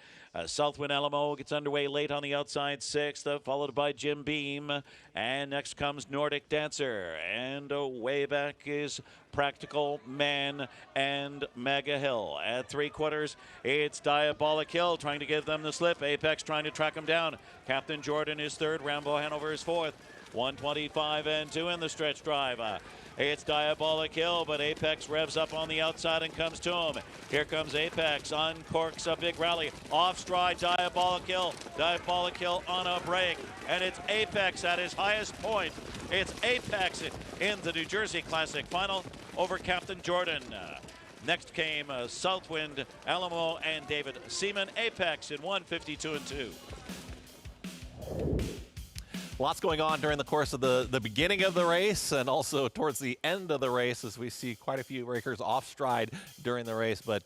Southwind Alamo gets underway late on the outside, sixth, followed by Jim Beam. And next comes Nordic Dancer. And way back is Practical Man and Mega Hill. At 3/4, it's Diabolic Hill trying to give them the slip. Apex trying to track them down. Captain Jordan is third. Rambo Hanover is fourth. 125 2 in the stretch drive. It's Diabolic Hill, but Apex revs up on the outside and comes to him. Here comes Apex, uncorks a big rally. Off stride, Diabolic Hill. Diabolic Hill on a break, and it's Apex at his highest point. It's Apex in the New Jersey Classic final over Captain Jordan. Next came Southwind Alamo and David Seaman. Apex in 152 2. Lots going on during the course of the beginning of the race and also towards the end of the race as we see quite a few breakers off stride during the race. But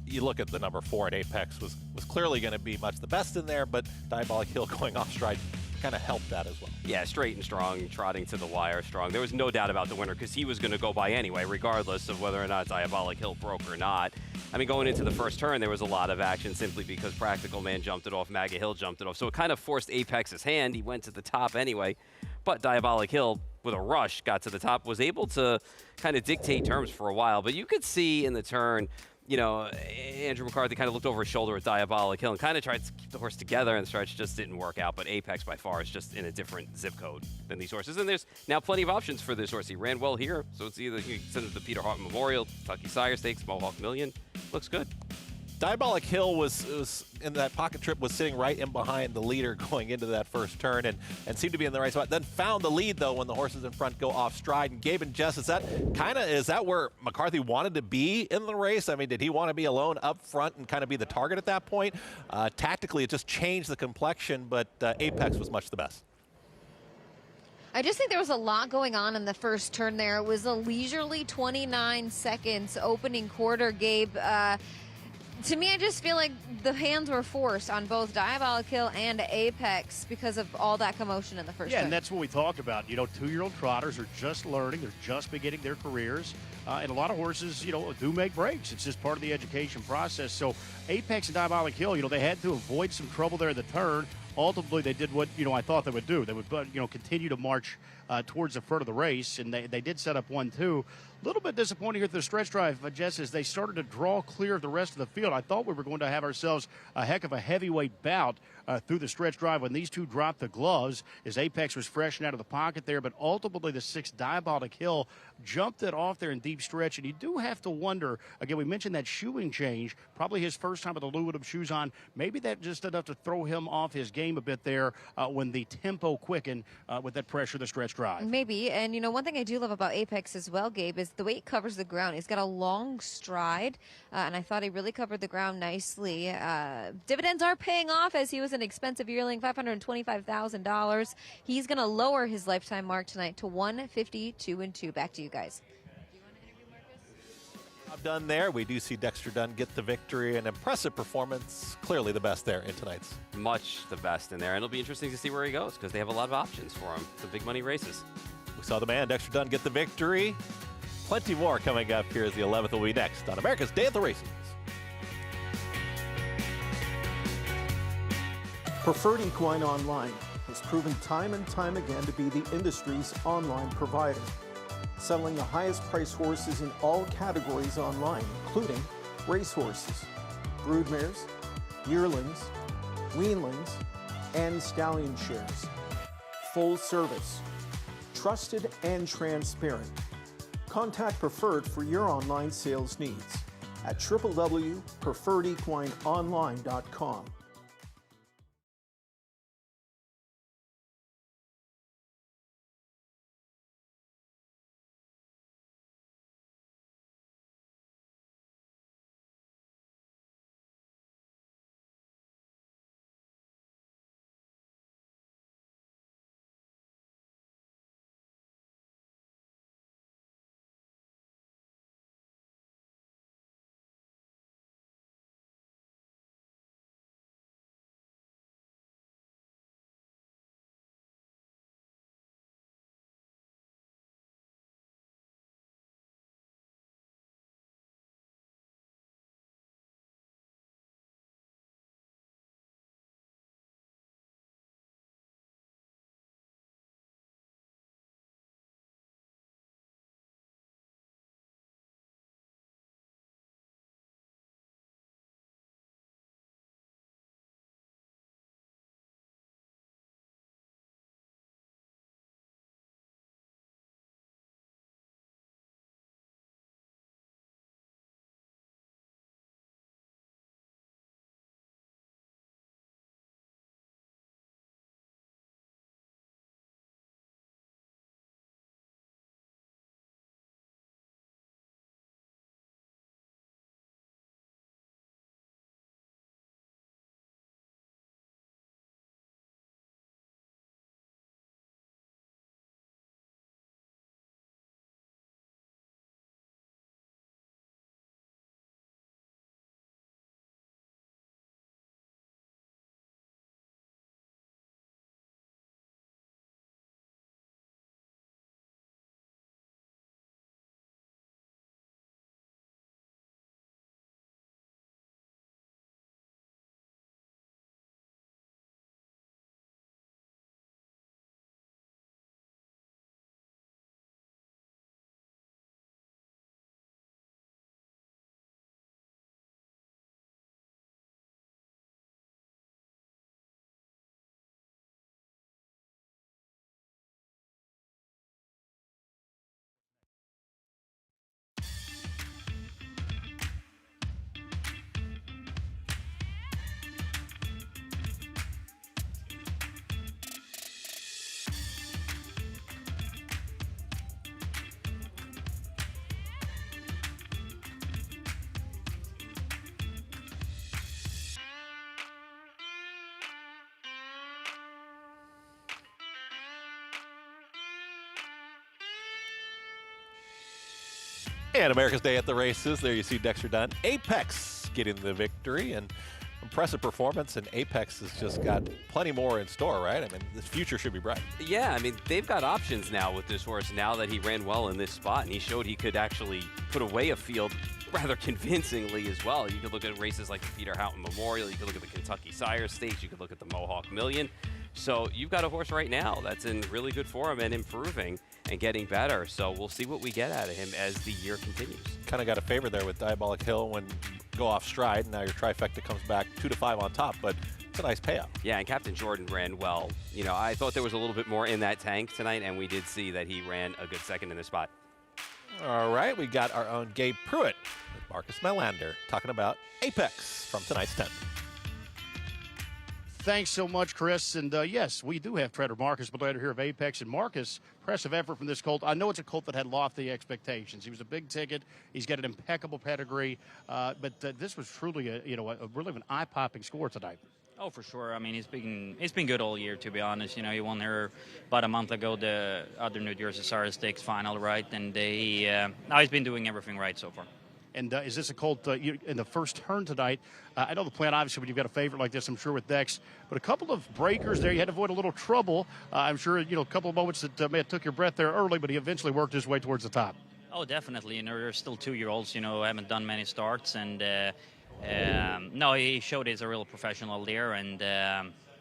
you look at the number 4 at Apex was clearly going to be much the best in there, but Diabolic Hill going off stride kind of helped that as well. Yeah, straight and strong, trotting to the wire strong. There was no doubt about the winner because he was going to go by anyway, regardless of whether or not Diabolic Hill broke or not. I mean, going into the first turn, there was a lot of action simply because Practical Man jumped it off, Mega Hill jumped it off. So it kind of forced Apex's hand. He went to the top anyway. But Diabolic Hill, with a rush, got to the top, was able to kind of dictate terms for a while. But you could see in the turn, you know, Andrew McCarthy kind of looked over his shoulder at Diabolic Hill and kind of tried to keep the horse together, and the stretch just didn't work out. But Apex, by far, is just in a different zip code than these horses. And there's now plenty of options for this horse. He ran well here, so it's either you can send it to Peter Hart Memorial, Kentucky Sire Stakes, Mohawk Million. Looks good. Diabolic Hill was in that pocket trip, was sitting right in behind the leader going into that first turn and seemed to be in the right spot. Then found the lead, though, when the horses in front go off stride. And Gabe and Jess, is that where McCarthy wanted to be in the race? I mean, did he want to be alone up front and kind of be the target at that point? Tactically, it just changed the complexion, but Apex was much the best. I just think there was a lot going on in the first turn there. It was a leisurely 29 seconds opening quarter, Gabe. To me, I just feel like the hands were forced on both Diabolic Hill and Apex because of all that commotion in the first turn. And that's what we talk about. You know, 2-year-old trotters are just learning. They're just beginning their careers. And a lot of horses, you know, do make breaks. It's just part of the education process. So Apex and Diabolic Hill, you know, they had to avoid some trouble there at the turn. Ultimately, they did what, you know, I thought they would do. They would, you know, continue to march towards the front of the race, and they did set up 1-2. A little bit disappointing here at the stretch drive, Jess, as they started to draw clear of the rest of the field. I thought we were going to have ourselves a heck of a heavyweight bout through the stretch drive when these two dropped the gloves, as Apex was fresh and out of the pocket there. But ultimately, the 6th Diabolic Hill jumped it off there in deep stretch. And you do have to wonder, again, we mentioned that shoeing change, probably his first time with aluminum shoes on. Maybe that just enough to throw him off his game a bit there when the tempo quickened with that pressure of the stretch drive. Maybe. And, you know, one thing I do love about Apex as well, Gabe, is the way he covers the ground. He's got a long stride, and I thought he really covered the ground nicely. Dividends are paying off, as he was an expensive yearling, $525,000. He's going to lower his lifetime mark tonight to 152 2. Back to you guys. Job done there. We do see Dexter Dunn get the victory. An impressive performance. Clearly the best there in tonight's. Much the best in there. And it'll be interesting to see where he goes because they have a lot of options for him. The big money races. We saw the man, Dexter Dunn, get the victory. Plenty more coming up here as the 11th will be next on America's Day at the Races. Preferred Equine Online has proven time and time again to be the industry's online provider, selling the highest priced horses in all categories online, including racehorses, broodmares, yearlings, weanlings, and stallion shares. Full service, trusted and transparent. Contact Preferred for your online sales needs at www.preferredequineonline.com. And America's Day at the Races. There you see Dexter Dunn. Apex getting the victory, and impressive performance, and Apex has just got plenty more in store, right? I mean, the future should be bright. Yeah, I mean, they've got options now with this horse now that he ran well in this spot, and he showed he could actually put away a field rather convincingly as well. You could look at races like the Peter Houghton Memorial, you could look at the Kentucky Sire Stakes, you could look at the Mohawk Million. So you've got a horse right now that's in really good form and improving and getting better. So we'll see what we get out of him as the year continues. Kind of got a favor there with Diabolic Hill when go off stride. Now your trifecta comes back 2-5 on top, but it's a nice payout. Yeah, and Captain Jordan ran well. You know, I thought there was a little bit more in that tank tonight, and we did see that he ran a good second in the spot. All right, we got our own Gabe Pruitt with Marcus Melander talking about Apex from tonight's 10. Thanks so much, Chris. And yes, we do have trainer Marcus Melander here of Apex. And Marcus, impressive effort from this colt. I know it's a colt that had lofty expectations. He was a big ticket. He's got an impeccable pedigree. But this was truly a really an eye-popping score tonight. Oh, for sure. I mean, he's been good all year, to be honest. You know, he won her about a month ago, the other New Jersey Sire Stakes final, right? And now he's been doing everything right so far. And is this a colt in the first turn tonight? I know the plan, obviously, when you've got a favorite like this, I'm sure with Dex, but a couple of breakers there. You had to avoid a little trouble. I'm sure, a couple of moments that may have took your breath there early, but he eventually worked his way towards the top. Oh, definitely. They're still 2-year-olds, haven't done many starts. And no, he showed he's a real professional there. And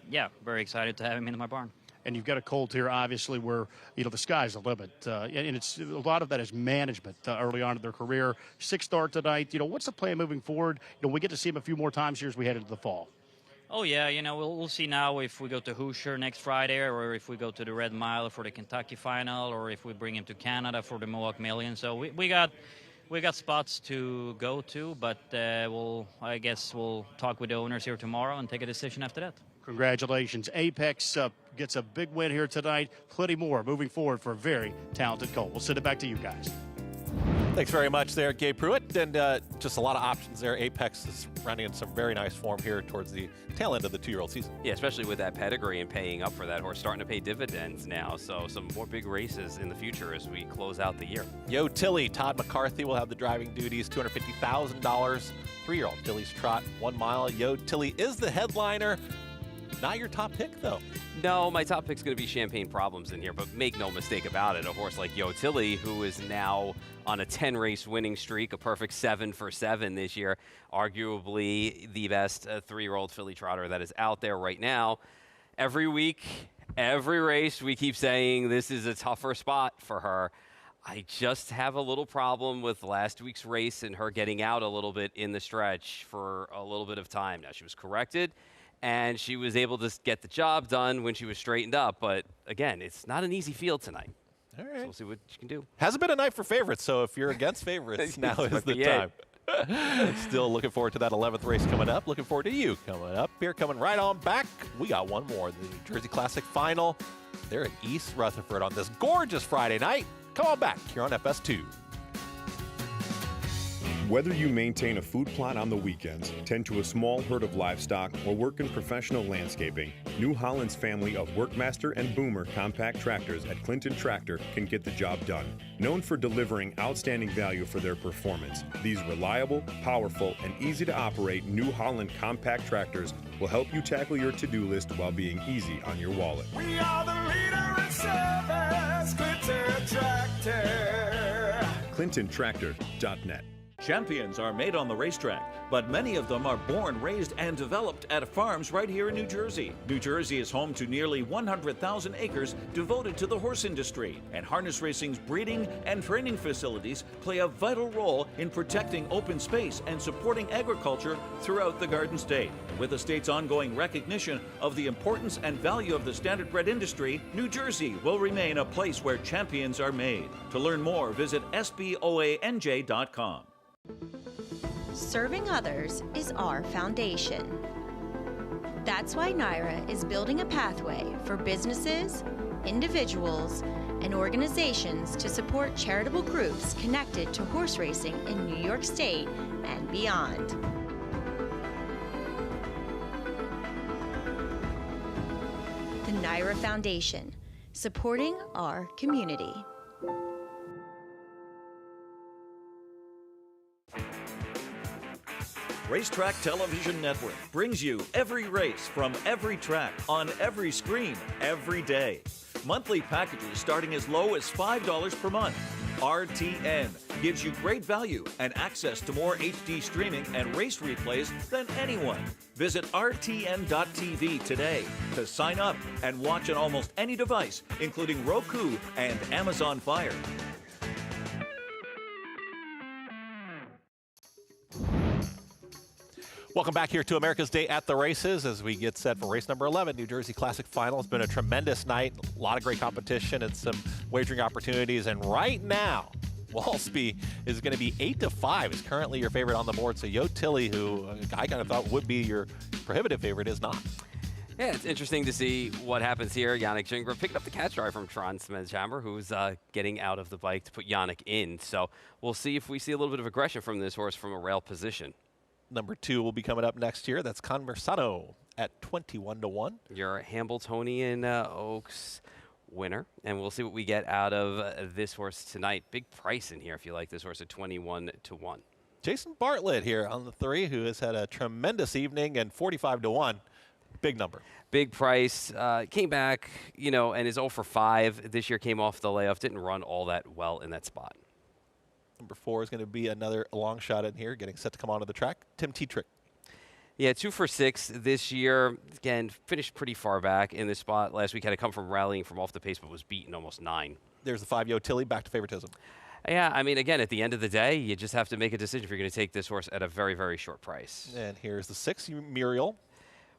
yeah, very excited to have him in my barn. And you've got a colt here, obviously, where, the sky's the limit. And it's a lot of that is management early on in their career. 6th start tonight. What's the plan moving forward? We get to see him a few more times here as we head into the fall. Oh, yeah, we'll see now if we go to Hoosier next Friday or if we go to the Red Mile for the Kentucky final or if we bring him to Canada for the Mohawk Million. So we got spots to go to, but I guess we'll talk with the owners here tomorrow and take a decision after that. Congratulations. Apex gets a big win here tonight. Plenty more moving forward for a very talented colt. We'll send it back to you guys. Thanks very much there, Gabe Pruitt. And just a lot of options there. Apex is running in some very nice form here towards the tail end of the 2-year-old season. Yeah, especially with that pedigree and paying up for that horse, starting to pay dividends now. So some more big races in the future as we close out the year. Yo Tilly, Todd McCarthy will have the driving duties, $250,000. 3-year-old Tilly's Trot, 1 mile. Yo Tilly is the headliner. Not your top pick, though. No, my top pick's going to be Champagne Problems in here, but make no mistake about it, a horse like Yo Tilly, who is now on a 10-race winning streak, a perfect 7 for 7 this year, arguably the best 3-year-old filly trotter that is out there right now. Every week, every race, we keep saying this is a tougher spot for her. I just have a little problem with last week's race and her getting out a little bit in the stretch for a little bit of time. Now, she was corrected, and she was able to get the job done when she was straightened up. But, again, it's not an easy field tonight. All right. So we'll see what you can do. Hasn't been a night for favorites, so if you're against favorites, now is the time. Still looking forward to that 11th race coming up. Looking forward to you coming up here. Coming right on back, we got one more, the New Jersey Classic Final. They're in East Rutherford on this gorgeous Friday night. Come on back here on FS2. Whether you maintain a food plot on the weekends, tend to a small herd of livestock, or work in professional landscaping, New Holland's family of Workmaster and Boomer compact tractors at Clinton Tractor can get the job done. Known for delivering outstanding value for their performance, these reliable, powerful, and easy to operate New Holland compact tractors will help you tackle your to-do list while being easy on your wallet. We are the leader in service, Clinton Tractor. ClintonTractor.net. Champions are made on the racetrack, but many of them are born, raised, and developed at farms right here in New Jersey. New Jersey is home to nearly 100,000 acres devoted to the horse industry, and harness racing's breeding and training facilities play a vital role in protecting open space and supporting agriculture throughout the Garden State. With the state's ongoing recognition of the importance and value of the standardbred industry, New Jersey will remain a place where champions are made. To learn more, visit sboanj.com. Serving others is our foundation. That's why NYRA is building a pathway for businesses, individuals, and organizations to support charitable groups connected to horse racing in New York State and beyond. The NYRA Foundation, supporting our community. Racetrack Television Network brings you every race from every track on every screen every day. Monthly packages starting as low as $5 per month. RTN gives you great value and access to more HD streaming and race replays than anyone. Visit rtn.tv today to sign up and watch on almost any device, including Roku and Amazon Fire. Welcome back here to America's Day at the Races as we get set for race number 11, New Jersey Classic Final. It's been a tremendous night, a lot of great competition and some wagering opportunities. And right now, Walsby is going to be 8-5. Is currently your favorite on the board. So Yo Tilly, who I kind of thought would be your prohibitive favorite, is not. Yeah, it's interesting to see what happens here. Yannick Gingras picking up the catch drive from Tron Smedjammer, who's getting out of the bike to put Yannick in. So we'll see if we see a little bit of aggression from this horse from a rail position. Number 2 will be coming up next year. That's Conversano at 21-1. Your Hambletonian Oaks winner. And we'll see what we get out of this horse tonight. Big price in here if you like this horse at 21-1. Jason Bartlett here on the 3, who has had a tremendous evening, and 45-1. Big number. Big price. Came back, and is 0 for 5 this year. Came off the layoff. Didn't run all that well in that spot. Number 4 is going to be another long shot in here, getting set to come onto the track. Tim Tetrick. Yeah, 2 for 6 this year. Again, finished pretty far back in this spot. Last week had to come from rallying from off the pace, but was beaten almost 9. There's the 5 Yotilli, back to favoritism. Yeah, I mean, again, at the end of the day, you just have to make a decision if you're going to take this horse at a very, very short price. And here's the 6, Muriel.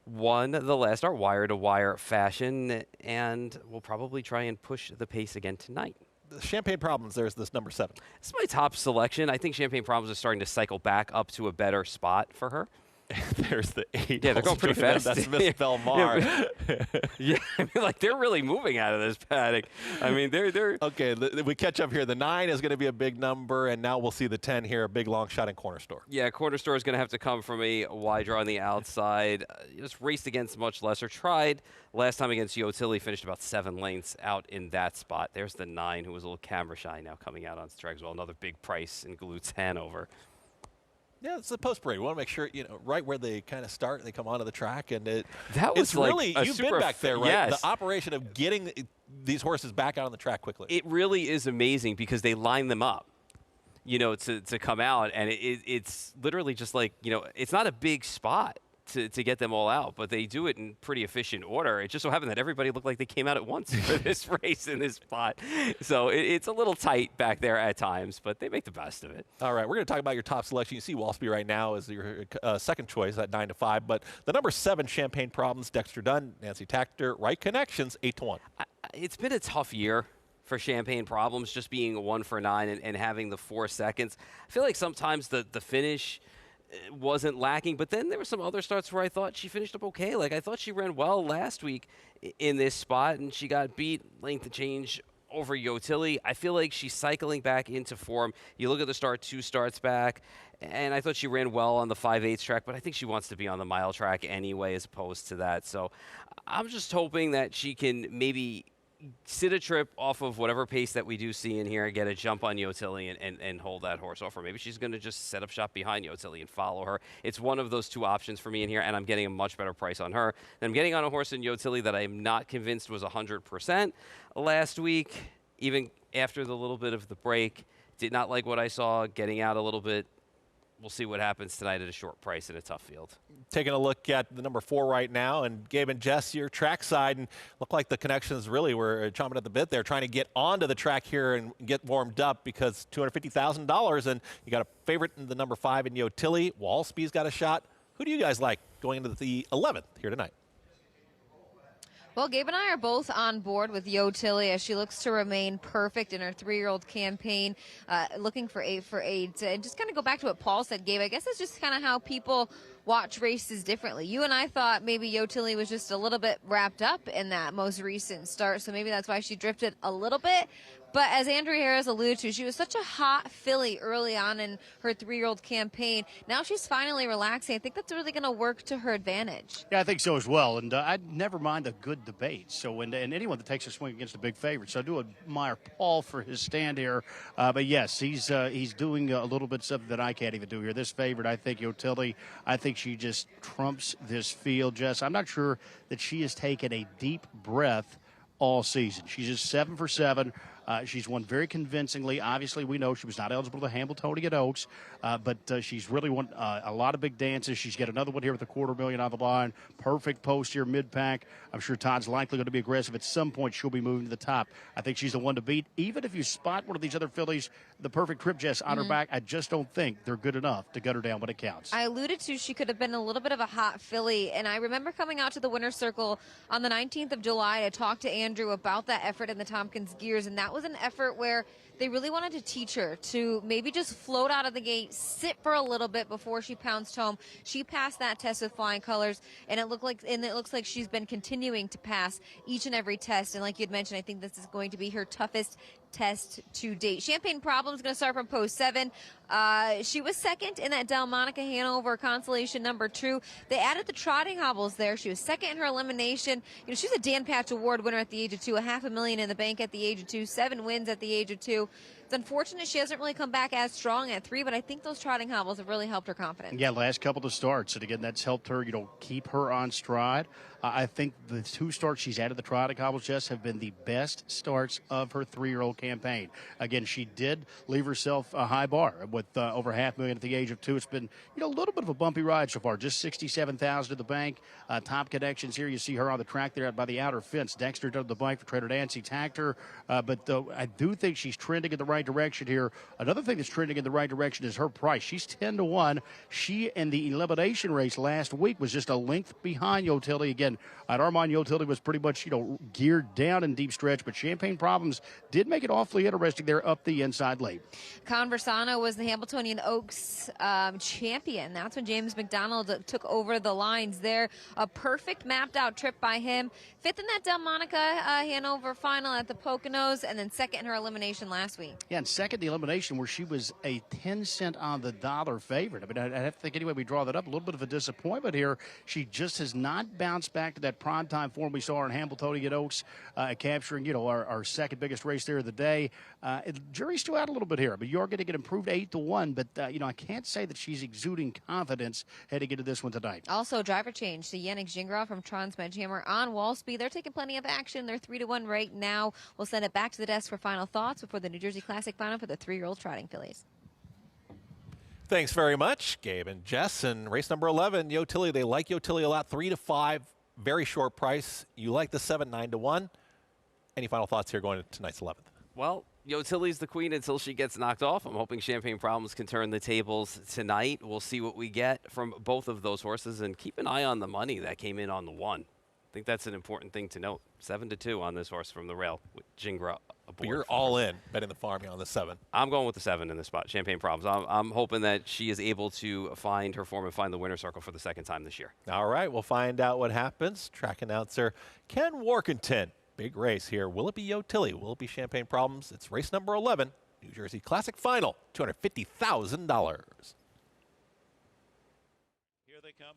Won the last start, wire-to-wire fashion, and will probably try and push the pace again tonight. The Champagne Problems, there's this number 7. This is my top selection. I think Champagne Problems is starting to cycle back up to a better spot for her. There's the 8. Yeah, they're going pretty fast. That's Miss Belmar. Yeah, I mean, like, they're really moving out of this paddock. I mean, they're okay. We catch up here. The 9 is going to be a big number, and now we'll see the 10 here, a big long shot in Corner Store. Yeah, Corner Store is going to have to come from a wide draw on the outside. Just raced against much lesser. Tried last time against Yotilli, finished about 7 lengths out in that spot. There's the 9, who was a little camera shy, now coming out on track as well. Another big price in Glutes Hanover. Yeah, it's the post parade. We want to make sure, right where they kind of start, they come onto the track, and it's like really, you've been back there, right? Yes. The operation of getting these horses back out on the track quickly. It really is amazing because they line them up, to come out, and it's literally just like, it's not a big spot to get them all out, but they do it in pretty efficient order. It just so happened that everybody looked like they came out at once for this race in this spot. So it's a little tight back there at times, but they make the best of it. All right, we're going to talk about your top selection. You see Walsby right now as your second choice at 9 to 5, but the number 7 Champagne Problems, Dexter Dunn, Nancy Tactor, Right Connections, 8 to 1. It's been a tough year for Champagne Problems, just being 1 for 9 and having the 4 seconds. I feel like sometimes the finish wasn't lacking, but then there were some other starts where I thought she finished up okay. Like, I thought she ran well last week in this spot, and she got beat length of change over Yotilli. I feel like she's cycling back into form. You look at the start, 2 starts back, and I thought she ran well on the 5/8 track, but I think she wants to be on the mile track anyway as opposed to that. So I'm just hoping that she can maybe sit a trip off of whatever pace that we do see in here and get a jump on Yotilli and hold that horse off. Or maybe she's going to just set up shop behind Yotilli and follow her. It's one of those 2 options for me in here, and I'm getting a much better price on her. And I'm getting on a horse in Yotilli that I'm not convinced was 100% last week, even after the little bit of the break. Did not like what I saw, getting out a little bit. We'll see what happens tonight at a short price in a tough field. Taking a look at the number 4 right now, and Gabe and Jess, your track side, and look like the Connections really were chomping at the bit there, trying to get onto the track here and get warmed up because $250,000, and you got a favorite in the number 5 in Yotilli. Walsby's got a shot. Who do you guys like going into the 11th here tonight? Well, Gabe and I are both on board with Yotilli as she looks to remain perfect in her 3-year-old campaign, looking for 8 for 8. And just kind of go back to what Paul said, Gabe, I guess it's just kind of how people watch races differently. You and I thought maybe Yotilli was just a little bit wrapped up in that most recent start, so maybe that's why she drifted a little bit. But as Andrew Harris alluded to, she was such a hot filly early on in her 3-year-old campaign. Now she's finally relaxing. I think that's really going to work to her advantage. Yeah, I think so as well. And I'd never mind a good debate. So, and anyone that takes a swing against a big favorite. So I do admire Paul for his stand here. But yes, he's doing a little bit something that I can't even do here. This favorite, I think Yotilli, I think she just trumps this field, Jess. I'm not sure that she has taken a deep breath all season. She's just 7 for 7. She's won very convincingly. Obviously, we know she was not eligible to Hamiltonian at Oaks, but she's really won a lot of big dances. She's got another one here with $250,000 on the line. Perfect post here, mid-pack. I'm sure Todd's likely going to be aggressive. At some point, she'll be moving to the top. I think she's the one to beat. Even if you spot one of these other fillies, the perfect trip, Jess, on her back, I just don't think they're good enough to gut her down when it counts. I alluded to she could have been a little bit of a hot filly, and I remember coming out to the winner's circle on the 19th of July to talk to Andrew about that effort in the Tompkins Gears, and that was an effort where they really wanted to teach her to maybe just float out of the gate, sit for a little bit before she pounced home. She passed that test with flying colors, and it looks like she's been continuing to pass each and every test. And like you'd mentioned, I think this is going to be her toughest test to date. Champagne Problems going to start from post 7. She was second in that Delmonica Hanover Consolation number 2. They added the trotting hobbles there. She was second in her elimination. You know, she's a Dan Patch Award winner at the age of 2, $500,000 in the bank at the age of 2, 7 wins at the age of 2. It's unfortunate she hasn't really come back as strong at 3, but I think those trotting hobbles have really helped her confidence. Yeah, last couple of starts, and again, that's helped her, keep her on stride. I think the 2 starts she's added the trotting hobbles, Jess, have been the best starts of her 3-year-old campaign. Again, she did leave herself a high bar with over $500,000 at the age of 2. It's been, a little bit of a bumpy ride so far. Just $67,000 to the bank. Top connections here. You see her on the track there out by the outer fence. Dexter done the bike for Trader Nancy, tagged her. But I do think she's trending in the right direction here. Another thing that's trending in the right direction is her price. She's 10-1. She, in the elimination race last week, was just a length behind Yotilli. Again, at Armand, Yotilli was pretty much, geared down in deep stretch, but Champagne Problems did make it awfully interesting there up the inside late. Conversano was the Hamiltonian Oaks champion. That's when James McDonald took over the lines there. A perfect mapped out trip by him. 5th in that Delmonica Hanover final at the Poconos, and then 2nd in her elimination last week. Yeah, and 2nd the elimination where she was a 10-cent on the dollar favorite. I mean, I have to think anyway we draw that up. A little bit of a disappointment here. She just has not bounced back to that primetime form we saw her in Hamiltonian Oaks, capturing, our second biggest race there of the day. Jury's still out a little bit here, but you're going to get improved 8-1. But, I can't say that she's exuding confidence heading into this one tonight. Also, driver change to Yannick Gingras from Trans Medhammer on wall speed. They're taking plenty of action. They're 3-1 right now. We'll send it back to the desk for final thoughts before the New Jersey Classic final for the 3-year-old trotting fillies. Thanks very much, Gabe and Jess. And race number 11, Yotilli. They like Yotilli a lot. 3-5, very short price. You like the 7, 9-1. Any final thoughts here going to tonight's 11th? Well, Yotilli's the queen until she gets knocked off. I'm hoping Champagne Problems can turn the tables tonight. We'll see what we get from both of those horses, and keep an eye on the money that came in on the 1. I think that's an important thing to note. 7-2 on this horse from the rail with Gingras aboard. But you're all in betting the farm on the 7. I'm going with the 7 in this spot, Champagne Problems. I'm hoping that she is able to find her form and find the winner's circle for the 2nd time this year. All right, we'll find out what happens. Track announcer Ken Workington. Big race here. Will it be Yotilli? Will it be Champagne Problems? It's race number 11, New Jersey Classic Final, $250,000. Here they come.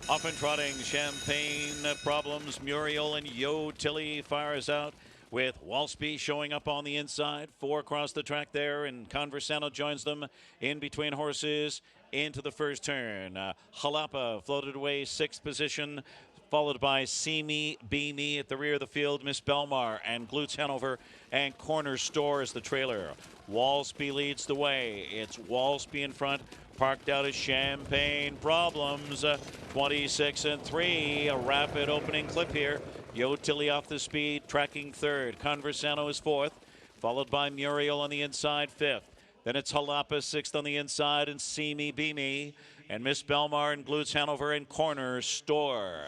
Off and trotting, Champagne Problems, Muriel and Yotilli fires out with Walsby showing up on the inside. 4 across the track there, and Conversano joins them in between horses into the first turn. Jalapa floated away 6th position, followed by See Me, Be Me at the rear of the field. Miss Belmar and Glutes Hanover and Corner Store is the trailer. Walsby leads the way. It's Walsby in front. Parked out is Champagne Problems, 26-3. A rapid opening clip here. Yotilli off the speed, tracking 3rd. Conversano is 4th, followed by Muriel on the inside, 5th. Then it's Jalapa 6th on the inside, and See Me, Be Me, and Miss Belmar and Glutes Hanover and Corner Store.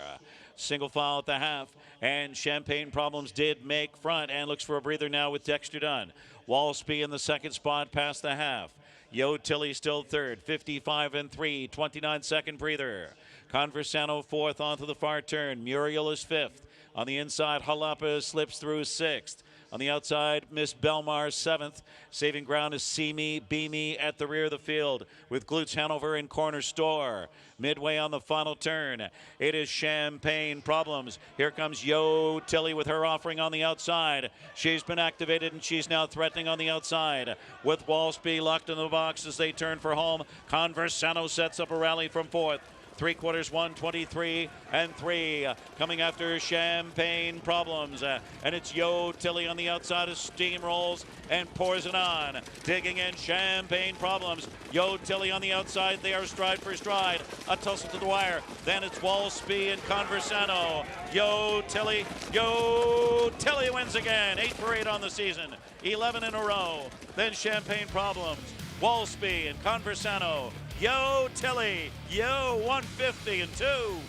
Single file at the half, and Champagne Problems did make front and looks for a breather now with Dexter Dunn. Walsby in the 2nd spot past the half. Yotilli still 3rd, 55-3, 29-second breather. Conversano 4th onto the far turn. Muriel is 5th. On the inside, Jalapa slips through 6th. On the outside, Miss Belmar 7th. Saving ground is See Me, Be Me at the rear of the field with Glutes Hanover and Corner Store. Midway on the final turn, it is Champagne Problems. Here comes Yotilli with her offering on the outside. She's been activated and she's now threatening on the outside with Walsby locked in the box as they turn for home. Conversano sets up a rally from 4th. 3/4, 123-3. Coming after Champagne Problems. And it's Yotilli on the outside as steamrolls and pours it on. Digging in Champagne Problems. Yotilli on the outside. They are stride for stride. A tussle to the wire. Then it's Walsby and Conversano. Yotilli wins again. 8 for 8 on the season. 11 in a row. Then Champagne Problems. Walsby and Conversano. Yotilli, 150-2.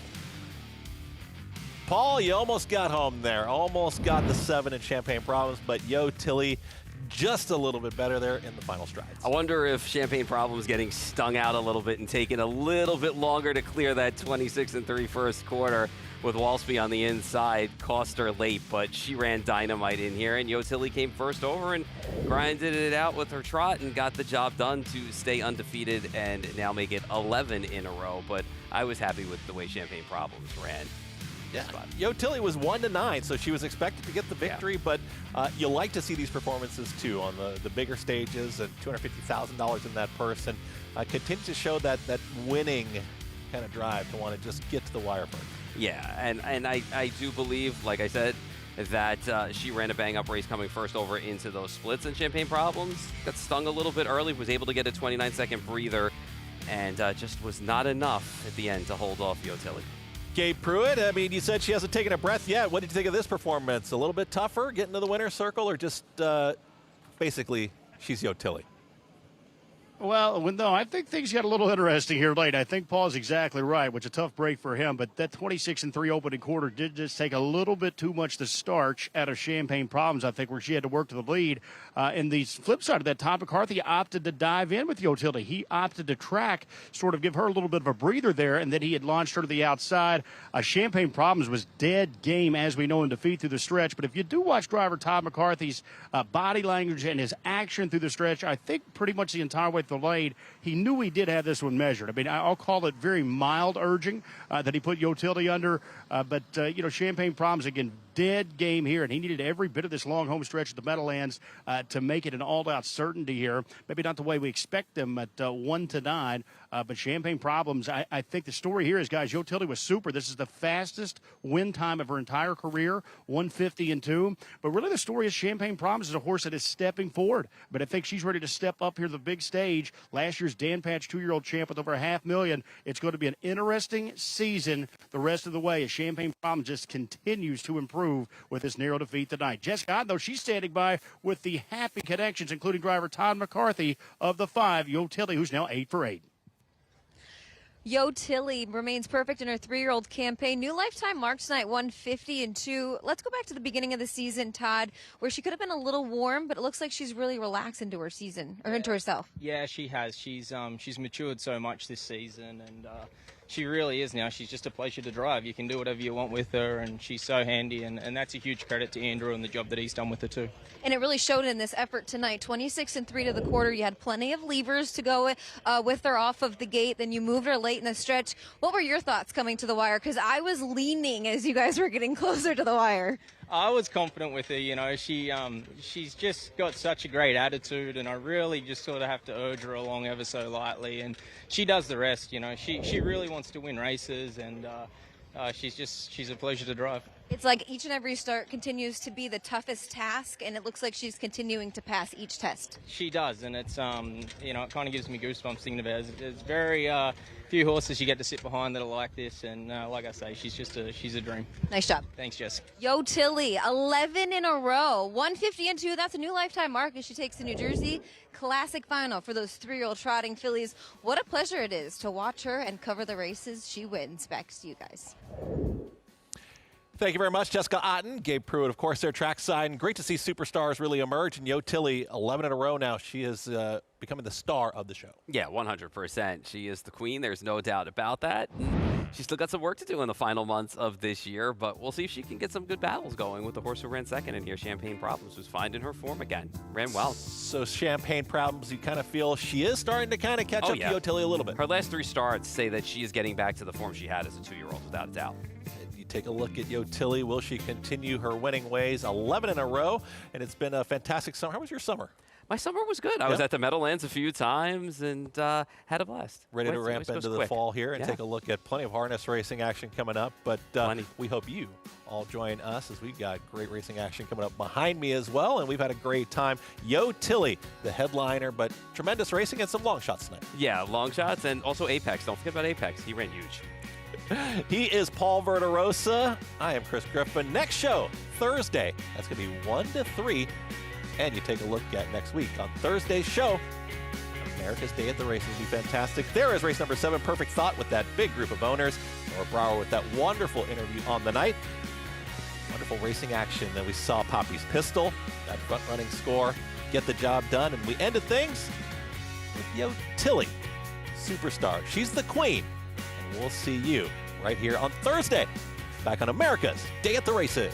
Paul, you almost got home there. Almost got the 7 in Champagne Problems, but Yotilli just a little bit better there in the final strides. I wonder if Champagne Problems getting stung out a little bit and taking a little bit longer to clear that 26-3 first quarter with Walsby on the inside. Cost her late, but she ran dynamite in here. And Yotilli came first over and grinded it out with her trot and got the job done to stay undefeated and now make it 11 in a row. But I was happy with the way Champagne Problems ran. Yeah, Yotilli was 1-9, so she was expected to get the victory, but you like to see these performances too on the bigger stages, and $250,000 in that purse, and continue to show that winning kind of drive to want to just get to the wire first. Yeah, and I do believe, like I said, that she ran a bang-up race coming first over into those splits, and Champagne Problems got stung a little bit early, was able to get a 29-second breather, and just was not enough at the end to hold off Yotilli. Gabe Pruitt, I mean, you said she hasn't taken a breath yet. What did you think of this performance? A little bit tougher, getting to the winner's circle, or just basically she's Yotilli? Well, no, I think things got a little interesting here late. I think Paul's exactly right, which is a tough break for him, but that 26-3 opening quarter did just take a little bit too much the starch out of Champagne Problems, I think, where she had to work to the lead. And the flip side of that, Tom McCarthy opted to dive in with Yotilli. He opted to track, sort of give her a little bit of a breather there, and then he had launched her to the outside. Champagne Problems was dead game, as we know, in defeat through the stretch. But if you do watch driver Todd McCarthy's body language and his action through the stretch, I think pretty much the entire way the lane, he knew he did have this one measured. I mean, I'll call it very mild urging that he put Yotilli under, but Champagne Problems, again, dead game here, and he needed every bit of this long home stretch at the Meadowlands to make it an all-out certainty here. Maybe not the way we expect them at 1-9, but Champagne Problems, I think the story here is, guys, Yotilli was super. This is the fastest win time of her entire career, 150-2. But really the story is Champagne Problems is a horse that is stepping forward. But I think she's ready to step up here to the big stage. Last year's Dan Patch 2-year-old champ with over $500,000. It's going to be an interesting season the rest of the way as Champagne Problems just continues to improve with this narrow defeat tonight. Jessica Otten, though, she's standing by with the happy connections, including driver Todd McCarthy of the 5, Yotilli, who's now 8 for 8. Yotilli remains perfect in her 3-year-old campaign. New lifetime mark tonight, 150-2. Let's go back to the beginning of the season, Todd, where she could have been a little warm, but it looks like she's really relaxed into her season, or into herself. Yeah, she has. She's matured so much this season, and she really is now. She's just a pleasure to drive. You can do whatever you want with her, and she's so handy, and that's a huge credit to Andrew and the job that he's done with her too. And it really showed in this effort tonight. 26-3 to the quarter. You had plenty of levers to go with her off of the gate. Then you moved her late in the stretch. What were your thoughts coming to the wire? Because I was leaning as you guys were getting closer to the wire. I was confident with her. You know, she's just got such a great attitude, and I really just sort of have to urge her along ever so lightly, and she does the rest. You know, she really wants to win races, and she's a pleasure to drive. It's like each and every start continues to be the toughest task, and it looks like she's continuing to pass each test. She does, and it's it kind of gives me goosebumps thinking about it. There's very few horses you get to sit behind that are like this, and like I say, she's a dream. Nice job. Thanks, Jess. Yotilli, 11 in a row, 150-2. That's a new lifetime mark as she takes the New Jersey Classic Final for those 3-year-old trotting fillies. What a pleasure it is to watch her and cover the races she wins. Back to you guys. Thank you very much, Jessica Otten. Gabe Pruitt, of course, their trackside. And great to see superstars really emerge. And Yotilli, 11 in a row now. She is becoming the star of the show. Yeah, 100%. She is the queen. There's no doubt about that. She's still got some work to do in the final months of this year, but we'll see if she can get some good battles going with the horse who ran second in here, Champagne Problems, who's finding her form again. Ran well. So Champagne Problems, you kind of feel she is starting to kind of catch up to Yotilli a little bit. Her last 3 starts say that she is getting back to the form she had as a 2-year-old, without a doubt. Take a look at Yotilli. Will she continue her winning ways? 11 in a row, and it's been a fantastic summer. How was your summer? My summer was good. I was at the Meadowlands a few times and had a blast. Ready to ramp into the fall here and take a look at plenty of harness racing action coming up. But we hope you all join us as we've got great racing action coming up behind me as well. And we've had a great time. Yotilli, the headliner, but tremendous racing and some long shots tonight. Yeah, long shots and also Apex. Don't forget about Apex. He ran huge. He is Paul Verderosa. I am Chris Griffin. Next show, Thursday. That's going to be 1 to 3. And you take a look at next week on Thursday's show. America's Day at the Races will be fantastic. There is race number 7, Perfect Thought, with that big group of owners. Laura Brower with that wonderful interview on the night. Wonderful racing action that we saw. Poppy's Pistol, that front-running score, get the job done. And we ended things with Yotilli, superstar. She's the queen. We'll see you right here on Thursday back on America's Day at the Races.